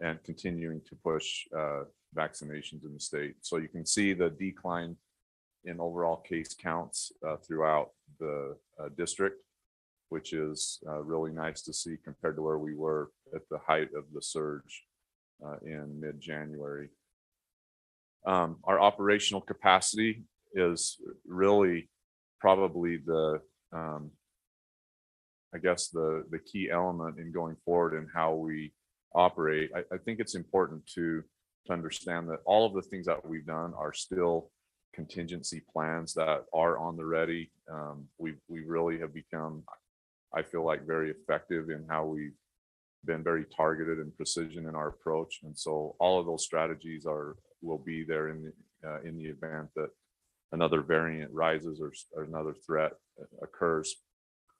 and continuing to push vaccinations in the state. So you can see the decline in overall case counts throughout the district, which is really nice to see compared to where we were at the height of the surge in mid-January. Our operational capacity is really probably the key element in going forward in how we operate. I think it's important to understand that all of the things that we've done are still contingency plans that are on the ready. We really have become, I feel like, very effective in how we've been very targeted and precision in our approach. And so all of those strategies will be there in the event that another variant rises or another threat occurs.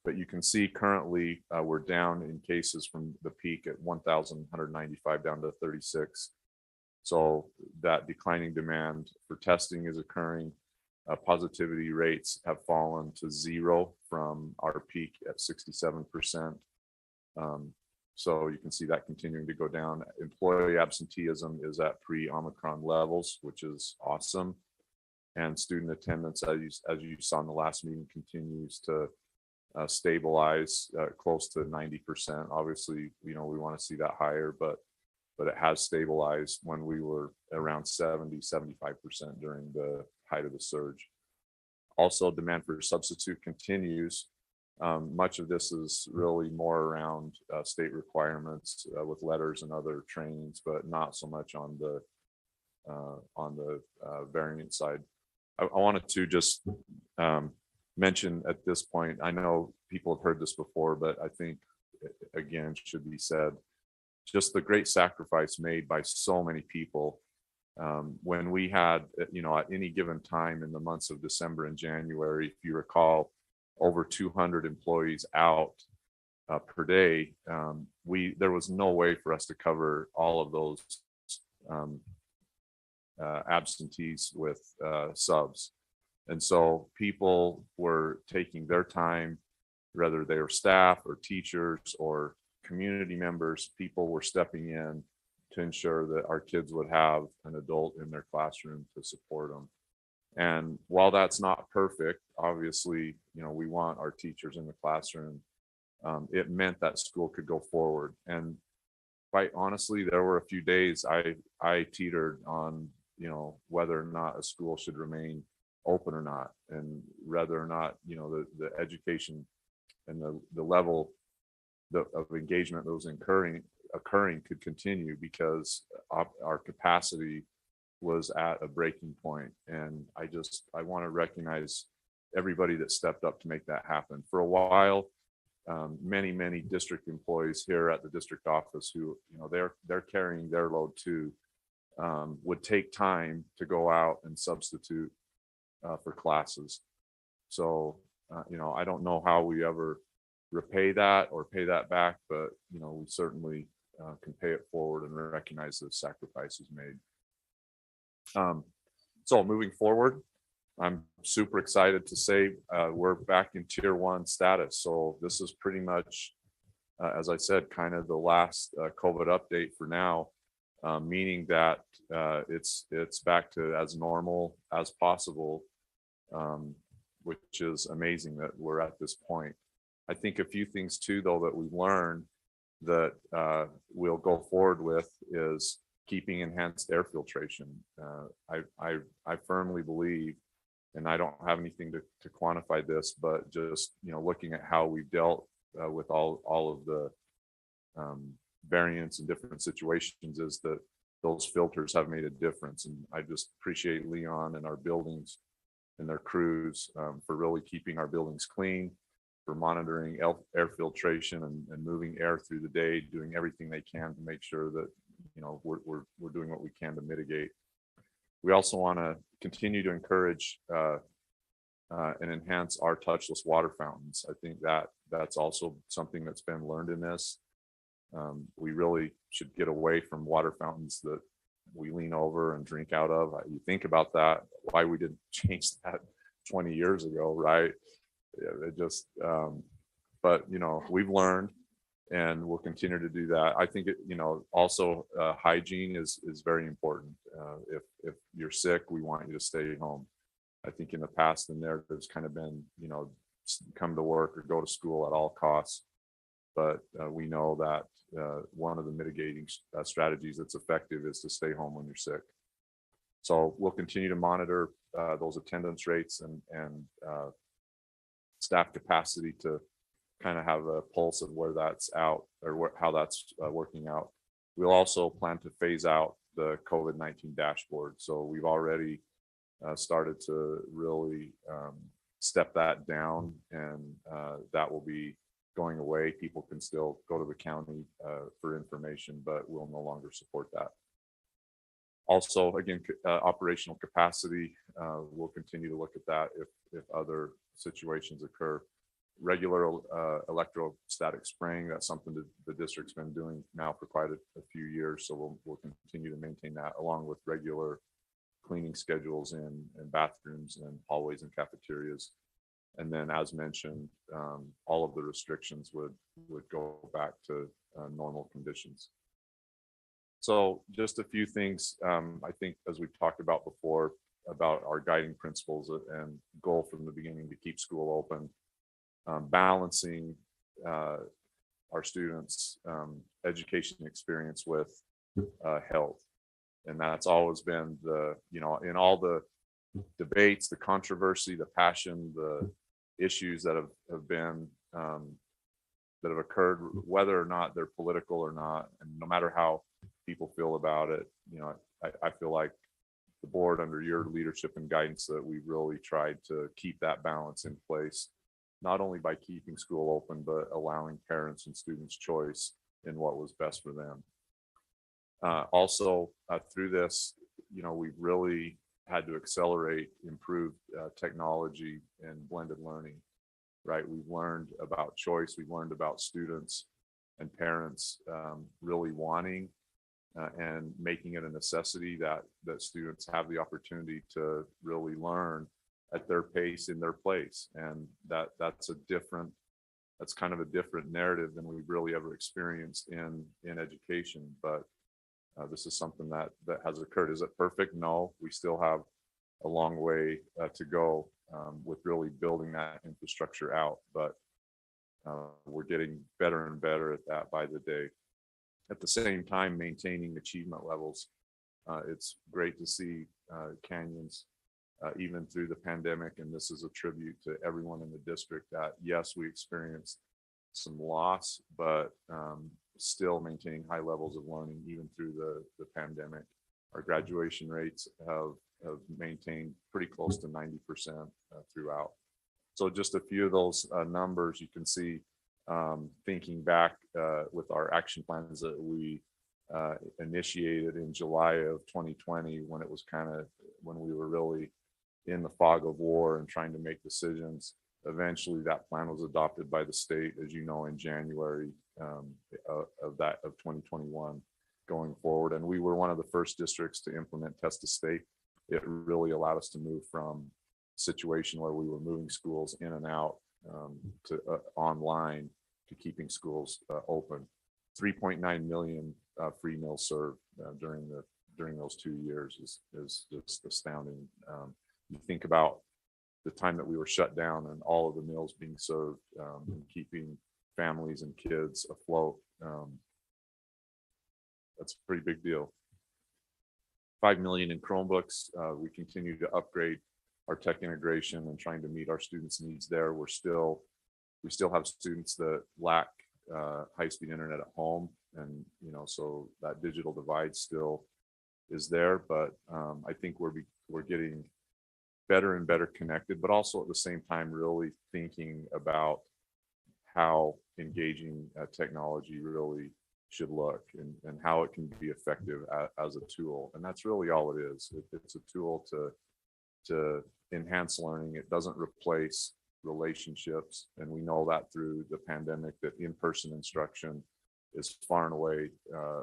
But you can see currently we're down in cases from the peak at 1,195 down to 36. So that declining demand for testing is occurring. Positivity rates have fallen to 0 from our peak at 67%. So you can see that continuing to go down. Employee absenteeism is at pre-Omicron levels, which is awesome. And student attendance, as you saw in the last meeting, continues to stabilize close to 90%. Obviously, we want to see that higher, but it has stabilized when we were around 70-75% during the height of the surge. Also, demand for substitute continues. Much of this is really more around state requirements with letters and other trainings, but not so much on the variant side. I wanted to just mention at this point, I know people have heard this before, but I think again should be said, just the great sacrifice made by so many people. When we had, at any given time in the months of December and January, if you recall, over 200 employees out per day, there was no way for us to cover all of those absentees with subs. And so people were taking their time, whether they were staff or teachers or community members, people were stepping in to ensure that our kids would have an adult in their classroom to support them. And while that's not perfect, obviously, we want our teachers in the classroom. It meant that school could go forward. And quite honestly, there were a few days I teetered on, whether or not a school should remain open or not, and whether or not, the education and the level of engagement that was occurring could continue, because our capacity was at a breaking point. And I want to recognize everybody that stepped up to make that happen. For a while, many district employees here at the district office who, they're carrying their load too, would take time to go out and substitute for classes. So, I don't know how we ever repay that or pay that back, but, we certainly can pay it forward and recognize the sacrifices made. So moving forward, I'm super excited to say we're back in tier 1 status. So this is pretty much, as I said, kind of the last COVID update for now, meaning that it's back to as normal as possible, which is amazing that we're at this point. I think a few things too, though, that we've learned that we'll go forward with is keeping enhanced air filtration. I firmly believe, and I don't have anything to quantify this, but just looking at how we've dealt with all of the variants and different situations, is that those filters have made a difference. And I just appreciate Leon and our buildings and their crews for really keeping our buildings clean, for monitoring air filtration and moving air through the day, doing everything they can to make sure that we're doing what we can to mitigate. We also want to continue to encourage and enhance our touchless water fountains. I think that's also something that's been learned in this. We really should get away from water fountains that we lean over and drink out of. You think about that, why we didn't change that 20 years ago, right? It just, but we've learned, and we'll continue to do that. I think also hygiene is very important. If you're sick, we want you to stay home. I think in the past, the narrative's kind of been, come to work or go to school at all costs. But we know that one of the mitigating strategies that's effective is to stay home when you're sick. So we'll continue to monitor those attendance rates and staff capacity to kind of have a pulse of where that's out, or how that's working out. We'll also plan to phase out the COVID-19 dashboard. So we've already started to really step that down, and that will be going away. People can still go to the county for information, but we'll no longer support that. Also, again, operational capacity, we'll continue to look at that if other situations occur. Regular electrostatic spraying, that's something that the district's been doing now for quite a few years, so we'll continue to maintain that, along with regular cleaning schedules in bathrooms and hallways and cafeterias. And then, as mentioned, all of the restrictions would go back to normal conditions. So just a few things, I think, as we've talked about before, about our guiding principles and goal from the beginning to keep school open, balancing our students' education experience with health. And that's always been in all the debates, the controversy, the passion, the issues that have been that have occurred, whether or not they're political or not, and no matter how people feel about it, I feel like the board, under your leadership and guidance, that we really tried to keep that balance in place, not only by keeping school open, but allowing parents and students choice in what was best for them. Also, through this, we've really had to accelerate improved technology and blended learning, right? We've learned about choice. We've learned about students and parents really wanting and making it a necessity that students have the opportunity to really learn at their pace in their place. And that's kind of a different narrative than we've really ever experienced in education. But this is something that has occurred. Is it perfect? No, we still have a long way to go with really building that infrastructure out, but we're getting better and better at that by the day. At the same time, maintaining achievement levels. It's great to see Canyons, even through the pandemic, and this is a tribute to everyone in the district, that yes, we experienced some loss, but still maintaining high levels of learning even through the pandemic. Our graduation rates have maintained pretty close to 90% throughout. So just a few of those numbers you can see, thinking back with our action plans that we initiated in July of 2020, when it was when we were really in the fog of war and trying to make decisions. Eventually that plan was adopted by the state, as you know, in January of 2021 going forward. And we were one of the first districts to implement test to state. It really allowed us to move from a situation where we were moving schools in and out to online, to keeping schools open. 3.9 million free meals served during those 2 years is just astounding. You think about the time that we were shut down and all of the meals being served and keeping families and kids afloat. That's a pretty big deal. 5 million in Chromebooks. We continue to upgrade our tech integration and trying to meet our students' needs there. We still have students that lack high-speed internet at home, and so that digital divide still is there. But I think we're getting better and better connected, but also at the same time really thinking about how engaging technology really should look and how it can be effective as a tool. And that's really all it is. It's a tool to enhance learning. It doesn't replace relationships. And we know that through the pandemic, that in-person instruction is far and away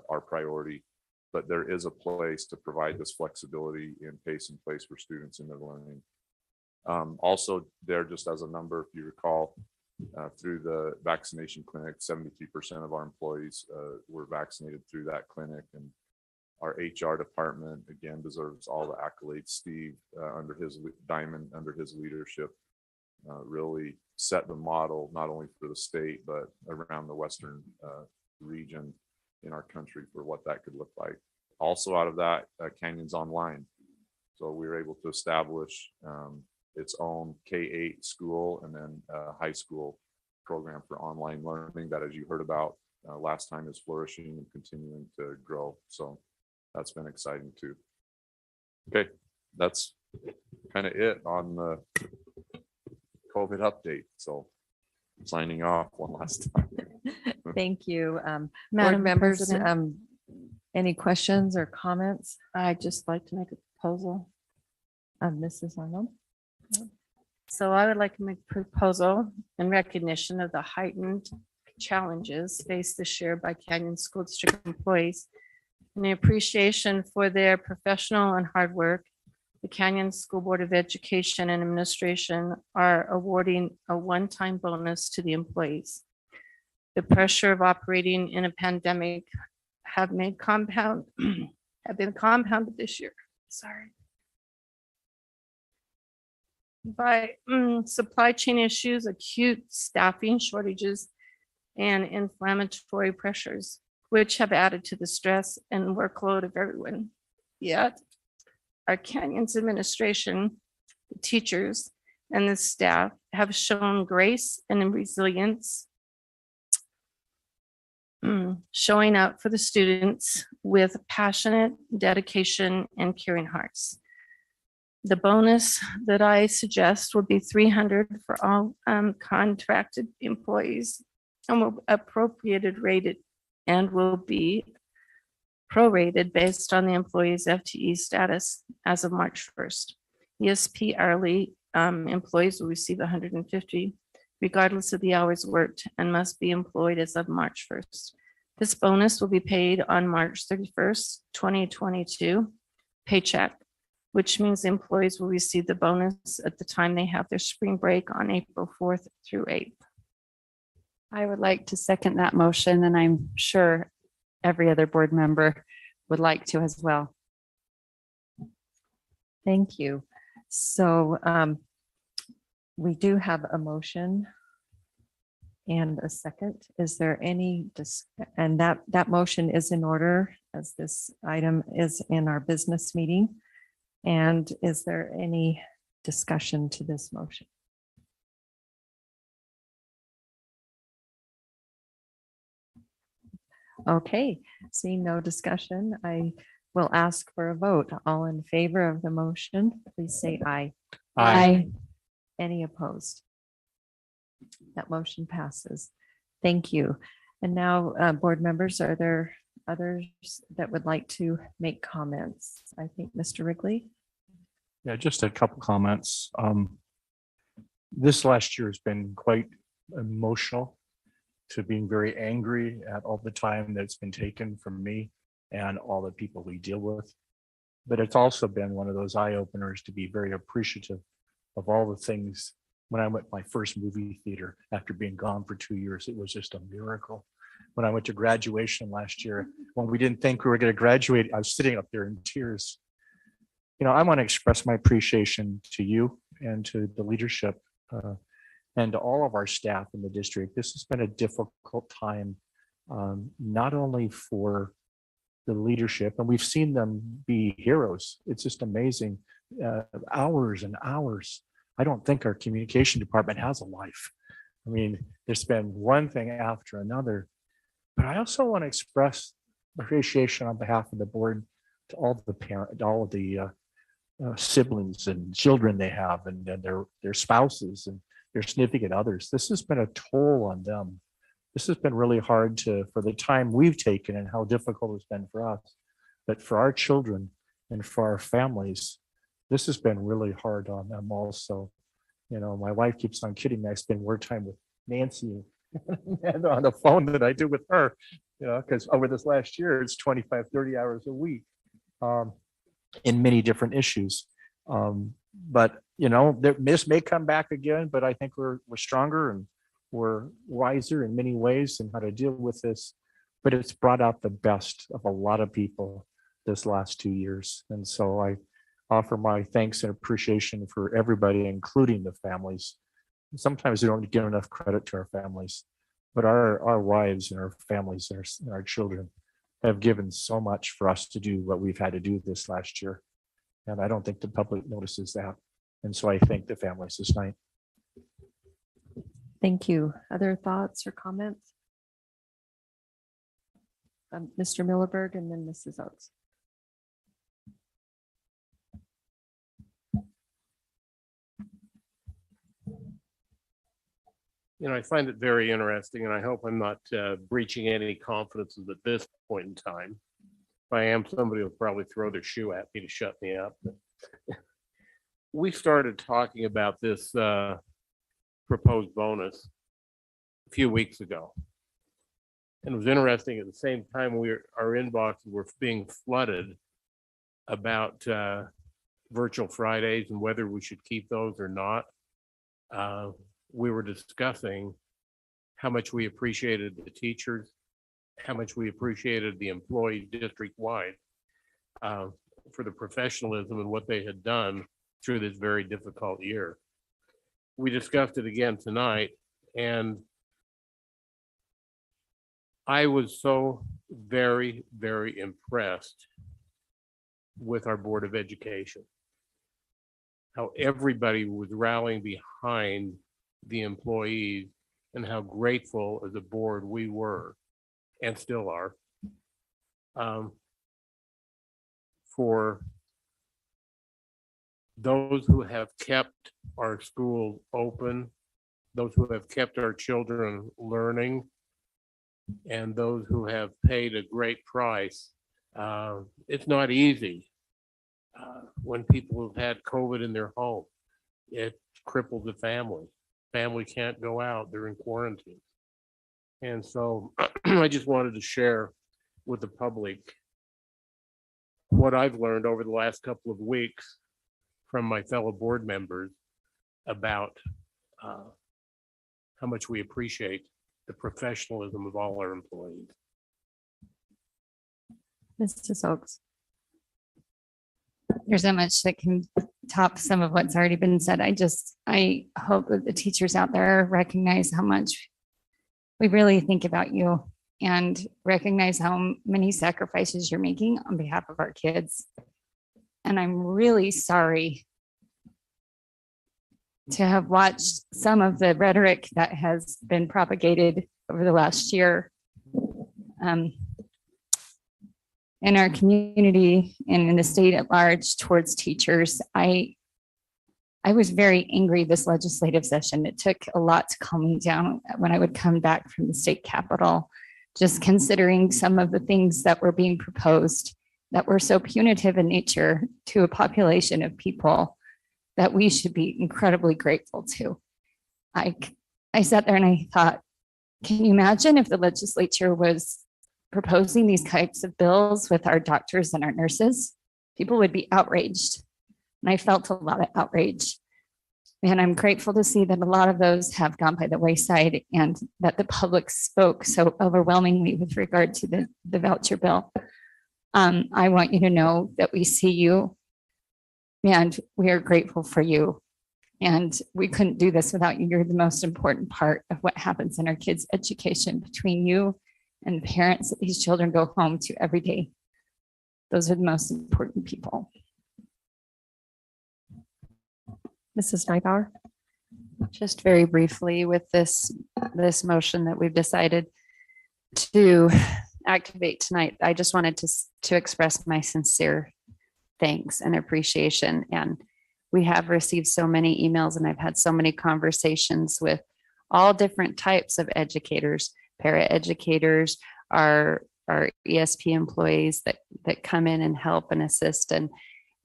our priority. But there is a place to provide this flexibility in pace and place for students in their learning. Also there, just as a number, if you recall, through the vaccination clinic, 73% of our employees were vaccinated through that clinic. And our HR department, again, deserves all the accolades. Steve, under his leadership, really set the model, not only for the state, but around the Western region in our country for what that could look like. Also out of that, Canyons Online. So we were able to establish its own K-8 school and then a high school program for online learning that, as you heard about last time, is flourishing and continuing to grow. So that's been exciting too. Okay, that's kind of it on the COVID update. So signing off one last time. Thank you. Board Madam members, President. any questions or comments? I'd just like to make a proposal. Mrs. Arnold? So I would like to make a proposal in recognition of the heightened challenges faced this year by Canyon School District employees, and the appreciation for their professional and hard work. the Canyon School Board of Education and Administration are awarding a one-time bonus to the employees. The pressure of operating in a pandemic have been compounded this year. Sorry. By supply chain issues, acute staffing shortages, and inflammatory pressures, which have added to the stress and workload of everyone. Yet, our Canyons administration, the teachers, and the staff have shown grace and resilience, showing up for the students with passionate dedication and caring hearts. The bonus that I suggest would be $300 for all contracted employees and will be prorated based on the employee's FTE status as of March 1st. ESP hourly employees will receive $150 regardless of the hours worked and must be employed as of March 1st. This bonus will be paid on March 31st, 2022 paycheck, which means employees will receive the bonus at the time they have their spring break on April 4th through 8th. I would like to second that motion, and I'm sure every other board member would like to as well. Thank you. So we do have a motion and a second. Is there any, and that motion is in order as this item is in our business meeting. And is there any discussion to this motion? Okay, seeing no discussion, I will ask for a vote. All in favor of the motion, please say aye. Aye. Any opposed? That motion passes. Thank you. And now, board members, are there others that would like to make comments? I think Mr. Wrigley. Yeah, just a couple comments. This last year has been quite emotional, to being very angry at all the time that's been taken from me and all the people we deal with. But it's also been one of those eye openers to be very appreciative of all the things. When I went to my first movie theater after being gone for 2 years, it was just a miracle. When I went to graduation last year, when we didn't think we were going to graduate, I was sitting up there in tears. You know, I want to express my appreciation to you and to the leadership and to all of our staff in the district. This has been a difficult time, not only for the leadership, and we've seen them be heroes. It's just amazing, hours and hours. I don't think our communication department has a life. I mean, there's been one thing after another, but I also want to express appreciation on behalf of the board to all the parents, all of the siblings and children they have, and their spouses and their significant others. This has been a toll on them. This has been really hard for the time we've taken and how difficult it's been for us. But for our children and for our families, this has been really hard on them also. You know, my wife keeps on kidding me. I spend more time with Nancy and on the phone than I do with her, you know, because over this last year, it's 25, 30 hours a week in many different issues. But, you know, this may come back again, but I think we're stronger and we're wiser in many ways in how to deal with this. But it's brought out the best of a lot of people this last 2 years. And so I offer my thanks and appreciation for everybody, including the families. Sometimes we don't give enough credit to our families, but our wives and our families and our children have given so much for us to do what we've had to do this last year. And I don't think the public notices that. And so I thank the families this night. Thank you. Other thoughts or comments? Mr. Millerberg and then Mrs. Oates. You know, I find it very interesting, and I hope I'm not breaching any confidences at this point in time. If I am, somebody will probably throw their shoe at me to shut me up. We started talking about this proposed bonus a few weeks ago. And it was interesting, at the same time our inboxes were being flooded about virtual Fridays and whether we should keep those or not. We were discussing how much we appreciated the teachers, how much we appreciated the employees district-wide for the professionalism and what they had done through this very difficult year. We discussed it again tonight, and I was so very, very impressed with our Board of Education. How everybody was rallying behind the employees and how grateful as a board we were and still are for those who have kept our schools open, those who have kept our children learning, and those who have paid a great price. It's not easy when people have had COVID in their home. It cripples the family. Family can't go out, they're in quarantine. And so I just wanted to share with the public what I've learned over the last couple of weeks from my fellow board members about how much we appreciate the professionalism of all our employees. Mrs. Oaks. There's so much that can top some of what's already been said. I hope that the teachers out there recognize how much we really think about you and recognize how many sacrifices you're making on behalf of our kids. And I'm really sorry to have watched some of the rhetoric that has been propagated over the last year in our community and in the state at large towards teachers. I was very angry this legislative session. It took a lot to calm me down when I would come back from the state capitol, just considering some of the things that were being proposed that were so punitive in nature to a population of people that we should be incredibly grateful to. I sat there and I thought, can you imagine if the legislature was proposing these types of bills with our doctors and our nurses? People would be outraged. And I felt a lot of outrage. And I'm grateful to see that a lot of those have gone by the wayside and that the public spoke so overwhelmingly with regard to the voucher bill. I want you to know that we see you and we are grateful for you. And we couldn't do this without you. You're the most important part of what happens in our kids' education between you and the parents that these children go home to every day. Those are the most important people. Mrs. Neubauer. Just very briefly with this motion that we've decided to activate tonight, I just wanted to express my sincere thanks and appreciation. And we have received so many emails and I've had so many conversations with all different types of educators, paraeducators, our ESP employees that come in and help and assist.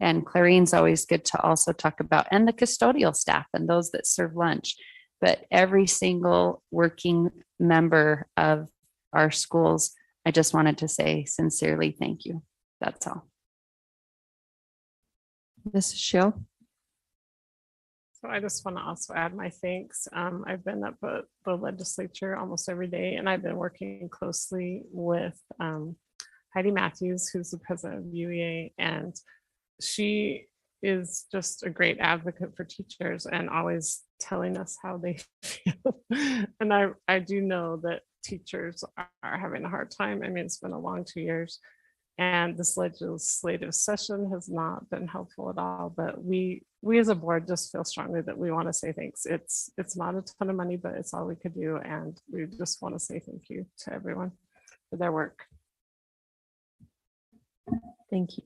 And Clarine's always good to also talk about, and the custodial staff and those that serve lunch. But every single working member of our schools, I just wanted to say sincerely thank you. That's all. Mrs. Schill. So I just want to also add my thanks. I've been up at the legislature almost every day, and I've been working closely with Heidi Matthews, who's the president of UEA, and she is just a great advocate for teachers and always telling us how they feel. And I do know that teachers are having a hard time. I mean, it's been a long 2 years. And this legislative session has not been helpful at all, but we as a board just feel strongly that we want to say thanks. It's not a ton of money, but it's all we could do. And we just want to say thank you to everyone for their work. Thank you.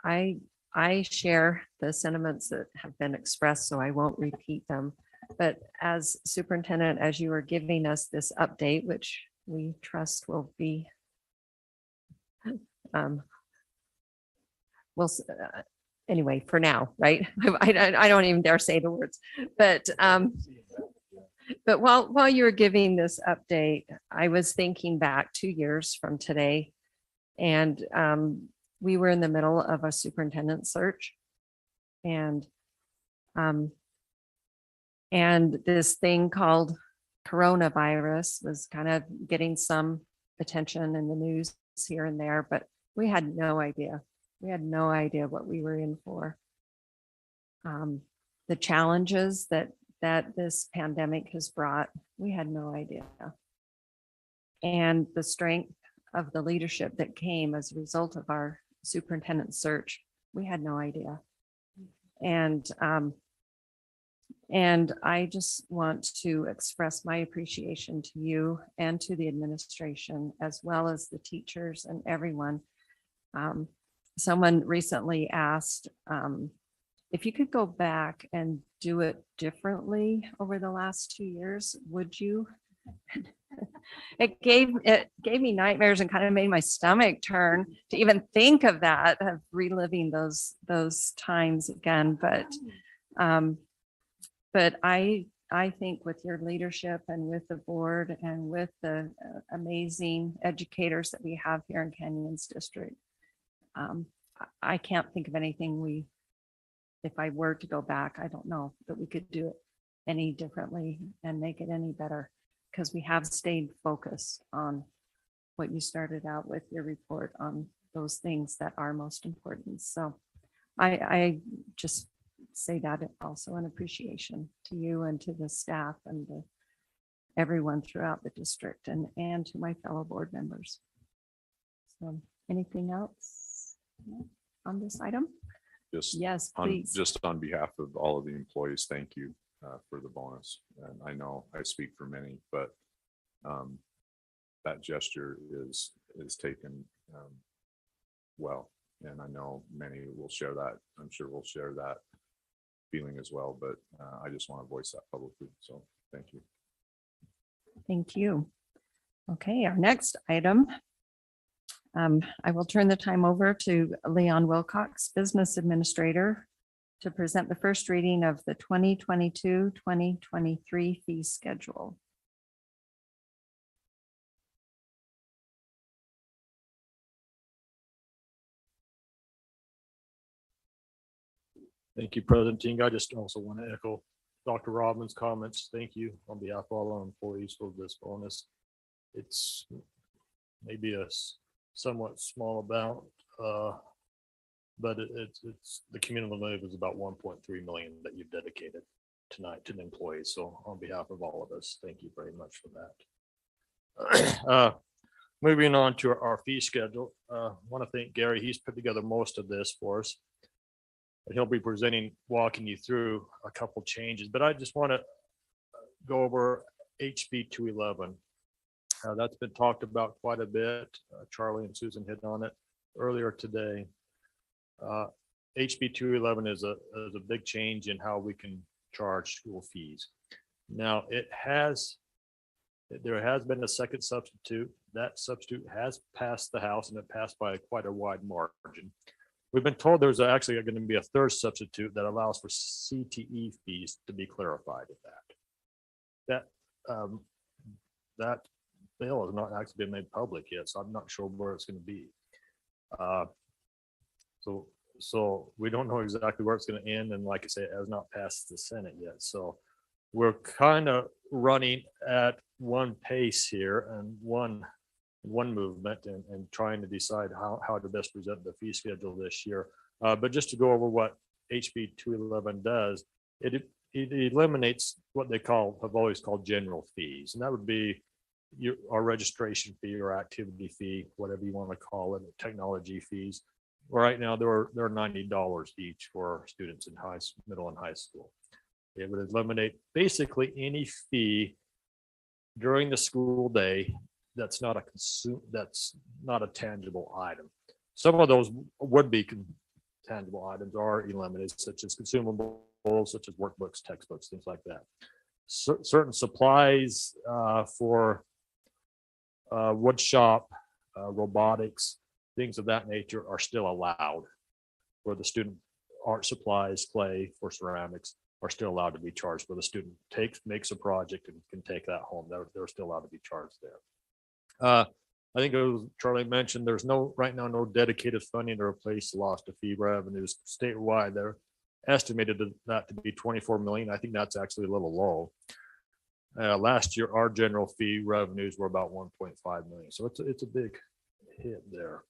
I share the sentiments that have been expressed, so I won't repeat them. But as superintendent, as you are giving us this update, which we trust will be, anyway, for now, right? I don't even dare say the words, but while you were giving this update, I was thinking back 2 years from today, and we were in the middle of a superintendent search. And this thing called coronavirus was kind of getting some attention in the news here and there, but we had no idea. We had no idea what we were in for. The challenges that this pandemic has brought, we had no idea. And the strength of the leadership that came as a result of our superintendent search, we had no idea. And I just want to express my appreciation to you and to the administration, as well as the teachers and everyone. Someone recently asked if you could go back and do it differently over the last 2 years, would you? It gave me nightmares and kind of made my stomach turn to even think of that, of reliving those times again. But I think with your leadership and with the board and with the amazing educators that we have here in Canyons District, I can't think of anything if I were to go back, I don't know that we could do it any differently and make it any better, because we have stayed focused on what you started out with your report on those things that are most important. So I just say that also in appreciation to you and to the staff and everyone throughout the district and to my fellow board members. So anything else on this item? Yes, please. Just on behalf of all of the employees, thank you for the bonus. And I know I speak for many, but that gesture is taken well. And I know many will share that. I'm sure we'll share that feeling as well, but I just want to voice that publicly. So thank you. Thank you. Okay, our next item. I will turn the time over to Leon Wilcox, Business Administrator, to present the first reading of the 2022-2023 fee schedule. Thank you, President Ting. I just also want to echo Dr. Robin's comments. Thank you on behalf of all our employees for this bonus. It's maybe a somewhat small amount, but it's the cumulative move is about 1.3 million that you've dedicated tonight to the employees. So on behalf of all of us, thank you very much for that. Moving on to our fee schedule, I want to thank Gary. He's put together most of this for us. And he'll be walking you through a couple changes, but I just want to go over HB 211. That's been talked about quite a bit. Charlie and Susan hit on it earlier today. HB 211 is a big change in how we can charge school fees. Now there has been a second substitute. That substitute has passed the House, and it passed by quite a wide margin. We've been told there's actually going to be a third substitute that allows for CTE fees to be clarified in that. That bill has not actually been made public yet, so I'm not sure where it's going to be. So we don't know exactly where it's going to end, and like I say, it has not passed the Senate yet. So we're kind of running at one pace here and one movement and trying to decide how to best present the fee schedule this year. But just to go over what HB 211 does, it eliminates what they have always called general fees, and that would be our registration fee or activity fee, whatever you want to call it, technology fees. Right now, they're $90 each for students in middle and high school. It would eliminate basically any fee during the school day that's not a tangible item. Some of those would be tangible items are eliminated, such as consumables, such as workbooks, textbooks, things like that. Certain supplies for wood shop, robotics, things of that nature are still allowed. For the student art supplies, clay, for ceramics are still allowed to be charged. Where the student makes a project and can take that home, they're still allowed to be charged there. I think it was Charlie mentioned, there's no, right now, no dedicated funding to replace lost of fee revenues statewide. They're estimated that to be 24 million. I think that's actually a little low. Last year, our general fee revenues were about 1.5 million. So it's a big hit there.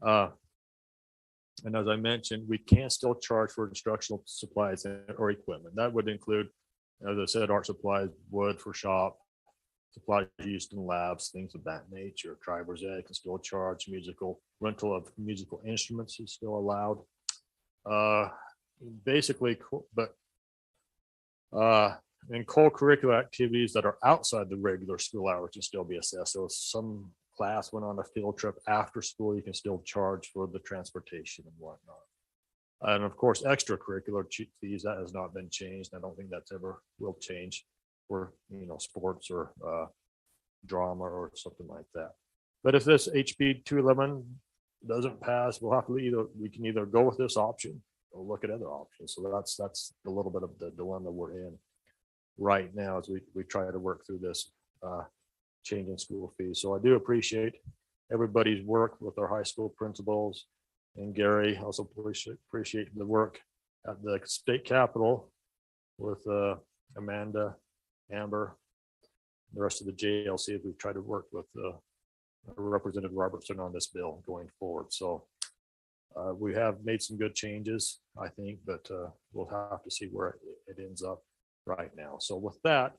And as I mentioned, we can still charge for instructional supplies or equipment. That would include, as I said, art supplies, wood for shop, supplies used in labs, things of that nature. Driver's ed can still charge, rental of musical instruments is still allowed. Basically, but and co-curricular activities that are outside the regular school hours can still be assessed. So if some class went on a field trip after school, you can still charge for the transportation and whatnot. And of course, extracurricular fees, that has not been changed. I don't think that's ever will change for, sports or drama or something like that. But if this HB 211 doesn't pass, we can either go with this option or look at other options. So that's a little bit of the dilemma we're in right now as we try to work through this change in school fees. So I do appreciate everybody's work with our high school principals, and Gary. Also appreciate the work at the state capitol with Amanda, Amber, the rest of the JLC as we've tried to work with Representative Robertson on this bill going forward. So we have made some good changes, I think, but we'll have to see where it ends up right now. So with that,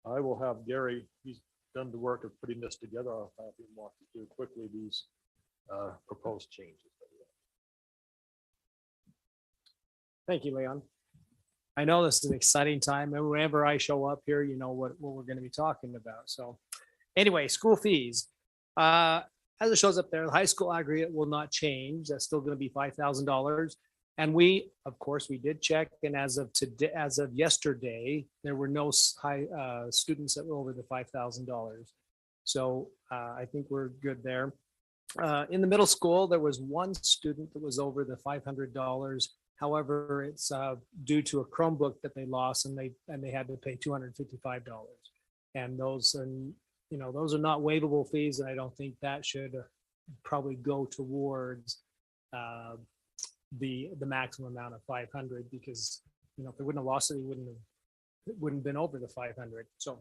I will have Gary, he's done the work of putting this together. I'll have him walk you through quickly these proposed changes. Thank you, Leon. I know this is an exciting time, and whenever I show up here, you know what we're going to be talking about. So anyway, school fees. As it shows up there, the high school aggregate will not change. That's still going to be $5,000. And we, of course, we did check, and as of today, as of yesterday, there were no high students that were over the $5,000. So I think we're good there. In the middle school, there was one student that was over the $500. However, it's due to a Chromebook that they lost, and they had to pay $255. And those are, those are not waivable fees, and I don't think that should probably go towards the maximum amount of 500, because if they wouldn't have lost it, it wouldn't have been over the 500. So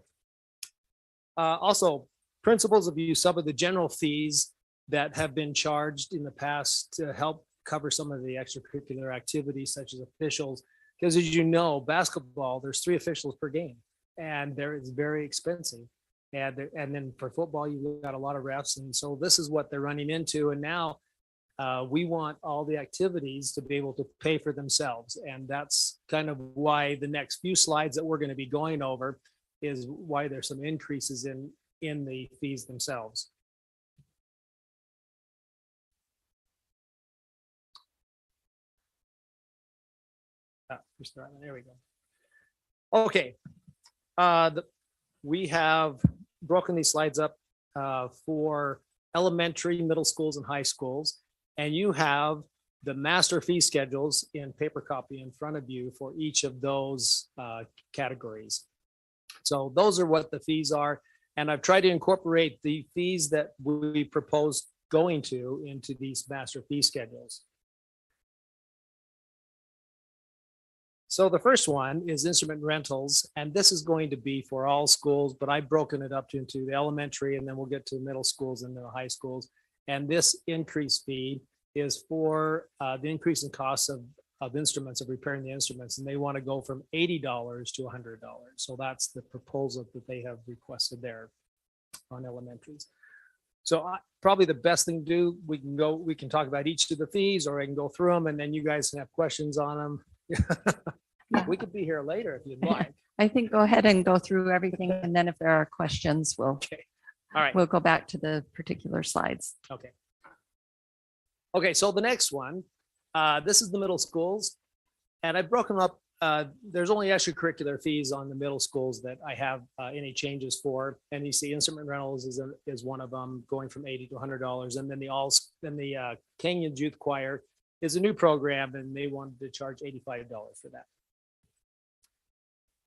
also, principals have used some of the general fees that have been charged in the past to help cover some of the extracurricular activities such as officials, because as you know, basketball, there's 3 officials per game, and it's very expensive. And then for football, you've got a lot of refs, and so this is what they're running into. And now we want all the activities to be able to pay for themselves, and that's kind of why the next few slides that we're going to be going over is why there's some increases in the fees themselves. There we go. Okay. We have broken these slides up for elementary, middle schools, and high schools. And you have the master fee schedules in paper copy in front of you for each of those categories. So those are what the fees are. And I've tried to incorporate the fees that we proposed going to into these master fee schedules. So the first one is instrument rentals, and this is going to be for all schools, but I've broken it up into the elementary, and then we'll get to the middle schools and the high schools. And this increase fee is for the increase in costs of instruments, of repairing the instruments, and they want to go from $80 to $100. So that's the proposal that they have requested there on elementaries. So probably the best thing to do, we can talk about each of the fees, or I can go through them, and then you guys can have questions on them. We could be here later if you'd like. I think go ahead and go through everything, and then if there are questions, All right. we'll go back to the particular slides. Okay, so the next one, this is the middle schools, and I've broken up. There's only extracurricular fees on the middle schools that I have any changes for, and you see instrument rentals is one of them, going from $80 to $100, and then the Canyons Youth Choir is a new program, and they wanted to charge $85 for that.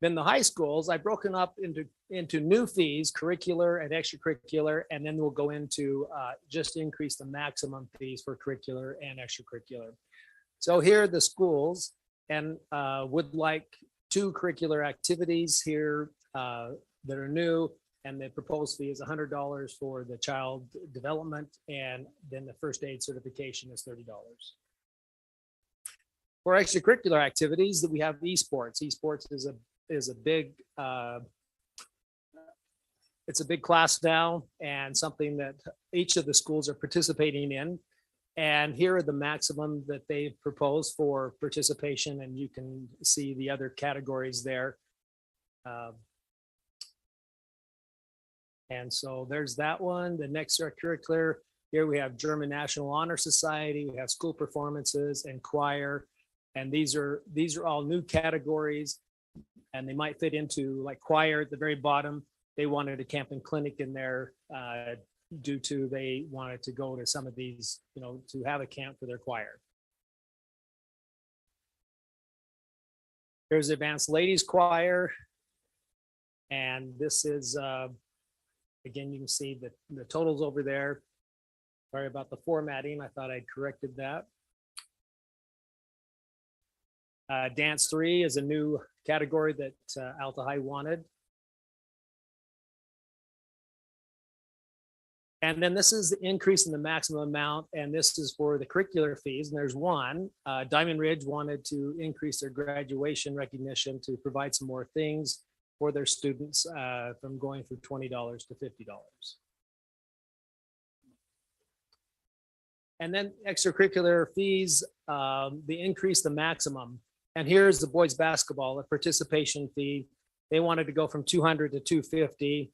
Then the high schools, I've broken up into new fees, curricular and extracurricular, and then we'll go into just increase the maximum fees for curricular and extracurricular. So here are the schools, and would like 2 curricular activities here that are new, and the proposed fee is $100 for the child development, and then the first aid certification is $30. For extracurricular activities, that we have esports. Esports is a big it's a big class now, and something that each of the schools are participating in. And here are the maximum that they propose for participation, and you can see the other categories there. And so there's that one. The next extracurricular, here we have German National Honor Society, we have school performances and choir. And these are all new categories, and they might fit into like choir at the very bottom. They wanted a camp and clinic in there due to they wanted to go to some of these, to have a camp for their choir. Here's Advanced Ladies Choir. And this is, again, you can see the totals over there. Sorry about the formatting. I thought I'd corrected that. Dance 3 is a new category that Alta High wanted. And then this is the increase in the maximum amount, and this is for the curricular fees. And there's one, Diamond Ridge wanted to increase their graduation recognition to provide some more things for their students from going from $20 to $50. And then extracurricular fees, they increase the maximum. And here's the boys basketball, the participation fee. They wanted to go from $200 to $250.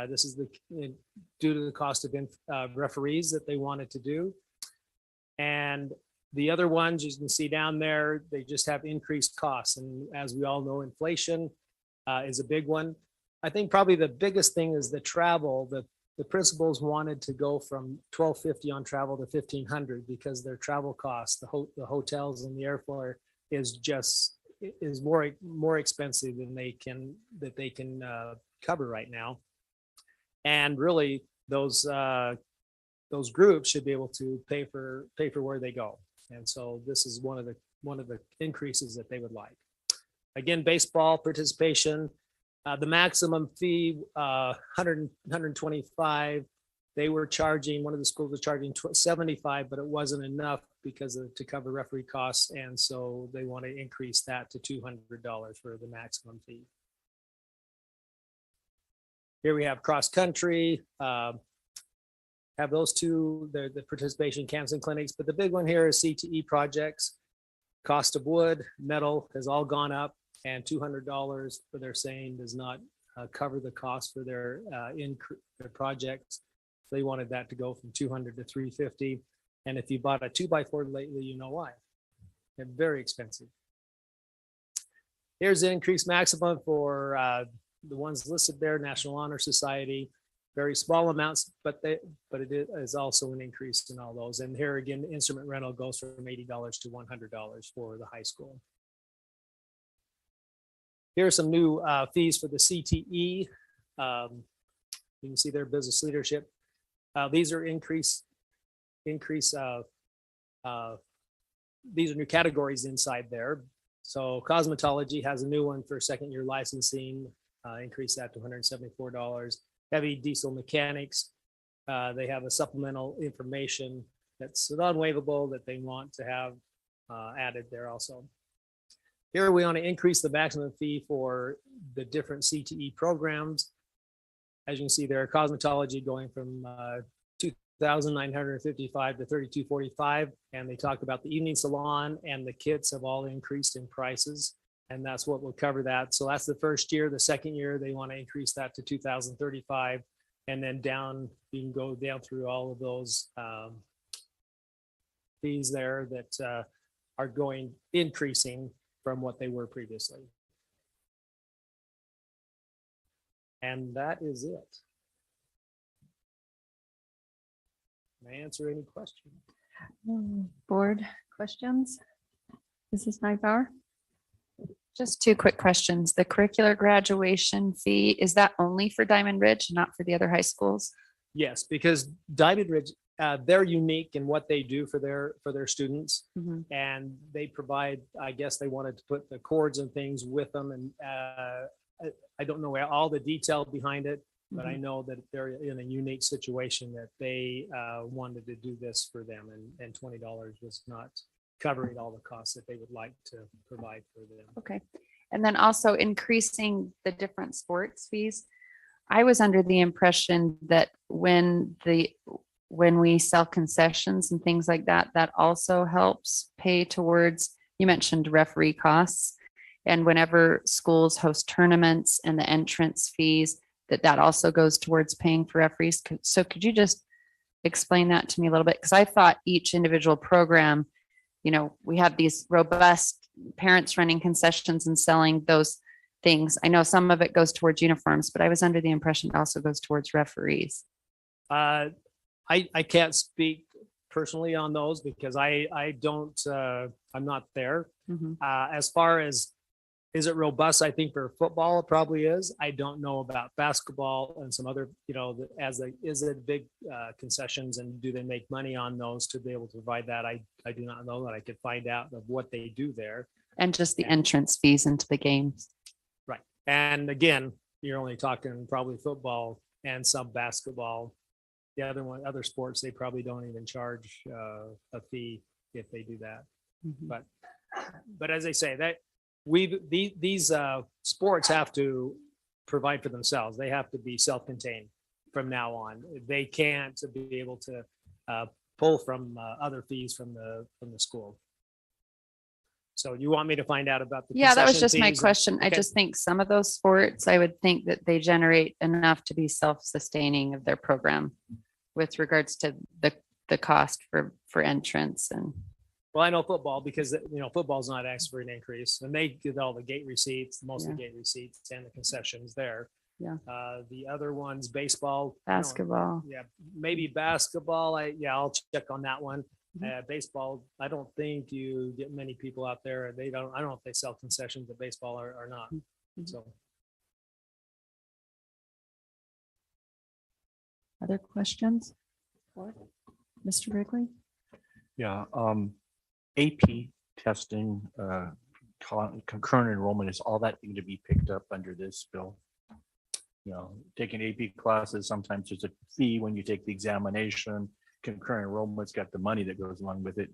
This is due to the cost of referees that they wanted to do. And the other ones, you can see down there, they just have increased costs. And as we all know, inflation is a big one. I think probably the biggest thing is the travel. The principals wanted to go from $1,250 on travel to $1,500 because their travel costs, the hotels and the airfare is more expensive than they can cover right now. And really, those groups should be able to pay for where they go. And so this is one of the increases that they would like. Again, baseball participation, the maximum fee, $125. They were charging, one of the schools was charging $75, but it wasn't enough to cover referee costs. And so they want to increase that to $200 for the maximum fee. Here we have cross country, have those two, the participation camps and clinics, but the big one here is CTE projects. Cost of wood, metal has all gone up, and $200 for they're saying does not cover the cost for their projects. They wanted that to go from $200 to $350. And if you bought a 2x4 lately, you know why. They're very expensive. Here's the increased maximum for the ones listed there, National Honor Society, very small amounts, but it is also an increase in all those. And here again, the instrument rental goes from $80 to $100 for the high school. Here are some new fees for the CTE. You can see their business leadership. These are these are new categories inside there. So cosmetology has a new one for second year licensing, increase that to $174. Heavy diesel mechanics, they have a supplemental information that's non-waivable that they want to have added there also. Here we want to increase the maximum fee for the different CTE programs. As you can see there, cosmetology going from $2,955 to $3,245, and they talk about the evening salon and the kits have all increased in prices, and that's what will cover that. So that's the first year. The second year, they want to increase that to $2,035, and then down, you can go down through all of those fees there that are increasing from what they were previously. And that is it. Can I answer any questions? Board questions? Mrs. Nightbauer? Just two quick questions. The curricular graduation fee, is that only for Diamond Ridge, not for the other high schools? Yes, because Diamond Ridge, they're unique in what they do for their students. Mhm. And they provide, I guess they wanted to put the cords and things with them. And I don't know all the detail behind it, but I know that they're in a unique situation that they wanted to do this for them. And $20 was not covering all the costs that they would like to provide for them. Okay. And then also increasing the different sports fees. I was under the impression that when we sell concessions and things like that, that also helps pay towards, you mentioned referee costs. And whenever schools host tournaments and the entrance fees, that also goes towards paying for referees. So could you just explain that to me a little bit? Because I thought each individual program, we have these robust parents running concessions and selling those things. I know some of it goes towards uniforms, but I was under the impression it also goes towards referees. I can't speak personally on those because I don't, I'm not there. As far as, is it robust? I think for football, it probably is. I don't know about basketball and some other, is it big concessions and do they make money on those to be able to provide that? I do not know that. I could find out of what they do there. And just the entrance fees into the games. Right. And again, you're only talking probably football and some basketball. The other sports, they probably don't even charge a fee if they do that. But as I say, that these sports have to provide for themselves. They have to be self-contained from now on. They can't be able to pull from other fees from the school. So you want me to find out about the Yeah, that was concession just my fees? question. I Okay. just think some of those sports, I would think that they generate enough to be self-sustaining of their program with regards to the cost for entrance and. Well, I know football because, football's not asked for an increase and they get all the gate receipts, most of the gate receipts and the concessions there. Yeah. The other ones, baseball. Basketball. Yeah, maybe basketball. I'll check on that one. Baseball, I don't think you get many people out there. I don't know if they sell concessions at baseball or not. So. Other questions? Mr. Wrigley? Yeah, AP testing, concurrent enrollment, is all that going to be picked up under this bill? Taking AP classes, sometimes there's a fee when you take the examination. Concurrent enrollment's got the money that goes along with it.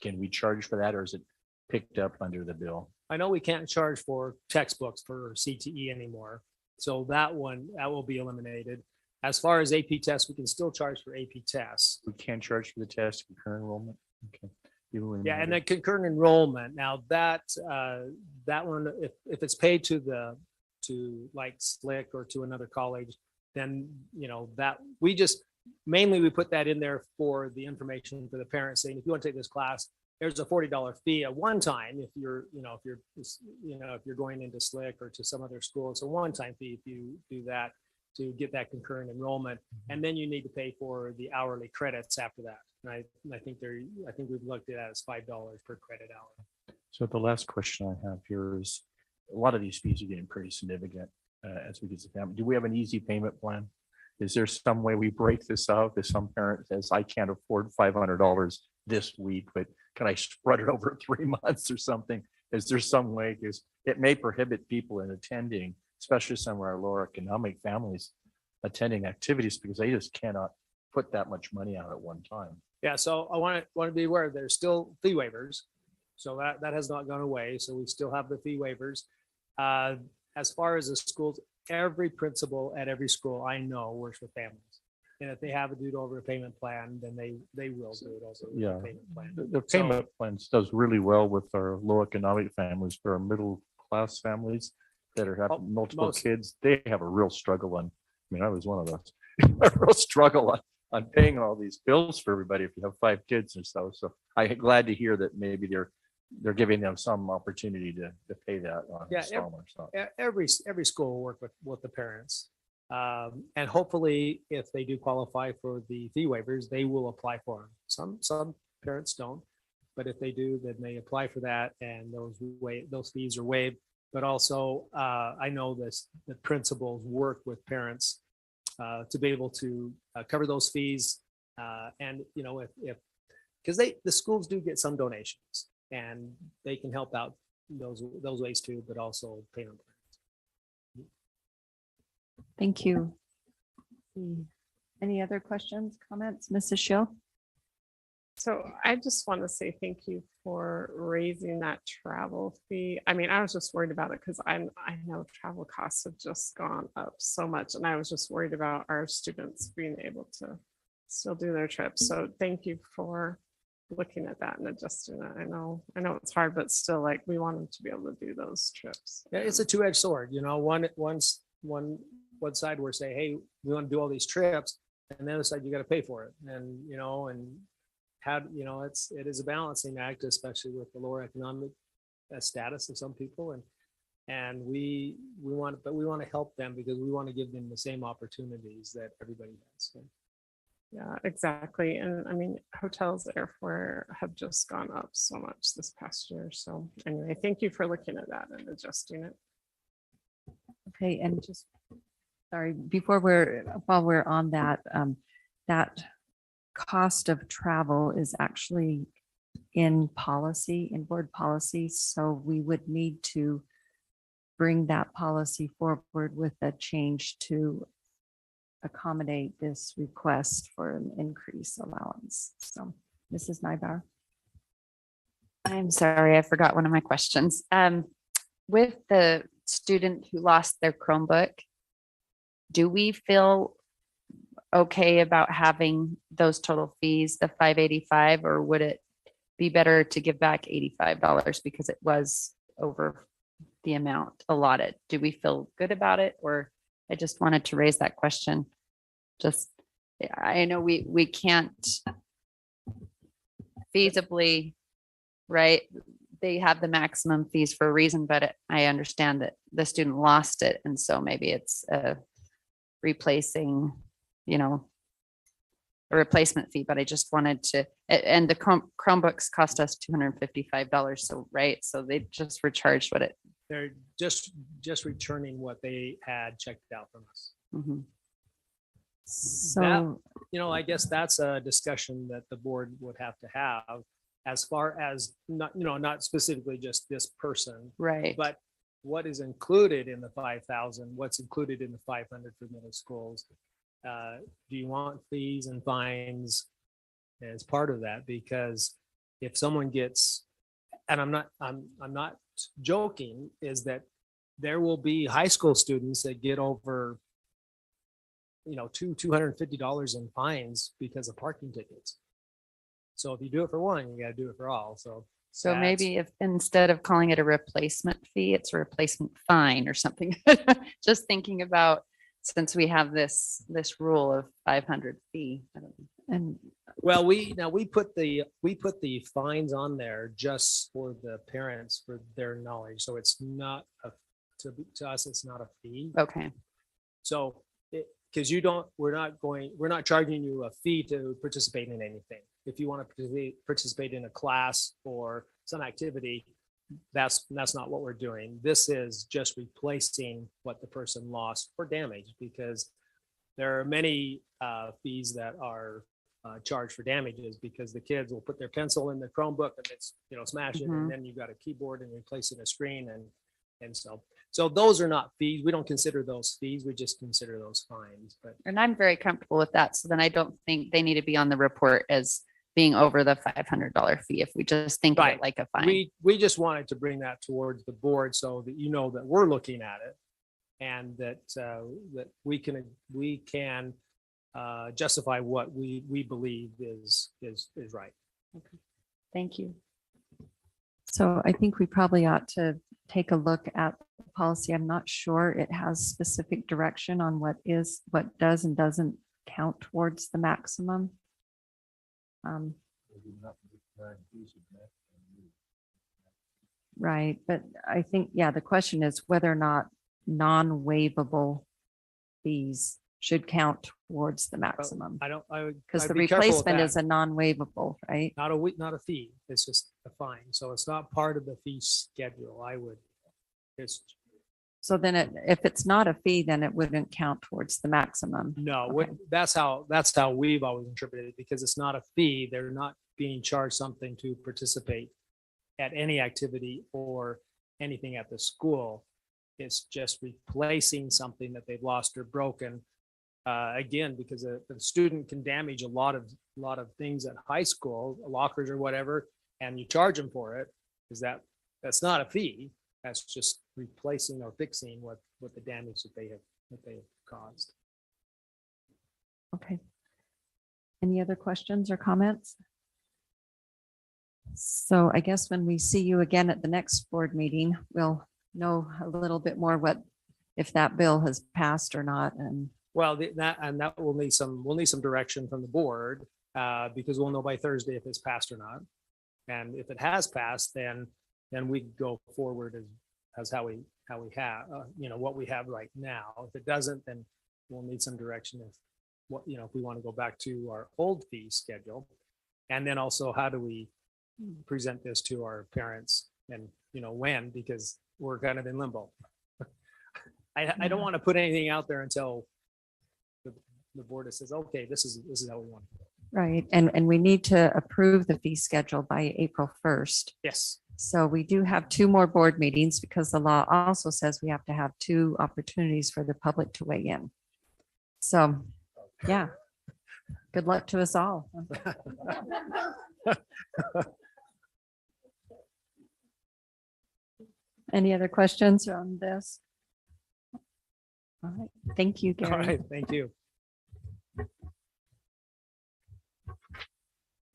Can we charge for that or is it picked up under the bill? I know we can't charge for textbooks for CTE anymore. So that will be eliminated. As far as AP tests, we can still charge for AP tests. We can't charge for the test, concurrent enrollment? Okay. Yeah, and then concurrent enrollment. Now that one, if it's paid to like Slick or to another college, then that we just mainly we put that in there for the information for the parents saying, if you want to take this class, there's a $40 fee at one time. If you're going into Slick or to some other school, it's a one-time fee if you do that to get that concurrent enrollment, and then you need to pay for the hourly credits after that. And I think we've looked at that as $5 per credit hour. So the last question I have here is, a lot of these fees are getting pretty significant as we get to family. Do we have an easy payment plan? Is there some way we break this out? If some parent says, I can't afford $500 this week, but can I spread it over 3 months or something? Is there some way? Because it may prohibit people in attending, especially some of our lower economic families attending activities because they just cannot put that much money out at one time. Yeah, so I want to be aware there's still fee waivers. So that has not gone away. So we still have the fee waivers. As far as the schools, every principal at every school I know works with families. And if they have a due over payment plan, then they will do it also. With the payment plan. The payment plans does really well with our low economic families. For our middle class families that are having multiple kids, they have a real struggle on. I was one of those. A real struggle on paying all these bills for everybody if you have 5 kids or so. So I'm glad to hear that maybe they're giving them some opportunity to pay that on installments. Every school will work with the parents. And hopefully if they do qualify for the fee waivers, they will apply for them. Some parents don't, but if they do, then they apply for that and those fees are waived. but also I know this, the principals work with parents to be able to cover those fees. And, you know, if, because the schools do get some donations and they can help out those ways too, but also payment. Thank you. Any other questions, comments, Mrs. Schill? So I just want to say thank you for raising that travel fee. I mean, I was just worried about it because I know travel costs have just gone up so much, and I was just worried about our students being able to still do their trips. So thank you for looking at that and adjusting it. I know it's hard, but still, like, we want them to be able to do those trips. Yeah, it's a two-edged sword. You know, one side we're saying, hey, we want to do all these trips, and the other side you got to pay for it. And you know, and how, you know, it is a balancing act, especially with the lower economic status of some people. And we want to help them because we want to give them the same opportunities that everybody has. So. Yeah, exactly. And I mean, hotels, airfare have just gone up so much this past year. So anyway, thank you for looking at that and adjusting it. Okay, and just, sorry, while we're on that, that cost of travel is actually in policy, in board policy. So we would need to bring that policy forward with a change to accommodate this request for an increase allowance. So, Mrs. Nybauer. I'm sorry, I forgot one of my questions. With the student who lost their Chromebook, do we feel okay about having those total fees, the $585, or would it be better to give back $85 because it was over the amount allotted? Do we feel good about it, or I just wanted to raise that question. Just, I know we can't feasibly, right? They have the maximum fees for a reason, but I understand that the student lost it. And so maybe it's replacing, you know, a replacement fee, but I just wanted to, and the Chromebooks cost us $255. So, right. So they just were charged what it. They're just returning what they had checked out from us. Mm-hmm. So, that, you know, I guess that's a discussion that the board would have to have as far as not, you know, not specifically just this person, right? But what is included in the 5,000, what's included in the 500 for middle schools. Do you want fees and fines as part of that? Because if someone gets, and I'm not joking, is that there will be high school students that get over, you know, $250 in fines because of parking tickets. So if you do it for one, you got to do it for all. So maybe if instead of calling it a replacement fee, it's a replacement fine or something. Just thinking about, since we have this rule of 500 fee. I don't know. And well, we put the fines on there just for the parents for their knowledge. So it's not to us, it's not a fee. Okay. So because we're not charging you a fee to participate in anything. If you want to participate in a class or some activity, that's not what we're doing. This is just replacing what the person lost for damage, because there are many fees that are charged for damages, because the kids will put their pencil in the Chromebook and it's, you know, smash it, and then you got a keyboard and replace it a screen, and so those are not fees. We don't consider those fees. We just consider those fines. But and I'm very comfortable with that. So then I don't think they need to be on the report as being over the $500 fee if we just think of it like a fine. We just wanted to bring that towards the board so that you know that we're looking at it, and that that we can justify what we believe is right. Okay. Thank you. so I think we probably ought to take a look at the policy. I'm not sure it has specific direction on what does and doesn't count towards the maximum. Right, but I think, yeah, the question is whether or not non-waivable fees should count towards the maximum. Because the replacement is a non-waivable, right? Not a fee. It's just a fine. So it's not part of the fee schedule. It's, So then if it's not a fee, then it wouldn't count towards the maximum. no, Okay. that's how we've always interpreted it, because it's not a fee. They're not being charged something to participate at any activity or anything at the school. It's just replacing something that they've lost or broken. Again, because the student can damage a lot of things at high school, lockers or whatever, and you charge them for it. That's not a fee. That's just replacing or fixing what the damage that they have caused. Okay. Any other questions or comments? So I guess when we see you again at the next board meeting, we'll know a little bit more if that bill has passed or not. And Well, that will need some direction from the board, because we'll know by Thursday if it's passed or not. And if it has passed, then we go forward as how we have, what we have right now. If it doesn't, then we'll need some direction if we want to go back to our old fee schedule. And then also, how do we present this to our parents, and when, because we're kind of in limbo. I don't want to put anything out there until the board says, okay, this is how we want it. right. And we need to approve the fee schedule by April 1st. Yes. So we do have 2 more board meetings, because the law also says we have to have 2 opportunities for the public to weigh in. So, yeah, good luck to us all. Any other questions on this? All right, thank you, All Gary. right, thank you.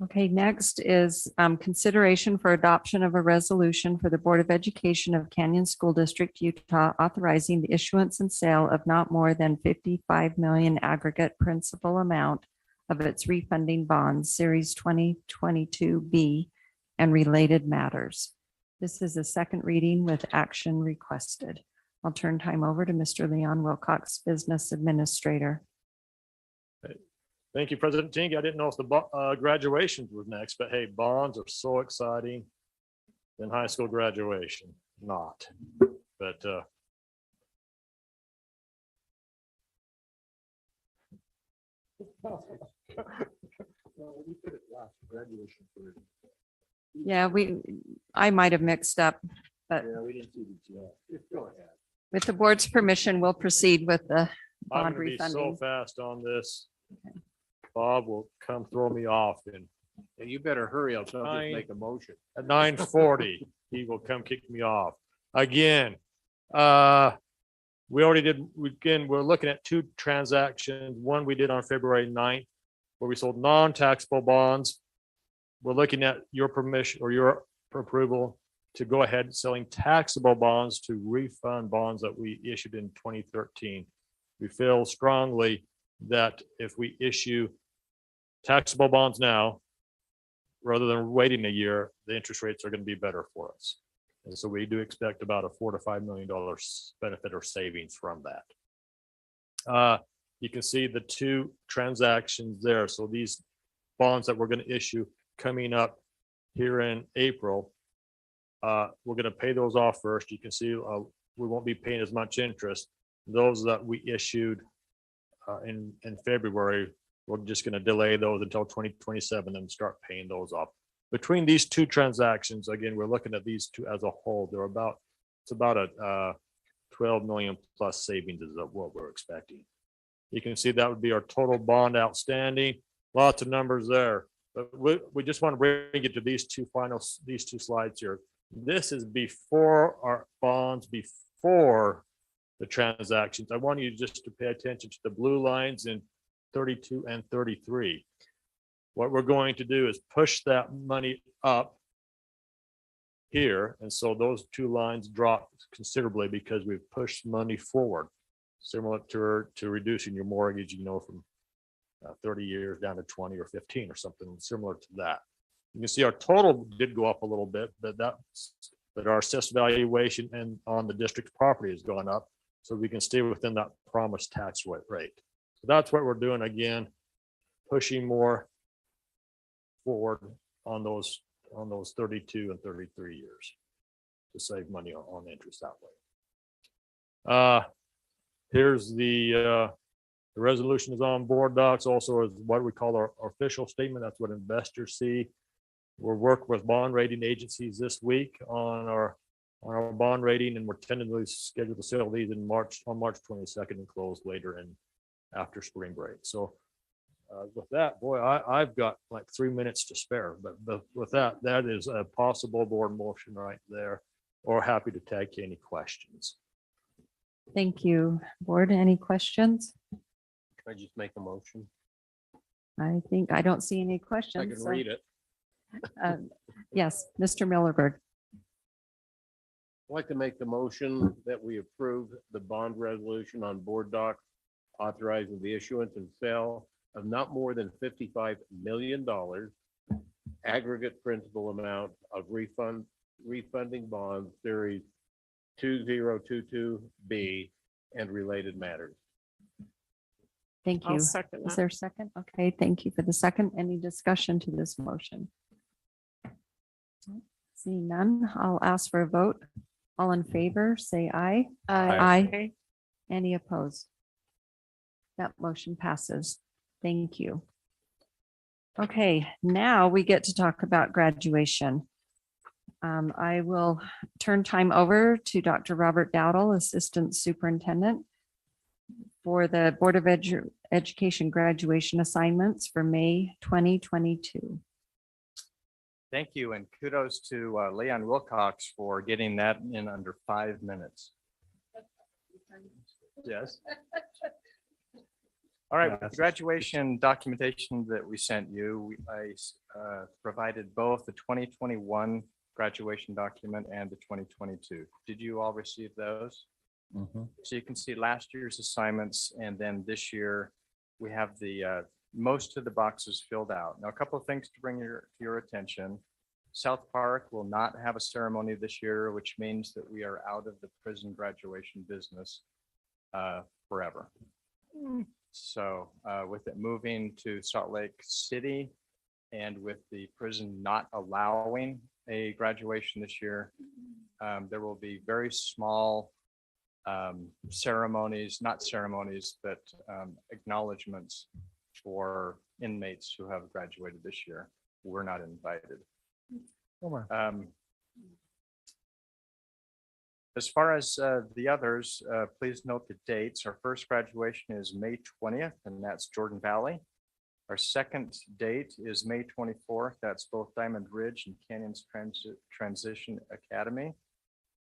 Okay, next is consideration for adoption of a resolution for the Board of Education of Canyon School District, Utah, authorizing the issuance and sale of not more than 55 million aggregate principal amount of its refunding bonds, Series 2022B, and related matters. This is a second reading with action requested. I'll turn time over to Mr. Leon Wilcox, Business Administrator. Thank you, President Tink. I didn't know if the graduations was next, but hey, bonds are so exciting than high school graduation. Not, but Yeah, I might have mixed up, but we didn't see the Go ahead. with the board's permission, we'll proceed with the I'm bond gonna be so refunding. fast on this. Bob will come throw me off and You better hurry up. So I'll Fine. just make a motion. at 9:40, he will come kick me off. Again, we're looking at 2 transactions. One we did on February 9th, where we sold non-taxable bonds. We're looking at your permission or your approval to go ahead selling taxable bonds to refund bonds that we issued in 2013. We feel strongly that if we issue taxable bonds now, rather than waiting a year, the interest rates are going to be better for us. And so we do expect about a $4 to $5 million benefit or savings from that. You can see the 2 transactions there. So these bonds that we're going to issue coming up here in April, we're going to pay those off first. You can see we won't be paying as much interest. Those that we issued in February, we're just going to delay those until 2027 and start paying those off. Between these 2 transactions, again, we're looking at these 2 as a whole. It's about a 12 million plus savings is what we're expecting. You can see that would be our total bond outstanding. Lots of numbers there, but we just want to bring it to these two slides here. This is before our bonds, before the transactions. I want you just to pay attention to the blue lines in 32 and 33. What we're going to do is push that money up here. And so those 2 lines drop considerably because we've pushed money forward, similar to reducing your mortgage, from 30 years down to 20 or 15 or something similar to that. You can see our total did go up a little bit, but our assessed valuation and on the district's property has gone up, so we can stay within that promised tax rate. So that's what we're doing, again, pushing more forward on those 32 and 33 years to save money on interest that way. Here's the resolution is on board docs, also is what we call our official statement. That's what investors see. We're working with bond rating agencies this week on our bond rating, and we're tentatively scheduled to sell these on March 22nd and close later in after spring break. So with that, boy, I've got like 3 minutes to spare, but with that is a possible board motion right there, or happy to take any questions. Thank you. Board, any questions? Can I just make a motion? I don't see any I questions. can so, read it. Yes, Mr. Millerberg. I'd like to make the motion that we approve the bond resolution on board doc authorizing the issuance and sale of not more than $55 million aggregate principal amount of refunding bonds series 2022B and related matters. Thank I'll you. second Is that. there a second? Okay, thank you for the second. Any discussion to this motion? Seeing none, I'll ask for a vote. All in favor, say aye. Aye. Any opposed? That motion passes. Thank you. Okay, now we get to talk about graduation. I will turn time over to Dr. Robert Dowdle, Assistant Superintendent, for the Board of Education graduation assignments for May 2022. Thank you, and kudos to Leon Wilcox for getting that in under 5 minutes. Yes. All right, with the graduation documentation that we sent you, I provided both the 2021 graduation document and the 2022. Did you all receive those? So you can see last year's assignments, and then this year we have the most of the boxes filled out. Now, a couple of things to bring to your attention. South Park will not have a ceremony this year, which means that we are out of the prison graduation business forever. So with it moving to Salt Lake City and with the prison not allowing a graduation this year, there will be very small ceremonies, not ceremonies, but acknowledgements for inmates who have graduated this year. We're not invited. As far as the others, please note the dates. Our first graduation is May 20th, and that's Jordan Valley. Our second date is May 24th. That's both Diamond Ridge and Canyons Transition Academy.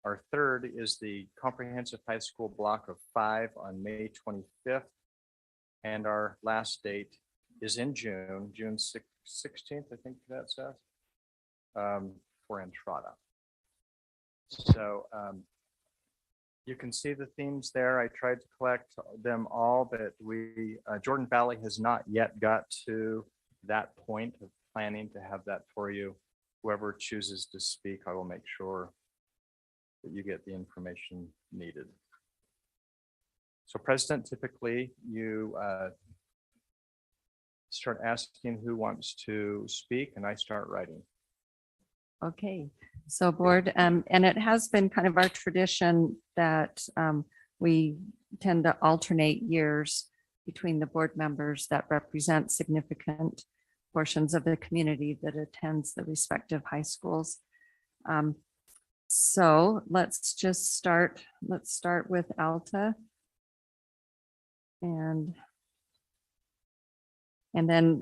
Our third is the Comprehensive High School Block of 5 on May 25th. And our last date is in June 16th, I think that says, for Entrada. So you can see the themes there. I tried to collect them all, but Jordan Valley has not yet got to that point of planning to have that for you. Whoever chooses to speak, I will make sure that you get the information needed. So President, typically you start asking who wants to speak, and I start writing. Okay, so board, and it has been kind of our tradition that we tend to alternate years between the board members that represent significant portions of the community that attends the respective high schools. So let's just start. Let's start with Alta. And then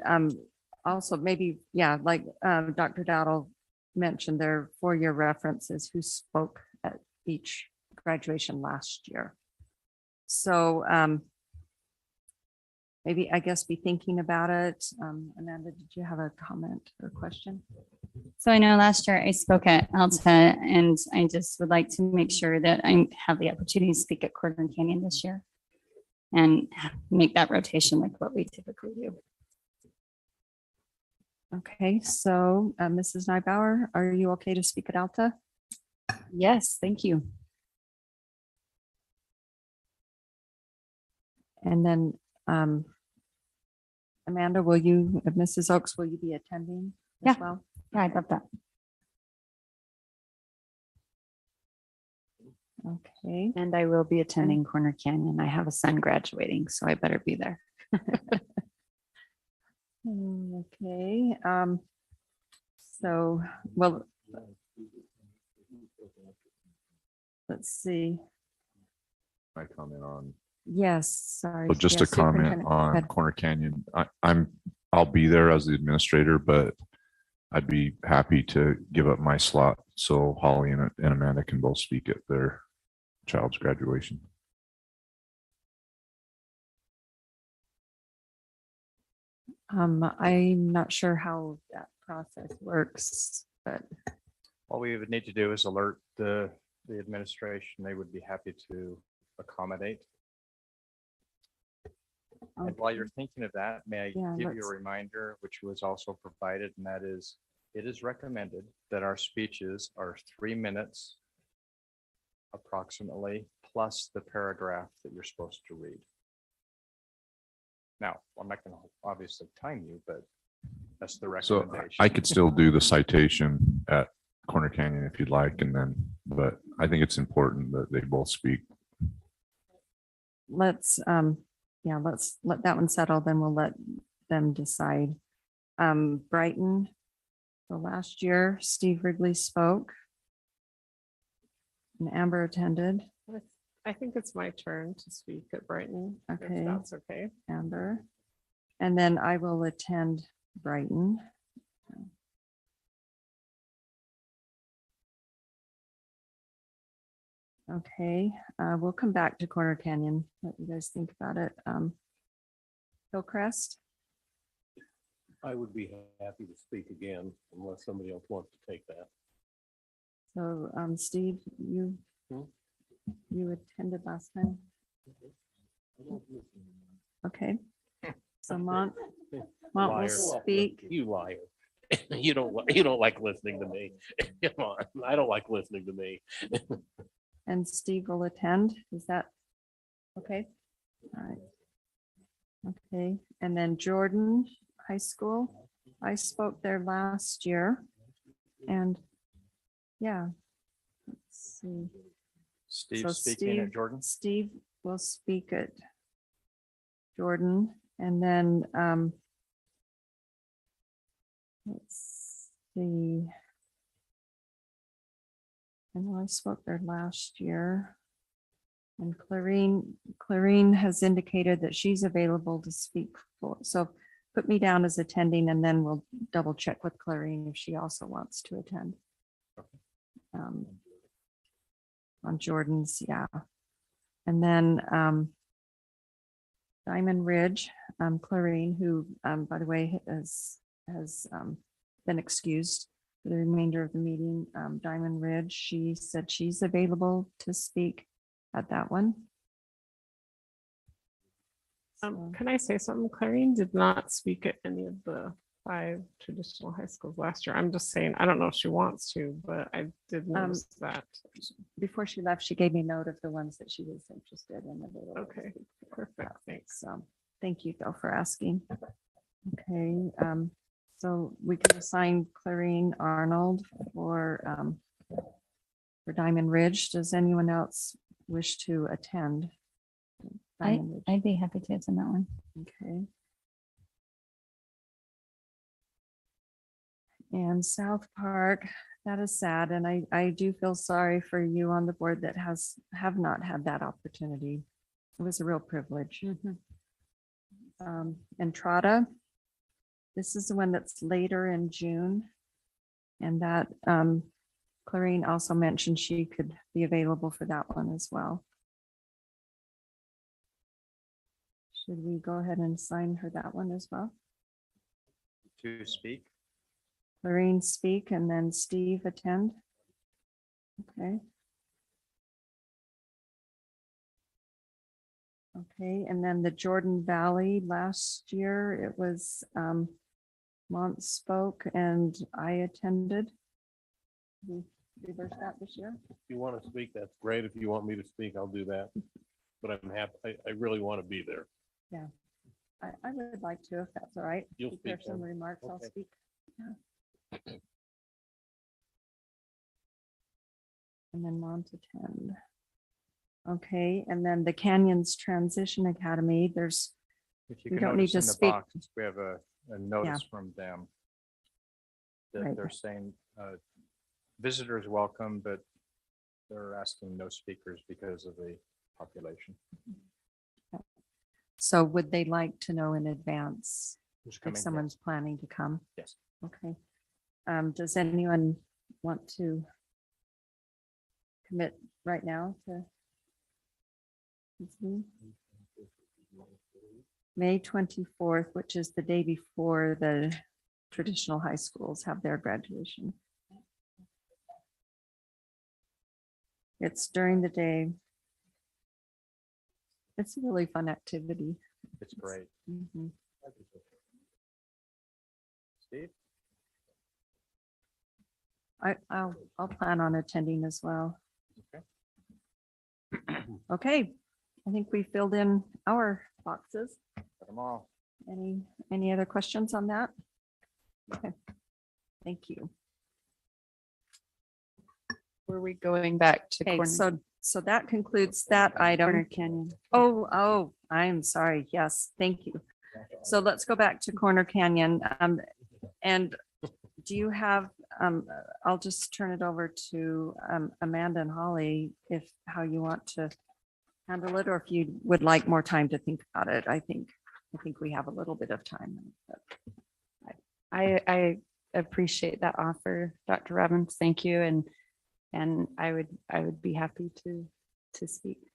also maybe, yeah, like Dr. Dowdle mentioned, their 4-year references who spoke at each graduation last year. So maybe, I guess, be thinking about it. Amanda, did you have a comment or question? So I know last year I spoke at Alta, and I just would like to make sure that I have the opportunity to speak at Corcoran Canyon this year and make that rotation like what we typically do. Okay, so Mrs. Neubauer, are you okay to speak at Alta? Yes, thank you. And then Amanda, will you, Mrs. Oaks, will you be attending as well? Yeah, I'd love that. Okay. And I will be attending Corner Canyon. I have a son graduating, so I better be there. Okay. So, well, let's see. My comment on, Yes, sorry. so just a Yes, comment Superintendent, go on ahead. Corner Canyon. I'll be there as the administrator, but I'd be happy to give up my slot so Holly and Amanda can both speak at their child's graduation. I'm not sure how that process works, but All we would need to do is alert the administration. They would be happy to accommodate. And while you're thinking of that, may I Yeah, give you let's- a reminder, which was also provided, and that is, it is recommended that our speeches are 3 minutes approximately, plus the paragraph that you're supposed to read. Now, I'm not going to obviously time you, but that's the So recommendation. I could still do the citation at Corner Canyon if you'd like, and then, but I think it's important that they both speak. let's let that one settle, then we'll let them decide. Brighton, so last year, Steve Wrigley spoke. And Amber attended, I think it's my turn to speak at Brighton. If Okay. that's okay. Amber. And then I will attend Brighton. Okay, we'll come back to Corner Canyon. What you guys think about it? Hillcrest, I would be happy to speak again unless somebody else wants to take that. so Steve, you attended last time. Okay. So Mont will Liar. speak. You liar. You don't like listening to me. Come on, I don't like listening to me. And Steve will attend. Is that okay? All right. Okay, and then Jordan High School. I spoke there last year. And yeah. Let's see. Steve So speaking at Jordan. Steve will speak at Jordan, and then let's see. I know I spoke there last year. And Clarine has indicated that she's available to speak for, so put me down as attending, and then we'll double check with Clarine if she also wants to attend. On Jordan's, yeah. And then Diamond Ridge, Clarine, who, by the way, has been excused for the remainder of the meeting. Diamond Ridge, she said she's available to speak at that one. So- Can I say something? Clarine did not speak at any of the 5 traditional high schools last year. I'm just saying, I don't know if she wants to, but I did notice that. Before she left, she gave me note of the ones that she was interested in. available to Okay, speak for. perfect, thanks. So, thank you though for asking. Okay, so we can assign Clarine Arnold for Diamond Ridge. Does anyone else wish to attend? Diamond Ridge? I'd be happy to attend that one. Okay. And South Park, that is sad, and I do feel sorry for you on the board that have not had that opportunity. It was a real privilege. Entrada, this is the one that's later in June. And that Clarine also mentioned she could be available for that one as well. Should we go ahead and assign her that one as well? To speak. Clarine speak and then Steve attend. Okay. Okay, and then the Jordan Valley, last year it was Mont spoke and I attended. We reverse that this year. If you want to speak, that's great. If you want me to speak, I'll do that. But I'm happy, I really want to be there. Yeah, I would like to, if that's all right. You'll If there's speak some then. remarks, I'll Okay. speak. Yeah. And then Mont attend. Okay, and then the Canyons Transition Academy, there's, If you We can don't need notice to in the speak- box, we have a notice from them. That Right. they're saying, visitors welcome, but they're asking no speakers because of the population. so would they like to know in advance Who's if coming? someone's planning to come? Yes. Okay. Does anyone want to commit right now to May 24th, which is the day before the traditional high schools have their graduation? It's during the day. It's a really fun activity. It's great. Mhm. Steve? I'll plan on attending as well. Okay. Okay, I think we filled in our boxes. Got 'em all. Any other questions on that? Okay, thank you. Were we going back to Okay, corner, so that concludes that Corner item. Canyon? Oh, I'm sorry. Yes, thank you. So let's go back to Corner Canyon. And do you have, I'll just turn it over to Amanda and Holly, if how you want to handle it, or if you would like more time to think about it. I think we have a little bit of time. but- I appreciate that offer, Dr. Robbins. Thank you. And I would be happy to speak.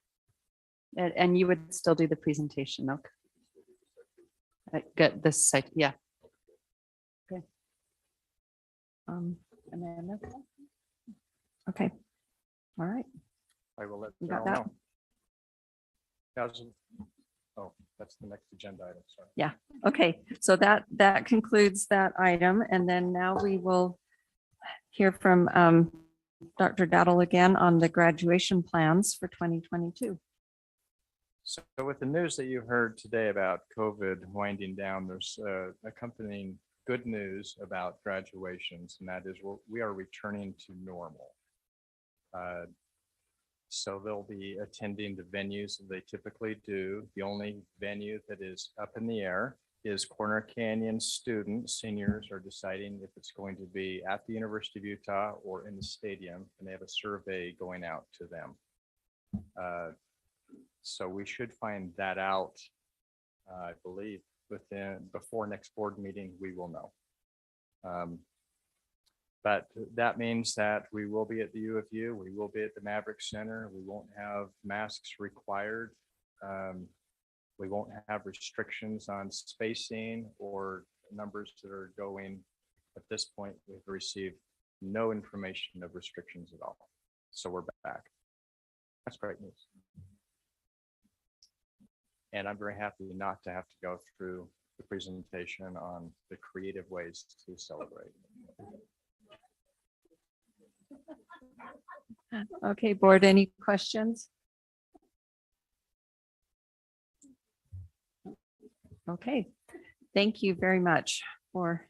And you would still do the presentation, though. Get this site, yeah. Amanda? Okay. All right. I will let You got Carol that? know. Oh, that's the next agenda item, sorry. Yeah, okay, so that concludes that item, and then now we will hear from Dr. Dowdle again on the graduation plans for 2022. So with the news that you heard today about COVID winding down, there's accompanying good news about graduations, and that is we are returning to normal. So they'll be attending the venues that they typically do. The only venue that is up in the air is Corner Canyon students. Seniors are deciding if it's going to be at the University of Utah or in the stadium, and they have a survey going out to them. So we should find that out, I believe, before next board meeting, we will know. But that means that we will be at the U of U, we will be at the Maverick Center, we won't have masks required. We won't have restrictions on spacing or numbers that are going. At this point, we've received no information of restrictions at all. So we're back. That's great news. And I'm very happy not to have to go through the presentation on the creative ways to celebrate. Okay, board, any questions? Okay, thank you very much for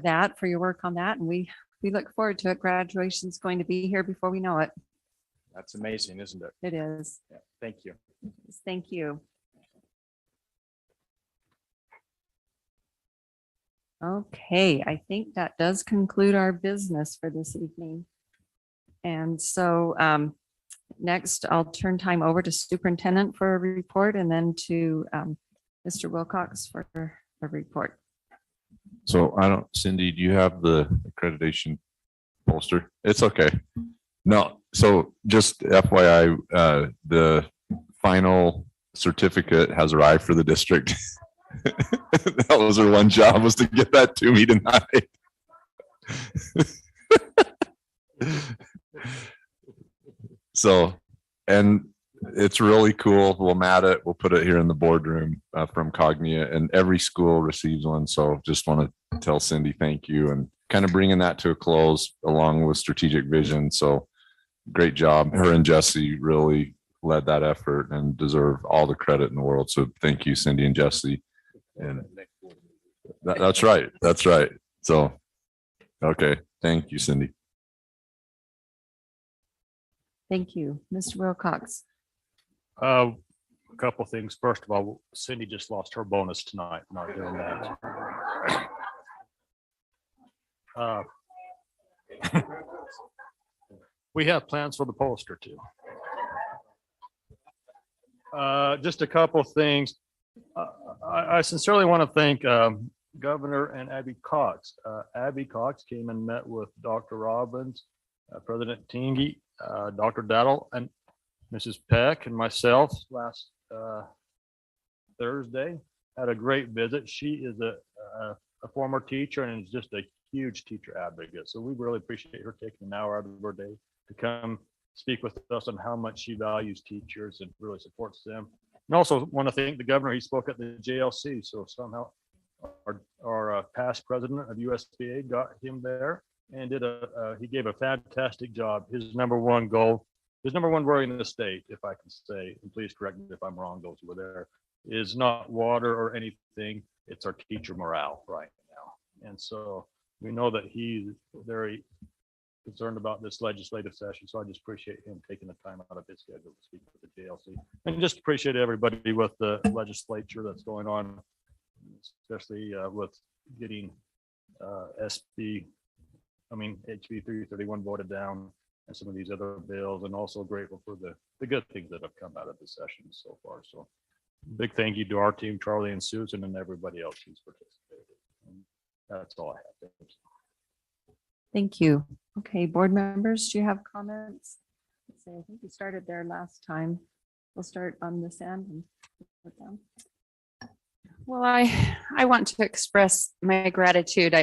that, for your work on that, and we look forward to it. Graduation's going to be here before we know it. That's amazing, isn't it? It is. Yeah, thank you. Thank you. Okay, I think that does conclude our business for this evening. And so next, I'll turn time over to Superintendent for a report, and then to Mr. Wilcox for a report. So Cindy, do you have the accreditation poster? It's okay. No, so just FYI, the final certificate has arrived for the district. That was her one job, was to get that to me tonight. So, and it's really cool. We'll mat it. We'll put it here in the boardroom from Cognia, and every school receives one. So just want to tell Cindy thank you, and kind of bringing that to a close along with strategic vision. So great job. Her and Jesse really led that effort and deserve all the credit in the world. So thank you, Cindy and Jesse. And that's right. That's right. So, okay. Thank you, Cindy. Thank you. Mr. Wilcox. A couple things. First of all, Cindy just lost her bonus tonight, not doing that. We have plans for the poster too. Just a couple things. I sincerely want to thank Governor and Abby Cox. Abby Cox came and met with Dr. Robbins, President Tingy, Dr. Daddle, and Mrs. Peck and myself last Thursday. Had a great visit. She is a former teacher and is just a huge teacher advocate. So we really appreciate her taking an hour out of her day to come speak with us on how much she values teachers and really supports them. And also want to thank the governor. He spoke at the JLC. So somehow our past president of USBA got him there and he gave a fantastic job. His number one goal, his number one worry in the state, if I can say, and please correct me if I'm wrong, those who were there, is not water or anything. It's our teacher morale right now. And so we know that he's very concerned about this legislative session. So I just appreciate him taking the time out of his schedule to speak with the JLC, and just appreciate everybody with the legislature that's going on, especially with getting HB 331 voted down and some of these other bills, and also grateful for the good things that have come out of the session so far. So big thank you to our team, Charlie and Susan, and everybody else who's participated. And that's all I have. Thanks. Thank you. Okay, board members, do you have comments? Let's see, I think we started there last time. We'll start on this end. And put down. Well, I want to express my gratitude.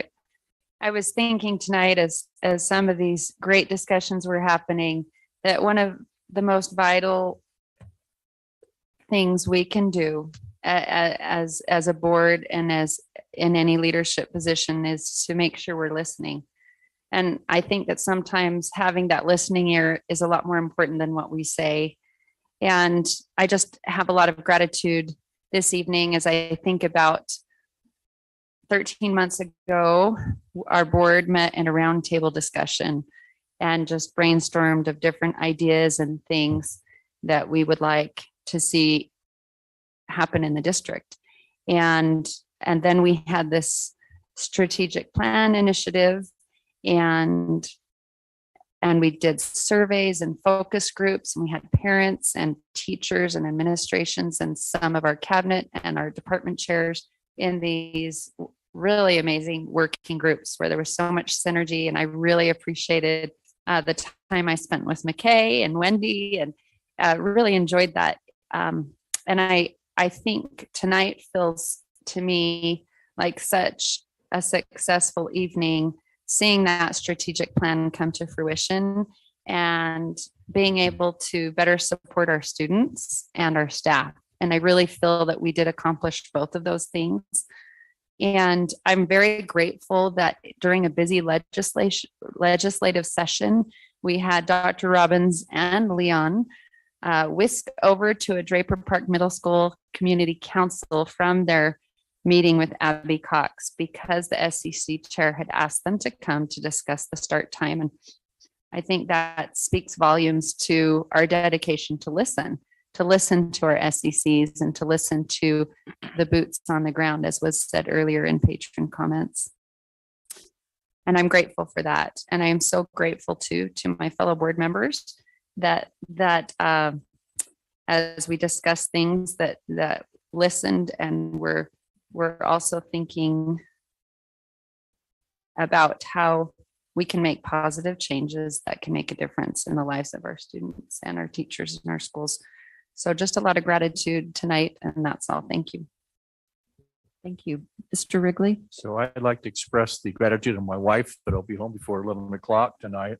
I was thinking tonight as some of these great discussions were happening, that one of the most vital things we can do as a board and as in any leadership position is to make sure we're listening. And I think that sometimes having that listening ear is a lot more important than what we say. And I just have a lot of gratitude this evening as I think about 13 months ago, our board met in a roundtable discussion and just brainstormed of different ideas and things that we would like to see happen in the district. And then we had this strategic plan initiative, and we did surveys and focus groups, and we had parents and teachers and administrations and some of our cabinet and our department chairs in these really amazing working groups where there was so much synergy. And I really appreciated the time I spent with McKay and Wendy, and really enjoyed that. And I think tonight feels to me like such a successful evening, seeing that strategic plan come to fruition and being able to better support our students and our staff. And I really feel that we did accomplish both of those things. And I'm very grateful that during a busy legislative session, we had Dr. Robbins and Leon whisked over to a Draper Park Middle School Community Council from their meeting with Abby Cox, because the SEC chair had asked them to come to discuss the start time. And I think that speaks volumes to our dedication to listen to our SECs and to listen to the boots on the ground, as was said earlier in Patron Comments. And I'm grateful for that. And I am so grateful to my fellow board members that as we discuss things that listened, and we're also thinking about how we can make positive changes that can make a difference in the lives of our students and our teachers in our schools. So just a lot of gratitude tonight, and that's all. Thank you. Thank you. Mr. Wrigley. So I'd like to express the gratitude of my wife, but I'll be home before 11 o'clock tonight.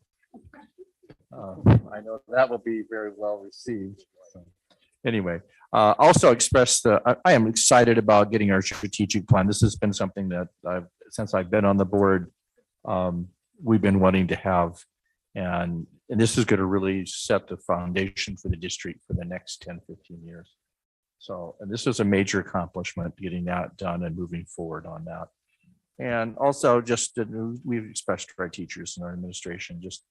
I know that will be very well received. Anyway, also express I am excited about getting our strategic plan. This has been something that since I've been on the board, we've been wanting to have, and this is going to really set the foundation for the district for the next 10, 15 years. So, and this is a major accomplishment, getting that done and moving forward on that. And also just we've expressed to our teachers and our administration just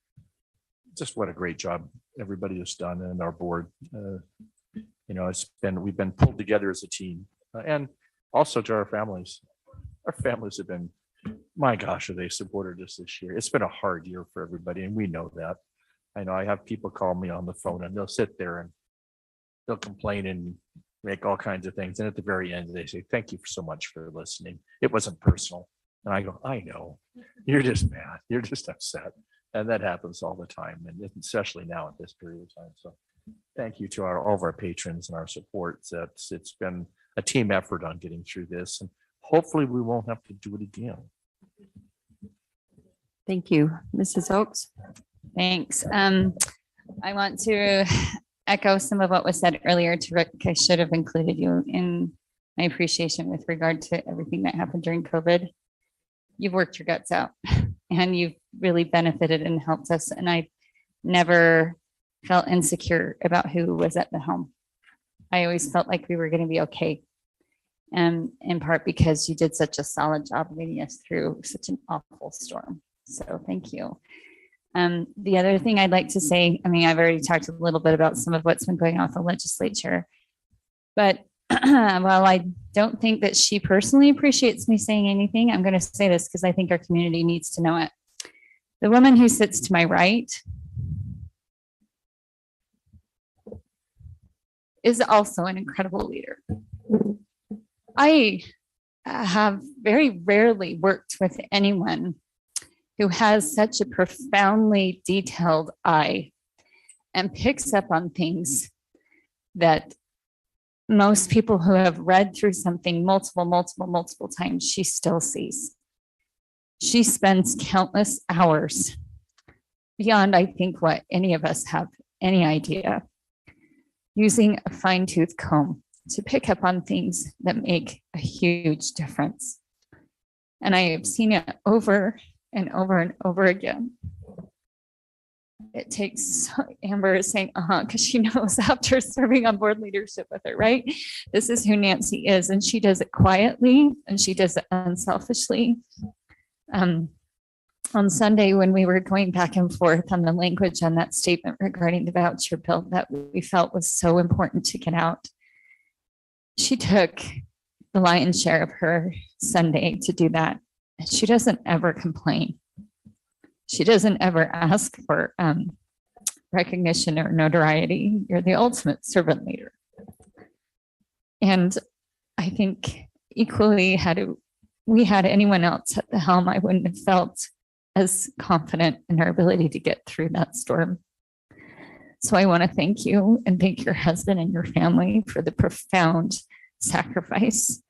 just what a great job everybody has done and our board. We've been pulled together as a team, and also to our families. Our families have been, my gosh, have they supported us this year. It's been a hard year for everybody, and we know that. I know I have people call me on the phone and they'll sit there and they'll complain and make all kinds of things. And at the very end, they say, thank you so much for listening. It wasn't personal. And I go, I know, you're just mad. You're just upset. And that happens all the time. And especially now at this period of time. So thank you to all of our patrons and our support. It's been a team effort on getting through this. And hopefully we won't have to do it again. Thank you. Mrs. Oakes? Thanks. I want to echo some of what was said earlier to Rick. I should have included you in my appreciation with regard to everything that happened during COVID. You've worked your guts out and you've really benefited and helped us. And I never felt insecure about who was at the helm. I always felt like we were going to be okay. And in part because you did such a solid job leading us through such an awful storm. So thank you. The other thing I'd like to say, I mean, I've already talked a little bit about some of what's been going on with the legislature, but while I don't think that she personally appreciates me saying anything, I'm going to say this because I think our community needs to know it. The woman who sits to my right is also an incredible leader. I have very rarely worked with anyone who has such a profoundly detailed eye and picks up on things that most people who have read through something multiple times, she still sees. She spends countless hours beyond, I think, what any of us have any idea, using a fine-tooth comb to pick up on things that make a huge difference. And I have seen it over and over again. It takes, Amber is saying, because she knows after serving on board leadership with her, right? This is who Nancy is, and she does it quietly and she does it unselfishly. On Sunday, when we were going back and forth on the language on that statement regarding the voucher bill that we felt was so important to get out, she took the lion's share of her Sunday to do that. She doesn't ever complain. She doesn't ever ask for recognition or notoriety. You're the ultimate servant leader. And I think equally, had we had anyone else at the helm, I wouldn't have felt as confident in our ability to get through that storm. So I want to thank you and thank your husband and your family for the profound sacrifice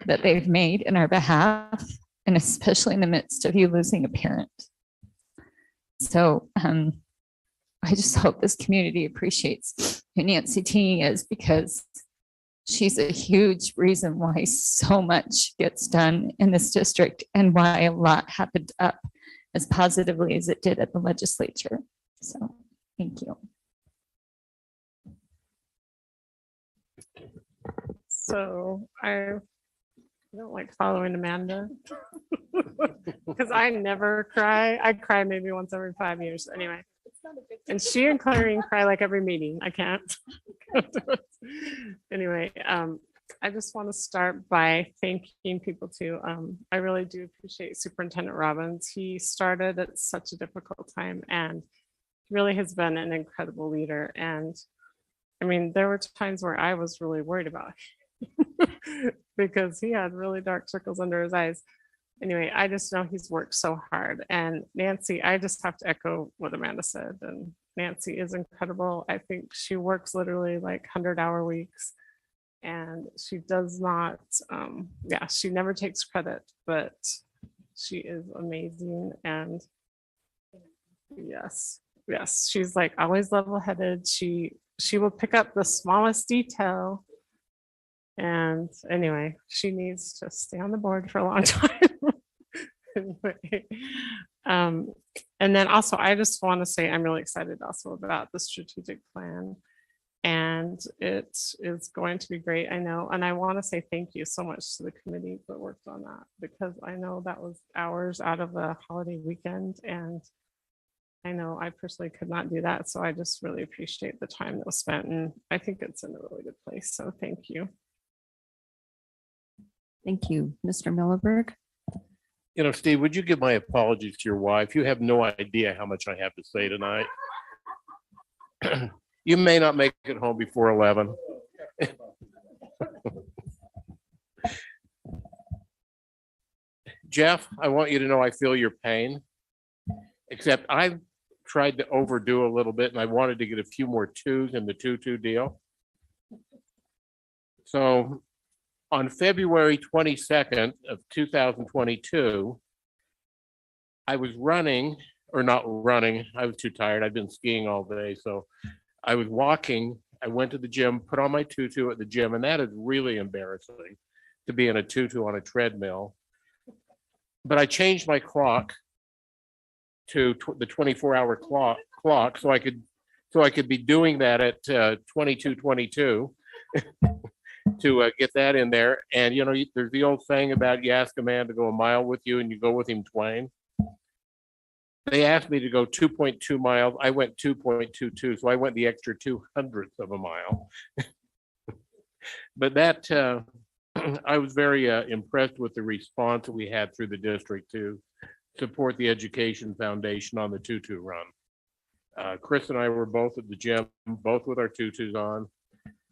that they've made in our behalf, and especially in the midst of you losing a parent. So I just hope this community appreciates who Nancy T is, because she's a huge reason why so much gets done in this district and why a lot happened up as positively as it did at the legislature. So thank you. So I don't like following Amanda because I never cry. I cry maybe once every 5 years anyway. And she and Clarine cry like every meeting. I can't. Anyway, I just want to start by thanking people too. I really do appreciate Superintendent Robbins. He started at such a difficult time and really has been an incredible leader. And I mean, there were times where I was really worried about him because he had really dark circles under his eyes. Anyway, I just know he's worked so hard. And Nancy, I just have to echo what Amanda said. And Nancy is incredible. I think she works literally like 100-hour weeks. And she does not, she never takes credit, but she is amazing. And yes, she's like always level-headed. She will pick up the smallest detail. And anyway, she needs to stay on the board for a long time. Anyway, and then also, I just want to say I'm really excited also about the strategic plan. And it is going to be great, I know. And I want to say thank you so much to the committee that worked on that, because I know that was hours out of a holiday weekend. And I know I personally could not do that, so I just really appreciate the time that was spent, and I think it's in a really good place, so thank you. Thank you. Mr. Milliberg? You know, Steve, would you give my apologies to your wife? You have no idea how much I have to say tonight. You may not make it home before 11. Jeff, I want you to know I feel your pain, except I've tried to overdo a little bit and I wanted to get a few more twos in the 2-2 deal. So on February 22nd of 2022, I was running, or not running, I was too tired. I've been skiing all day. So I was walking. I went to the gym, put on my tutu at the gym, and that is really embarrassing to be in a tutu on a treadmill. But I changed my clock to the 24-hour clock so I could be doing that at 22:22 to get that in there. And you know, there's the old saying about you ask a man to go a mile with you and you go with him twain. They asked me to go 2.2 miles. I went 2.22, so I went the extra 200th of a mile. But that I was very impressed with the response that we had through the district to support the Education Foundation on the 2-2 run. Chris and I were both at the gym, both with our tutus on.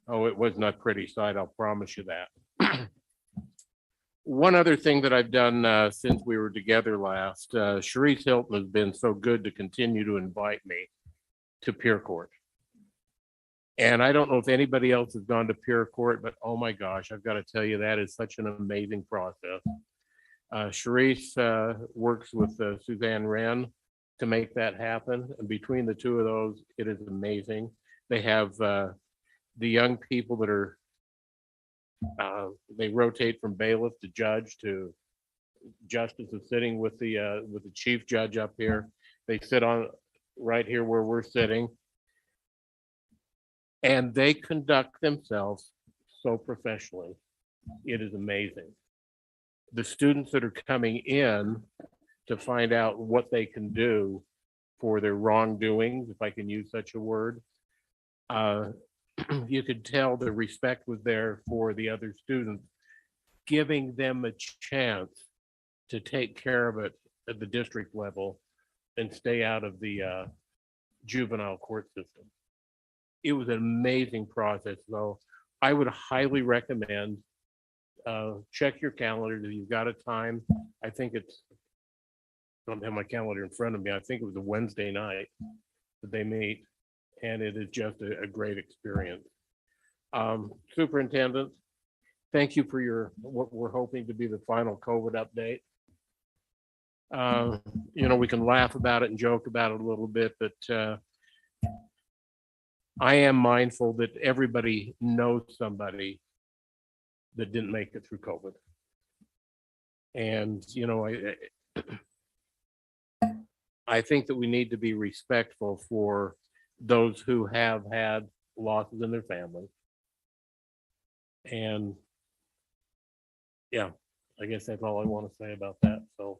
Oh, it was not pretty sight, I'll promise you that. One other thing that I've done since we were together last, Sharice Hilton has been so good to continue to invite me to peer court. And I don't know if anybody else has gone to peer court, but oh my gosh, I've got to tell you, that is such an amazing process. Sharice works with Suzanne Wren to make that happen. And between the two of those, it is amazing. They have the young people that are, they rotate from bailiff to judge to justice is sitting with the chief judge up here. They sit on right here where we're sitting. And they conduct themselves so professionally. It is amazing. The students that are coming in to find out what they can do for their wrongdoings, if I can use such a word, you could tell the respect was there for the other students, giving them a chance to take care of it at the district level and stay out of the juvenile court system. It was an amazing process, though. I would highly recommend, check your calendar if you've got a time. I think it's, I don't have my calendar in front of me. I think it was a Wednesday night that they meet, and it is just a great experience. Superintendent, thank you for your, what we're hoping to be the final COVID update. You know, we can laugh about it and joke about it a little bit, but I am mindful that everybody knows somebody that didn't make it through COVID. And, you know, I think that we need to be respectful for those who have had losses in their family. And yeah, I guess that's all I want to say about that. So,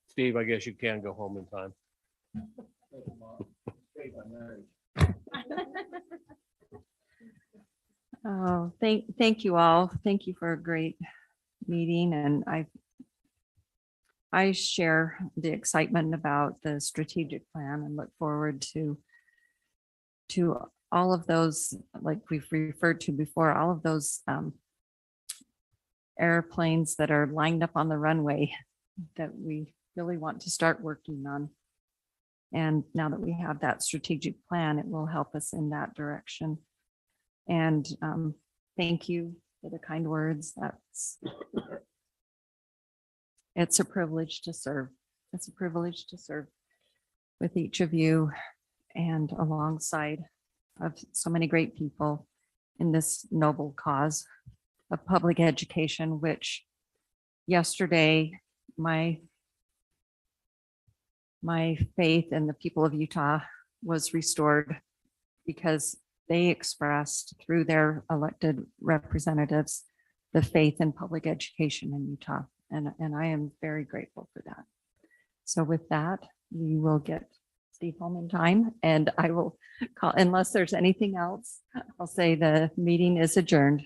Steve, I guess you can go home in time. Oh, thank you all. Thank you for a great meeting, and I share the excitement about the strategic plan and look forward to all of those, like we've referred to before, all of those airplanes that are lined up on the runway that we really want to start working on. And now that we have that strategic plan, it will help us in that direction. And thank you for the kind words. It's a privilege to serve. It's a privilege to serve with each of you and alongside of so many great people in this noble cause of public education, which yesterday my faith in the people of Utah was restored because they expressed through their elected representatives the faith in public education in Utah. And I am very grateful for that. So with that, we will get Steve home in time, and I will call, unless there's anything else, I'll say the meeting is adjourned.